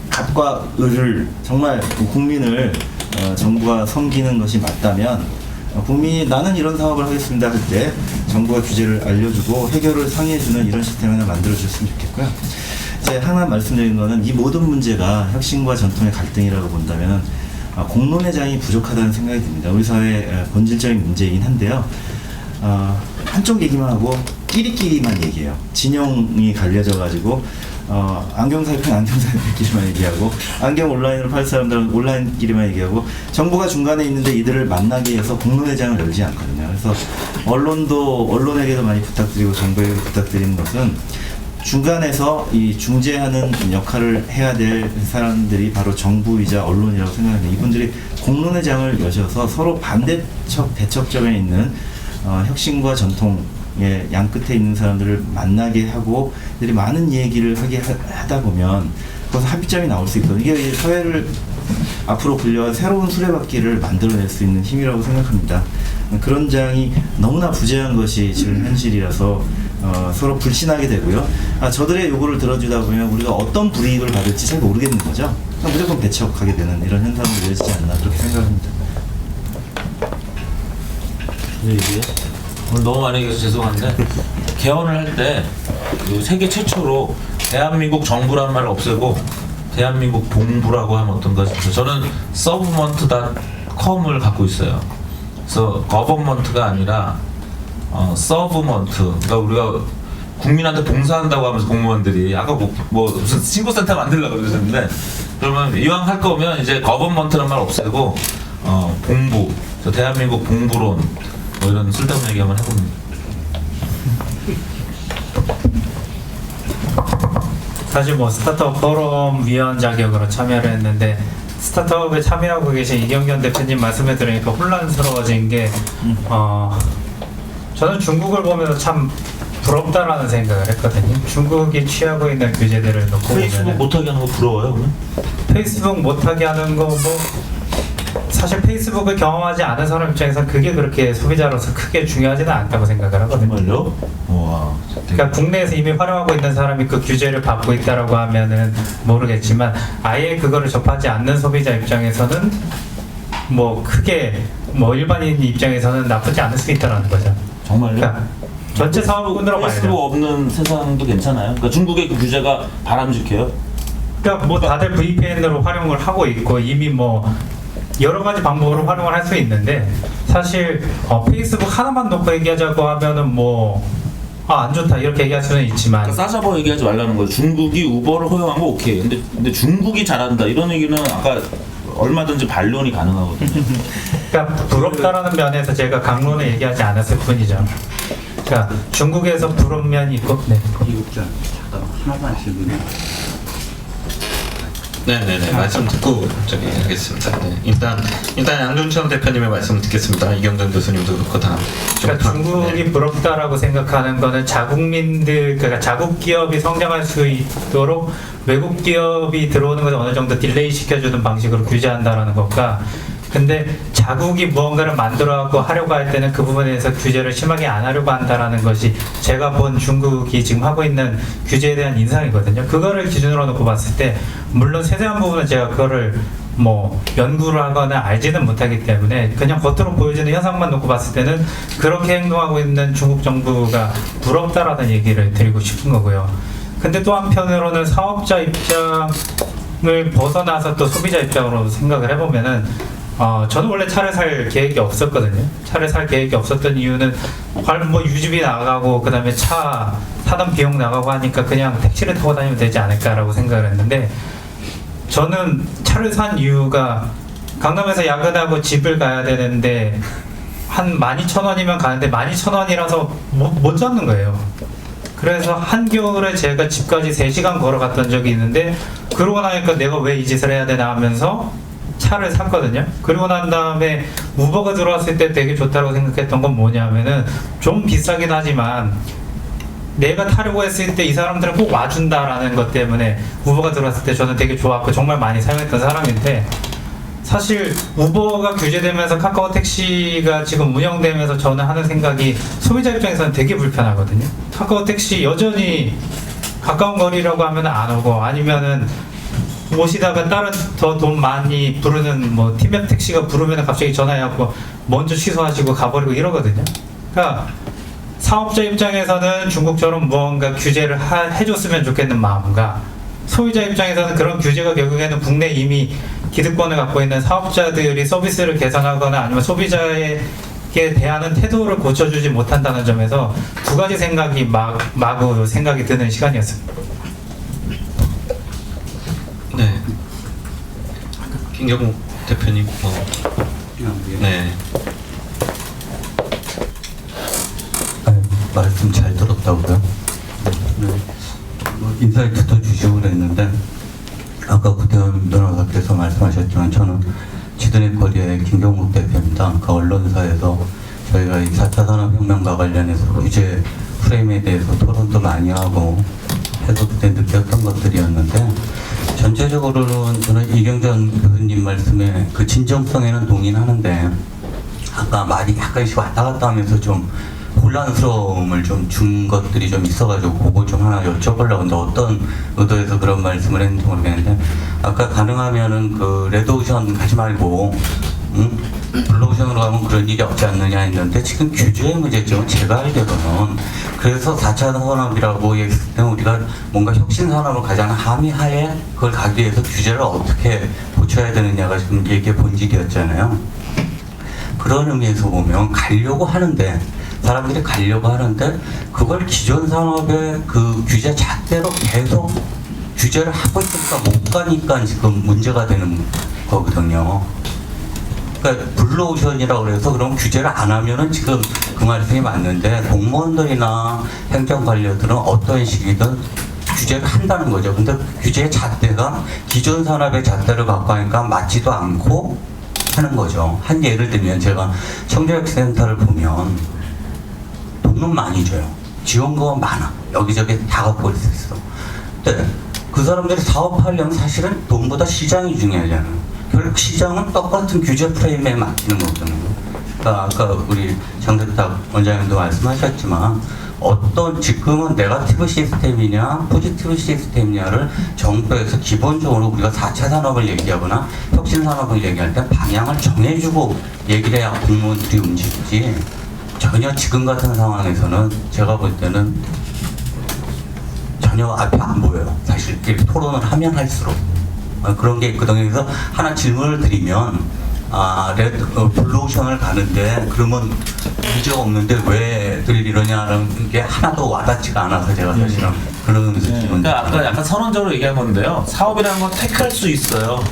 E: 갑과 을을 정말 국민을 정부가 섬기는 것이 맞다면 국민이 나는 이런 사업을 하겠습니다 할 때 정부가 규제를 알려주고 해결을 상의해주는 이런 시스템 하나 만들어줬으면 좋겠고요. 이제 하나 말씀드린 거는 이 모든 문제가 혁신과 전통의 갈등이라고 본다면 공론의 장이 부족하다는 생각이 듭니다. 우리 사회의 본질적인 문제이긴 한데요. 한쪽 얘기만 하고 끼리끼리만 얘기해요. 진영이 갈려져가지고 안경 살 편 안경 살 편끼리만 얘기하고 안경 온라인으로 팔 사람들은 온라인끼리만 얘기하고 정부가 중간에 있는데 이들을 만나게 해서 공론회장을 열지 않거든요. 그래서 언론에게도 많이 부탁드리고 정부에게도 부탁드리는 것은 중간에서 이 중재하는 역할을 해야 될 사람들이 바로 정부이자 언론이라고 생각합니다. 이분들이 공론회장을 여셔서 서로 반대척 대척점에 있는 혁신과 전통의 양 끝에 있는 사람들을 만나게 하고 이들이 많은 얘기를 하다 보면 거기서 합의점이 나올 수 있거든요. 이게 사회를 앞으로 굴려간 새로운 수레바퀴를 만들어낼 수 있는 힘이라고 생각합니다. 그런 장이 너무나 부재한 것이 지금 현실이라서 서로 불신하게 되고요. 저들의 요구를 들어주다 보면 우리가 어떤 불이익을 받을지 잘 모르겠는 거죠. 무조건 배척하게 되는 이런 현상으로 이어지지 않나 그렇게 생각합니다.
B: 오늘 너무 많이 얘기해서 죄송한데 개헌을 할 때 세계 최초로 대한민국 정부란 말을 없애고 대한민국 동부라고 하면 어떤가 싶어요. 저는 서브먼트.com을 갖고 있어요. 그래서 거버먼트가 아니라 서브먼트. 그러니까 우리가 국민한테 봉사한다고 하면서 공무원들이 아까 무슨 신고센터 만들려고 그러셨는데 그러면 이왕 할 거면 이제 거버먼트란 말 없애고 봉부, 대한민국 봉부론 이런 쓸데없는 얘기 한번 해봅니다.
C: 사실 뭐 스타트업 포럼 위원 자격으로 참여를 했는데 스타트업에 참여하고 계신 이경견 대표님 말씀을 들으니까 혼란스러워진 게 저는 중국을 보면서 참 부럽다라는 생각을 했거든요. 중국이 취하고 있는 규제들을 놓고
B: 페이스북
C: 보면은
B: 못하게 하는 거 부러워요, 그러면?
C: 페이스북 못하게 하는 거 뭐 사실 페이스북을 경험하지 않은 사람 입장에서 그게 그렇게 소비자로서 크게 중요하지는 않다고 생각을 하거든요.
B: 정말요? 와.
C: 그러니까 국내에서 이미 활용하고 있는 사람이 그 규제를 받고 있다라고 하면은 모르겠지만 아예 그거를 접하지 않는 소비자 입장에서는 뭐 크게 뭐 일반인 입장에서는 나쁘지 않을 수 있다라는 거죠.
B: 정말요?
C: 그러니까 전체 사업군으로
B: 페이스북
C: 봐야죠.
B: 없는 세상도 괜찮아요? 그러니까 중국의 그 규제가 바람직해요?
C: 그러니까 뭐 다들 VPN으로 활용을 하고 있고 이미 뭐 여러 가지 방법으로 활용을 할 수 있는데 사실 페이스북 하나만 놓고 얘기하자고 하면은 뭐 안 좋다 이렇게 얘기할 수는 있지만
B: 그러니까 싸잡아 얘기하지 말라는 거예요. 중국이 우버를 허용한 거 오케이. 근데 중국이 잘한다 이런 얘기는 아까 얼마든지 반론이 가능하거든요.
C: 그러니까 부럽다라는 면에서 제가 강론을 얘기하지 않았을 뿐이죠. 그러니까 중국에서 부러운 면이 있고 네.
H: 이국장 잠깐 하나만 질문해.
A: 네네네 말씀 듣고 저기 하겠습니다. 네. 일단 양준천 대표님의 말씀을 듣겠습니다. 이경전 교수님도 그렇고 다.
C: 그러니까 중국이 부럽다라고 생각하는 거는 자국민들 그러니까 자국 기업이 성장할 수 있도록 외국 기업이 들어오는 것을 어느 정도 딜레이 시켜주는 방식으로 규제한다라는 것과 근데 자국이 무언가를 만들어갖고 하려고 할 때는 그 부분에 대해서 규제를 심하게 안 하려고 한다라는 것이 제가 본 중국이 지금 하고 있는 규제에 대한 인상이거든요. 그거를 기준으로 놓고 봤을 때 물론 세세한 부분은 제가 그거를 뭐 연구를 하거나 알지는 못하기 때문에 그냥 겉으로 보여지는 현상만 놓고 봤을 때는 그렇게 행동하고 있는 중국 정부가 부럽다라는 얘기를 드리고 싶은 거고요. 근데 또 한편으로는 사업자 입장을 벗어나서 또 소비자 입장으로 생각을 해보면은 저는 원래 차를 살 계획이 없었거든요. 차를 살 계획이 없었던 이유는 뭐 유지비 나가고 그 다음에 차 사던 비용 나가고 하니까 그냥 택시를 타고 다니면 되지 않을까라고 생각을 했는데 저는 차를 산 이유가 강남에서 야근하고 집을 가야 되는데 한 12,000원이면 가는데 12,000원이라서 못 잡는 거예요. 그래서 한겨울에 제가 집까지 3시간 걸어갔던 적이 있는데 그러고 나니까 내가 왜 이 짓을 해야 되나 하면서 차를 샀거든요. 그리고 난 다음에 우버가 들어왔을 때 되게 좋다고 생각했던 건 뭐냐면은 좀 비싸긴 하지만 내가 타려고 했을 때 이 사람들은 꼭 와준다라는 것 때문에 우버가 들어왔을 때 저는 되게 좋았고 정말 많이 사용했던 사람인데 사실 우버가 규제되면서 카카오 택시가 지금 운영되면서 저는 하는 생각이 소비자 입장에서는 되게 불편하거든요. 카카오 택시 여전히 가까운 거리라고 하면 안 오고 아니면은 오시다가 다른 더 돈 많이 부르는 뭐 팀맵 택시가 부르면 갑자기 전화해갖고 먼저 취소하시고 가버리고 이러거든요. 그러니까 사업자 입장에서는 중국처럼 무언가 규제를 해줬으면 좋겠는 마음과 소비자 입장에서는 그런 규제가 결국에는 국내 이미 기득권을 갖고 있는 사업자들이 서비스를 개선하거나 아니면 소비자에게 대하는 태도를 고쳐주지 못한다는 점에서 두 가지 생각이 마구 생각이 드는 시간이었습니다.
A: 네. 김경욱 대표님 네.
H: 말씀 잘 들었다고요? 네. 인사이트도 주시고 그랬는데 아까 구태현 변호사께서 말씀하셨지만 저는 지드넷 코리아의 김경욱 대표입니다. 그 언론사에서 저희가 이 4차 산업혁명과 관련해서 규제 프레임에 대해서 토론도 많이 하고 해서 그때 느꼈던 것들이었는데 전체적으로는 저는 이경전 교수님 말씀에 그 진정성에는 동의는 하는데 아까 말이 약간씩 왔다 갔다 하면서 좀 혼란스러움을 좀 준 것들이 좀 있어가지고 그거 좀 하나 여쭤보려고 하는데 어떤 의도에서 그런 말씀을 했는지 모르겠는데 아까 가능하면은 그 레드오션 가지 말고 블루오션으로 가면 그런 일이 없지 않느냐 했는데 지금 규제의 문제점은 제가 알기로는 그래서 4차 산업이라고 얘기했을 때 우리가 뭔가 혁신 산업을 가장 함의하에 그걸 가기 위해서 규제를 어떻게 고쳐야 되느냐가 지금 얘기의 본질이었잖아요. 그런 의미에서 보면 가려고 하는데 사람들이 가려고 하는데 그걸 기존 산업의 그 규제 잣대로 계속 규제를 하고 있으니까 못 가니까 지금 문제가 되는 거거든요. 그러니까 블루오션이라고 그래서 그럼 규제를 안 하면은 지금 그 말씀이 맞는데 공무원들이나 행정관료들은 어떤 식이든 규제를 한다는 거죠. 근데 그 규제의 잣대가 기존 산업의 잣대를 갖고 하니까 맞지도 않고 하는 거죠. 한 예를 들면 제가 청주역센터를 보면 돈은 많이 줘요. 지원금은 많아. 여기저기 다 갖고 올 수 있어. 근데 그 사람들이 사업하려면 사실은 돈보다 시장이 중요하잖아요. 결국 시장은 똑같은 규제 프레임에 맡기는 거거든요. 그러니까 아까 우리 장덕탁 원장님도 말씀하셨지만 어떤 지금은 네거티브 시스템이냐 포지티브 시스템이냐를 정부에서 기본적으로 우리가 4차 산업을 얘기하거나 혁신 산업을 얘기할 때 방향을 정해주고 얘기를 해야 공무원들이 움직이지, 전혀 지금 같은 상황에서는 제가 볼 때는 전혀 앞이 안 보여요. 사실 이렇게 토론을 하면 할수록 그런 게 있거든요. 그래서 하나 질문을 드리면 블루오션을 가는데 그러면 문제가 없는데 왜들 이러냐는 게 하나도 와닿지가 않아서 제가 사실은 그런 질문.
B: 그러니까 아까 약간 선언적으로 얘기한 건데요. 사업이라는 건 택할 수 있어요.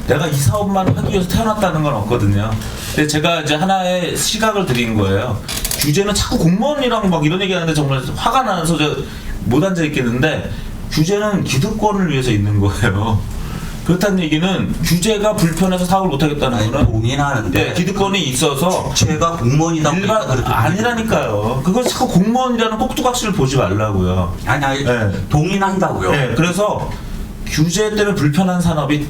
B: 내가 이 사업만 하기 위해서 태어났다는 건 없거든요. 근데 제가 이제 하나의 시각을 드린 거예요. 규제는 자꾸 공무원이랑 막 이런 얘기하는데 정말 화가 나서 못 앉아 있겠는데, 규제는 기득권을 위해서 있는 거예요. 그렇다는 얘기는 규제가 불편해서 사업을 못 하겠다는 거는
H: 동의하는데
B: 기득권이 있어서
H: 제가 공무원이다 보니까
B: 일반 아니라니까요. 그걸 자꾸 공무원이라는 꼭두각시를 보지 말라고요.
H: 아니
B: 네.
H: 동의한다고요.
B: 네, 그래서 규제 때문에 불편한 산업이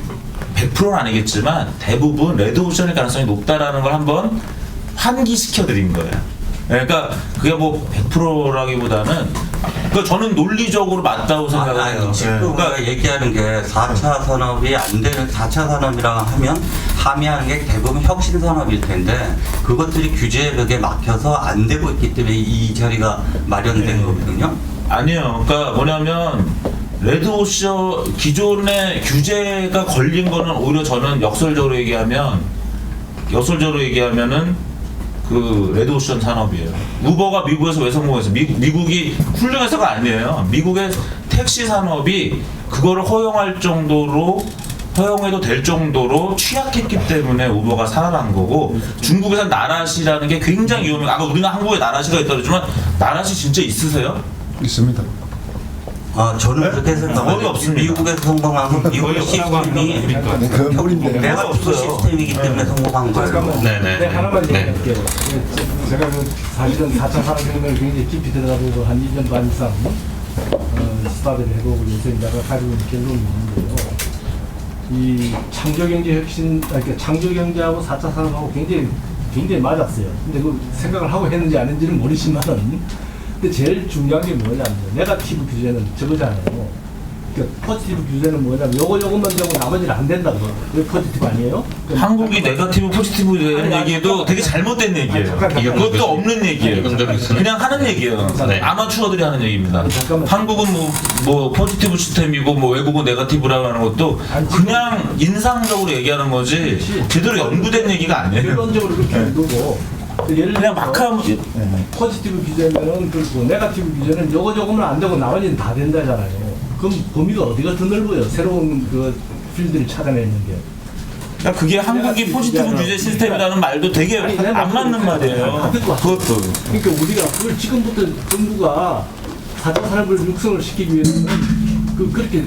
B: 100%는 아니겠지만 대부분 레드오션일 가능성이 높다라는 걸 한번 환기시켜 드린 거예요. 그러니까 그게 뭐 100%라기보다는 저는 논리적으로 맞다고 생각해요.
H: 지금 우리가 얘기하는 게 4차 산업이 안 되는 4차 산업이라고 하면 함의하는 게 대부분 혁신 산업일 텐데 그것들이 규제력에 막혀서 안 되고 있기 때문에 이 자리가 마련된 거거든요.
B: 아니요. 그러니까 뭐냐면 레드오션 기존의 규제가 걸린 거는 오히려 저는 역설적으로 얘기하면은 그 레드오션 산업이에요. 우버가 미국에서 왜 성공했어요? 미국이 훌륭해서가 아니에요. 미국의 택시 산업이 그거를 허용해도 될 정도로 취약했기 때문에 우버가 살아난 거고, 중국에서 나라시라는 게 굉장히 위험해요. 아까 우리는 한국에 나라시가 있다고 그러지만 나라시 진짜 있으세요?
I: 있습니다.
H: 저는 그렇게 생각합니다.
B: 거의 없습니다.
H: 미국에서 성공한 미국의 시스템이 내가 없어요. 시스템이기 때문에 성공한 거예요.
A: 네네.
F: 하나만 얘기할게요. 제가 사실은 4차 산업혁명을 굉장히 깊이 들어가보고 한 2년 반 이상 스타디를 해보고 요새 내가 가지고 있는 결론이 있는데요. 이 창조경제하고 4차 산업하고 굉장히 맞았어요. 근데 그 생각을 하고 했는지 안 했는지는 모르지만은, 근데 제일 중요한 게 뭐냐면 네거티브 규제는 저거잖아요. 그러니까 포지티브 규제는 뭐냐면 요것만 되고 나머지는 안 된다고. 왜 포지티브 아니에요?
B: 한국이 네거티브 포지티브 되는 얘기도 되게 잘못된 얘기예요. 그것도 없는 얘기예요. 그냥 하는 얘기예요.
A: 네.
B: 아마추어들이 하는 얘기입니다.
F: 잠깐만.
B: 한국은 뭐 포지티브 시스템이고 뭐 외국은 네거티브라고 하는 것도 그냥 인상적으로 얘기하는 거지 제대로 연구된 얘기가 아니에요.
F: 결론적으로 그렇게 두고 예를
B: 그냥
F: 들어서
B: 막 하면
F: 포지티브 규제면은 그렇고 네거티브 규제는 요거는 안 되고 나머지는 다 된다잖아요. 그럼 범위가 어디가 더 넓어요? 새로운 그 필드를 찾아내는 게.
B: 그러니까 그게 한국이 포지티브 규제 시스템이라는 말도 되게 안 맞는 말이에요. 그것도.
F: 그러니까 우리가 그걸 지금부터 정부가 4차 산업을 육성을 시키기 위해서는 그렇게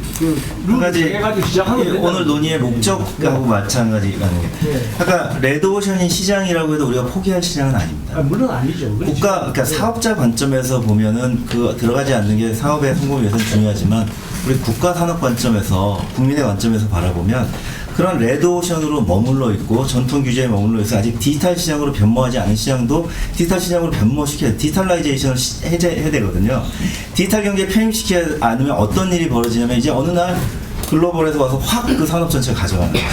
E: 한 가지
F: 해가지고 시작하면 된다.
E: 오늘 논의의 목적하고 마찬가지라는 게, 아까 레드오션이 시장이라고 해도 우리가 포기할 시장은 아닙니다.
F: 물론 아니죠.
E: 그러니까 사업자 관점에서 보면은 그 들어가지 않는 게 사업의 성공을 위해서는 중요하지만, 우리 국가 산업 관점에서, 국민의 관점에서 바라보면 그런 레드오션으로 머물러 있고 전통 규제에 머물러 있어 아직 디지털 시장으로 변모하지 않은 시장도 디지털 시장으로 변모시켜야, 디지털라이제이션을 해야 되거든요. 디지털 경제에 편입시키지 않으면 어떤 일이 벌어지냐면 이제 어느 날 글로벌에서 와서 확 그 산업 전체를 가져가는 거예요.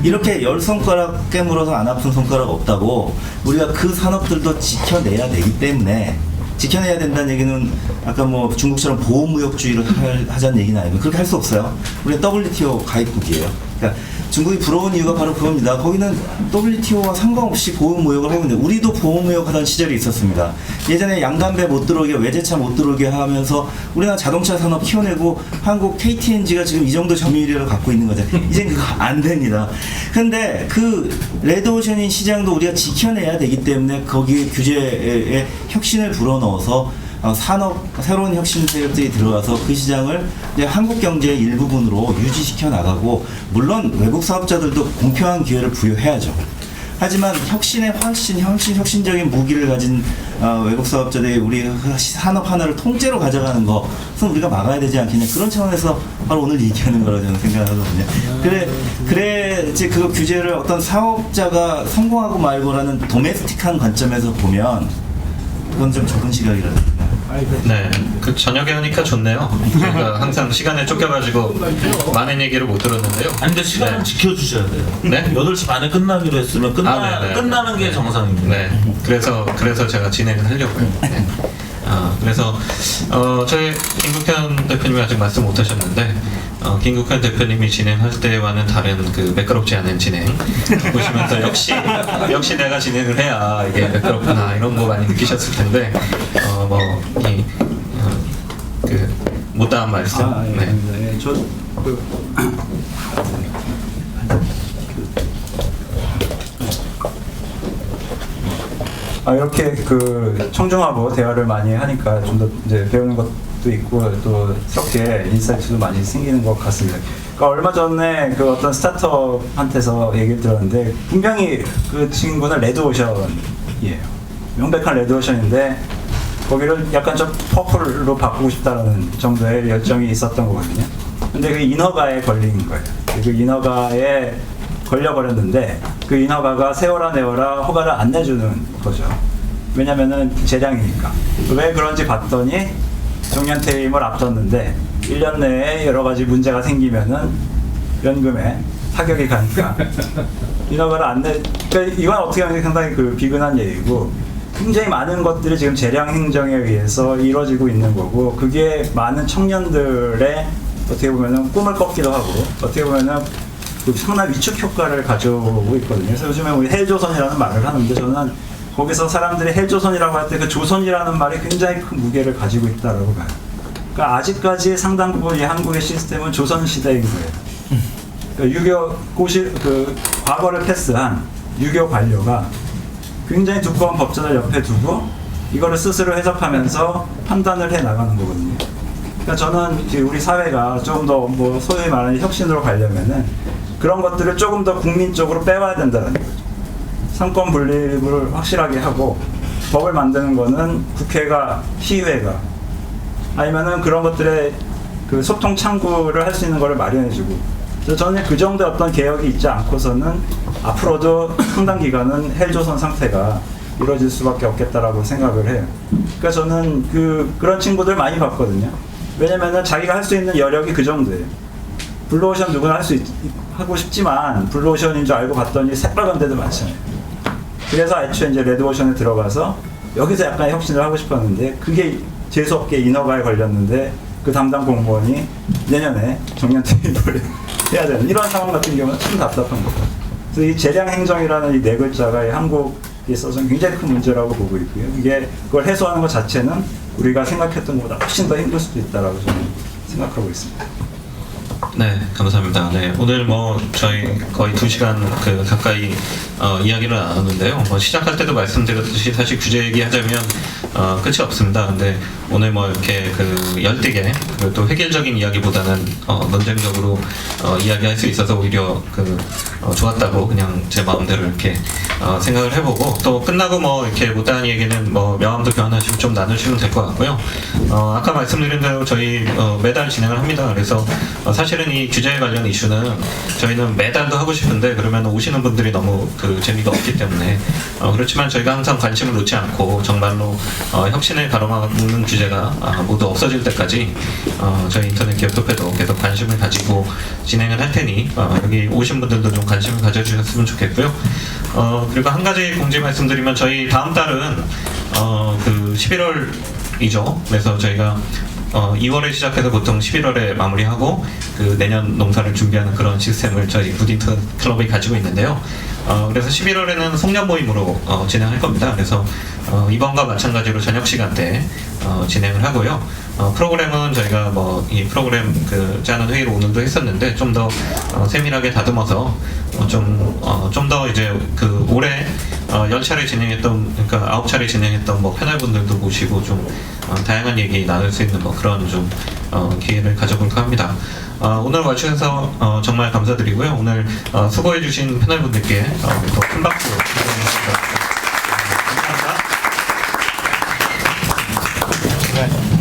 E: 이렇게 10손가락 깨물어서 안 아픈 손가락 없다고 우리가 그 산업들도 지켜내야 되기 때문에, 지켜내야 된다는 얘기는 아까 뭐 중국처럼 보호무역주의를 하자는 얘기는 아니고 그렇게 할 수 없어요. 우리는 WTO 가입국이에요. 그러니까 중국이 부러운 이유가 바로 그겁니다. 거기는 WTO와 상관없이 보호무역을 하고 있는데 우리도 보호무역 하던 시절이 있었습니다. 예전에 양담배 못 들어오게, 외제차 못 들어오게 하면서 우리나라 자동차 산업 키워내고 한국 KTNG가 지금 이 정도 점유율을 갖고 있는 거죠. 이젠 그거 안 됩니다. 근데 그 레드오션인 시장도 우리가 지켜내야 되기 때문에 거기에 규제에 혁신을 불어넣어서 산업 새로운 혁신 세력들이 들어와서 그 시장을 이제 한국 경제의 일부분으로 유지시켜 나가고, 물론 외국 사업자들도 공평한 기회를 부여해야죠. 하지만 혁신적인 무기를 가진 외국 사업자들이 우리 산업 하나를 통째로 가져가는 것은 우리가 막아야 되지 않겠냐, 그런 차원에서 바로 오늘 얘기하는 거라고 저는 생각하거든요. 그래 이제 그 규제를 어떤 사업자가 성공하고 말고라는 도메스틱한 관점에서 보면 그건 좀 좁은 시각이라고 생각합니다.
A: 네, 그 저녁에 하니까 좋네요. 저희가 항상 시간에 쫓겨가지고 많은 얘기를 못 들었는데요.
B: 아니 근데 시간은
A: 네.
B: 지켜주셔야 돼요.
A: 네?
B: 8시 반에 끝나기로 했으면 끝나는 게 정상입니다.
A: 네, 그래서 제가 진행을 하려고요. 네. 그래서 저희 김국현 대표님이 아직 말씀 못 하셨는데, 김국현 대표님이 진행할 때와는 다른 그 매끄럽지 않은 진행 보시면서 역시 내가 진행을 해야 이게 매끄럽구나 이런 거 많이 느끼셨을 텐데, 그 못다한 말씀. 네.
D: 네. 이렇게 그 청중하고 대화를 많이 하니까 좀 더 이제 배우는 것도 있고 또 새롭게 인사이트도 많이 생기는 것 같습니다. 그러니까 얼마 전에 그 어떤 스타트업한테서 얘기를 들었는데, 분명히 그 친구는 레드오션이에요. 명백한 레드오션인데 거기를 약간 좀 퍼플로 바꾸고 싶다라는 정도의 열정이 있었던 거거든요. 근데 그 인허가에 걸린 거예요. 그 인허가에 걸려버렸는데, 그 인허가가 세워라 내워라 허가를 안 내주는 거죠. 왜냐면은 재량이니까. 왜 그런지 봤더니 정년 퇴임을 앞뒀는데 1년 내에 여러 가지 문제가 생기면은 연금에 타격이 가니까 인허가를 안 내. 그러니까 이건 어떻게 보면 상당히 그 비근한 얘기고, 굉장히 많은 것들이 지금 재량 행정에 의해서 이루어지고 있는 거고, 그게 많은 청년들의 어떻게 보면은 꿈을 꺾기도 하고, 어떻게 보면은 그 상당히 위축 효과를 가져오고 있거든요. 그래서 요즘에 우리 헬조선이라는 말을 하는데, 저는 거기서 사람들이 헬조선이라고 할 때 그 조선이라는 말이 굉장히 큰 무게를 가지고 있다라고 봐요. 그러니까 아직까지 상당 부분 이 한국의 시스템은 조선 시대인 거예요. 그러니까 유교 그 과거를 패스한 유교 관료가 굉장히 두꺼운 법전을 옆에 두고 이거를 스스로 해석하면서 판단을 해 나가는 거거든요. 그러니까 저는 우리 사회가 조금 더 뭐 소위 말하는 혁신으로 가려면은 그런 것들을 조금 더 국민적으로 빼와야 된다는 거죠. 상권 분립을 확실하게 하고, 법을 만드는 거는 국회가, 시의회가, 아니면은 그런 것들의 그 소통 창구를 할 수 있는 거를 마련해주고, 저는 그 정도의 어떤 개혁이 있지 않고서는 앞으로도 상당 기간은 헬조선 상태가 이루어질 수밖에 없겠다라고 생각을 해요. 그러니까 저는 그런 친구들 많이 봤거든요. 왜냐면은 자기가 할 수 있는 여력이 그 정도예요. 블루오션 누구나 하고 싶지만 블루오션인 줄 알고 봤더니 새빨간 데도 많잖아요. 그래서 애초에 이제 레드오션에 들어가서 여기서 약간 혁신을 하고 싶었는데, 그게 재수없게 인허가에 걸렸는데 그 담당 공무원이 내년에 정년 퇴임을 해야 되는 이런 상황 같은 경우는 참 답답한 거죠. 그래서 이 재량 행정이라는 이 네 글자가 한국에 있어서는 굉장히 큰 문제라고 보고 있고요. 이게 그걸 해소하는 것 자체는 우리가 생각했던 것보다 훨씬 더 힘들 수도 있다라고 저는 생각하고 있습니다.
A: 네, 감사합니다. 네, 오늘 저희 거의 2시간 가까이 이야기를 나눴는데요. 시작할 때도 말씀드렸듯이 사실 규제 얘기하자면 끝이 없습니다. 근데 오늘 이렇게 열되게 그리고 또 획일적인 이야기보다는 논쟁적으로 이야기할 수 있어서 오히려 좋았다고 그냥 제 마음대로 이렇게 생각을 해보고, 또 끝나고 이렇게 못다한 얘기는 명함도 교환하시고 좀 나누시면 될 것 같고요. 아까 말씀드린 대로 저희 매달 진행을 합니다. 그래서 사실은 이 규제에 관련 이슈는 저희는 매달도 하고 싶은데 그러면 오시는 분들이 너무 재미가 없기 때문에 그렇지만 저희가 항상 관심을 놓지 않고 정말로 혁신을 가로막는 규제가 모두 없어질 때까지 저희 인터넷 기업협회도 계속 관심을 가지고 진행을 할 테니 여기 오신 분들도 좀 관심을 가져주셨으면 좋겠고요. 그리고 한 가지 공지 말씀드리면, 저희 다음 달은 11월이죠. 그래서 저희가 2월에 시작해서 보통 11월에 마무리하고 내년 농사를 준비하는 그런 시스템을 저희 굿인턴 클럽이 가지고 있는데요. 그래서 11월에는 송년 모임으로 진행할 겁니다. 그래서 이번과 마찬가지로 저녁 시간대 진행을 하고요. 프로그램은 저희가 이 프로그램 짜는 회의를 오늘도 했었는데 좀 더 세밀하게 다듬어서 좀 더 이제 올해 10차례 진행했던, 그러니까 9차례 진행했던 뭐 패널분들도 모시고 좀 다양한 얘기 나눌 수 있는 뭐 그런 좀 기회를 가져볼까 합니다. 오늘 와주셔서 정말 감사드리고요. 오늘 수고해주신 패널분들께 더 큰 박수 부탁드리겠습니다. 감사합니다.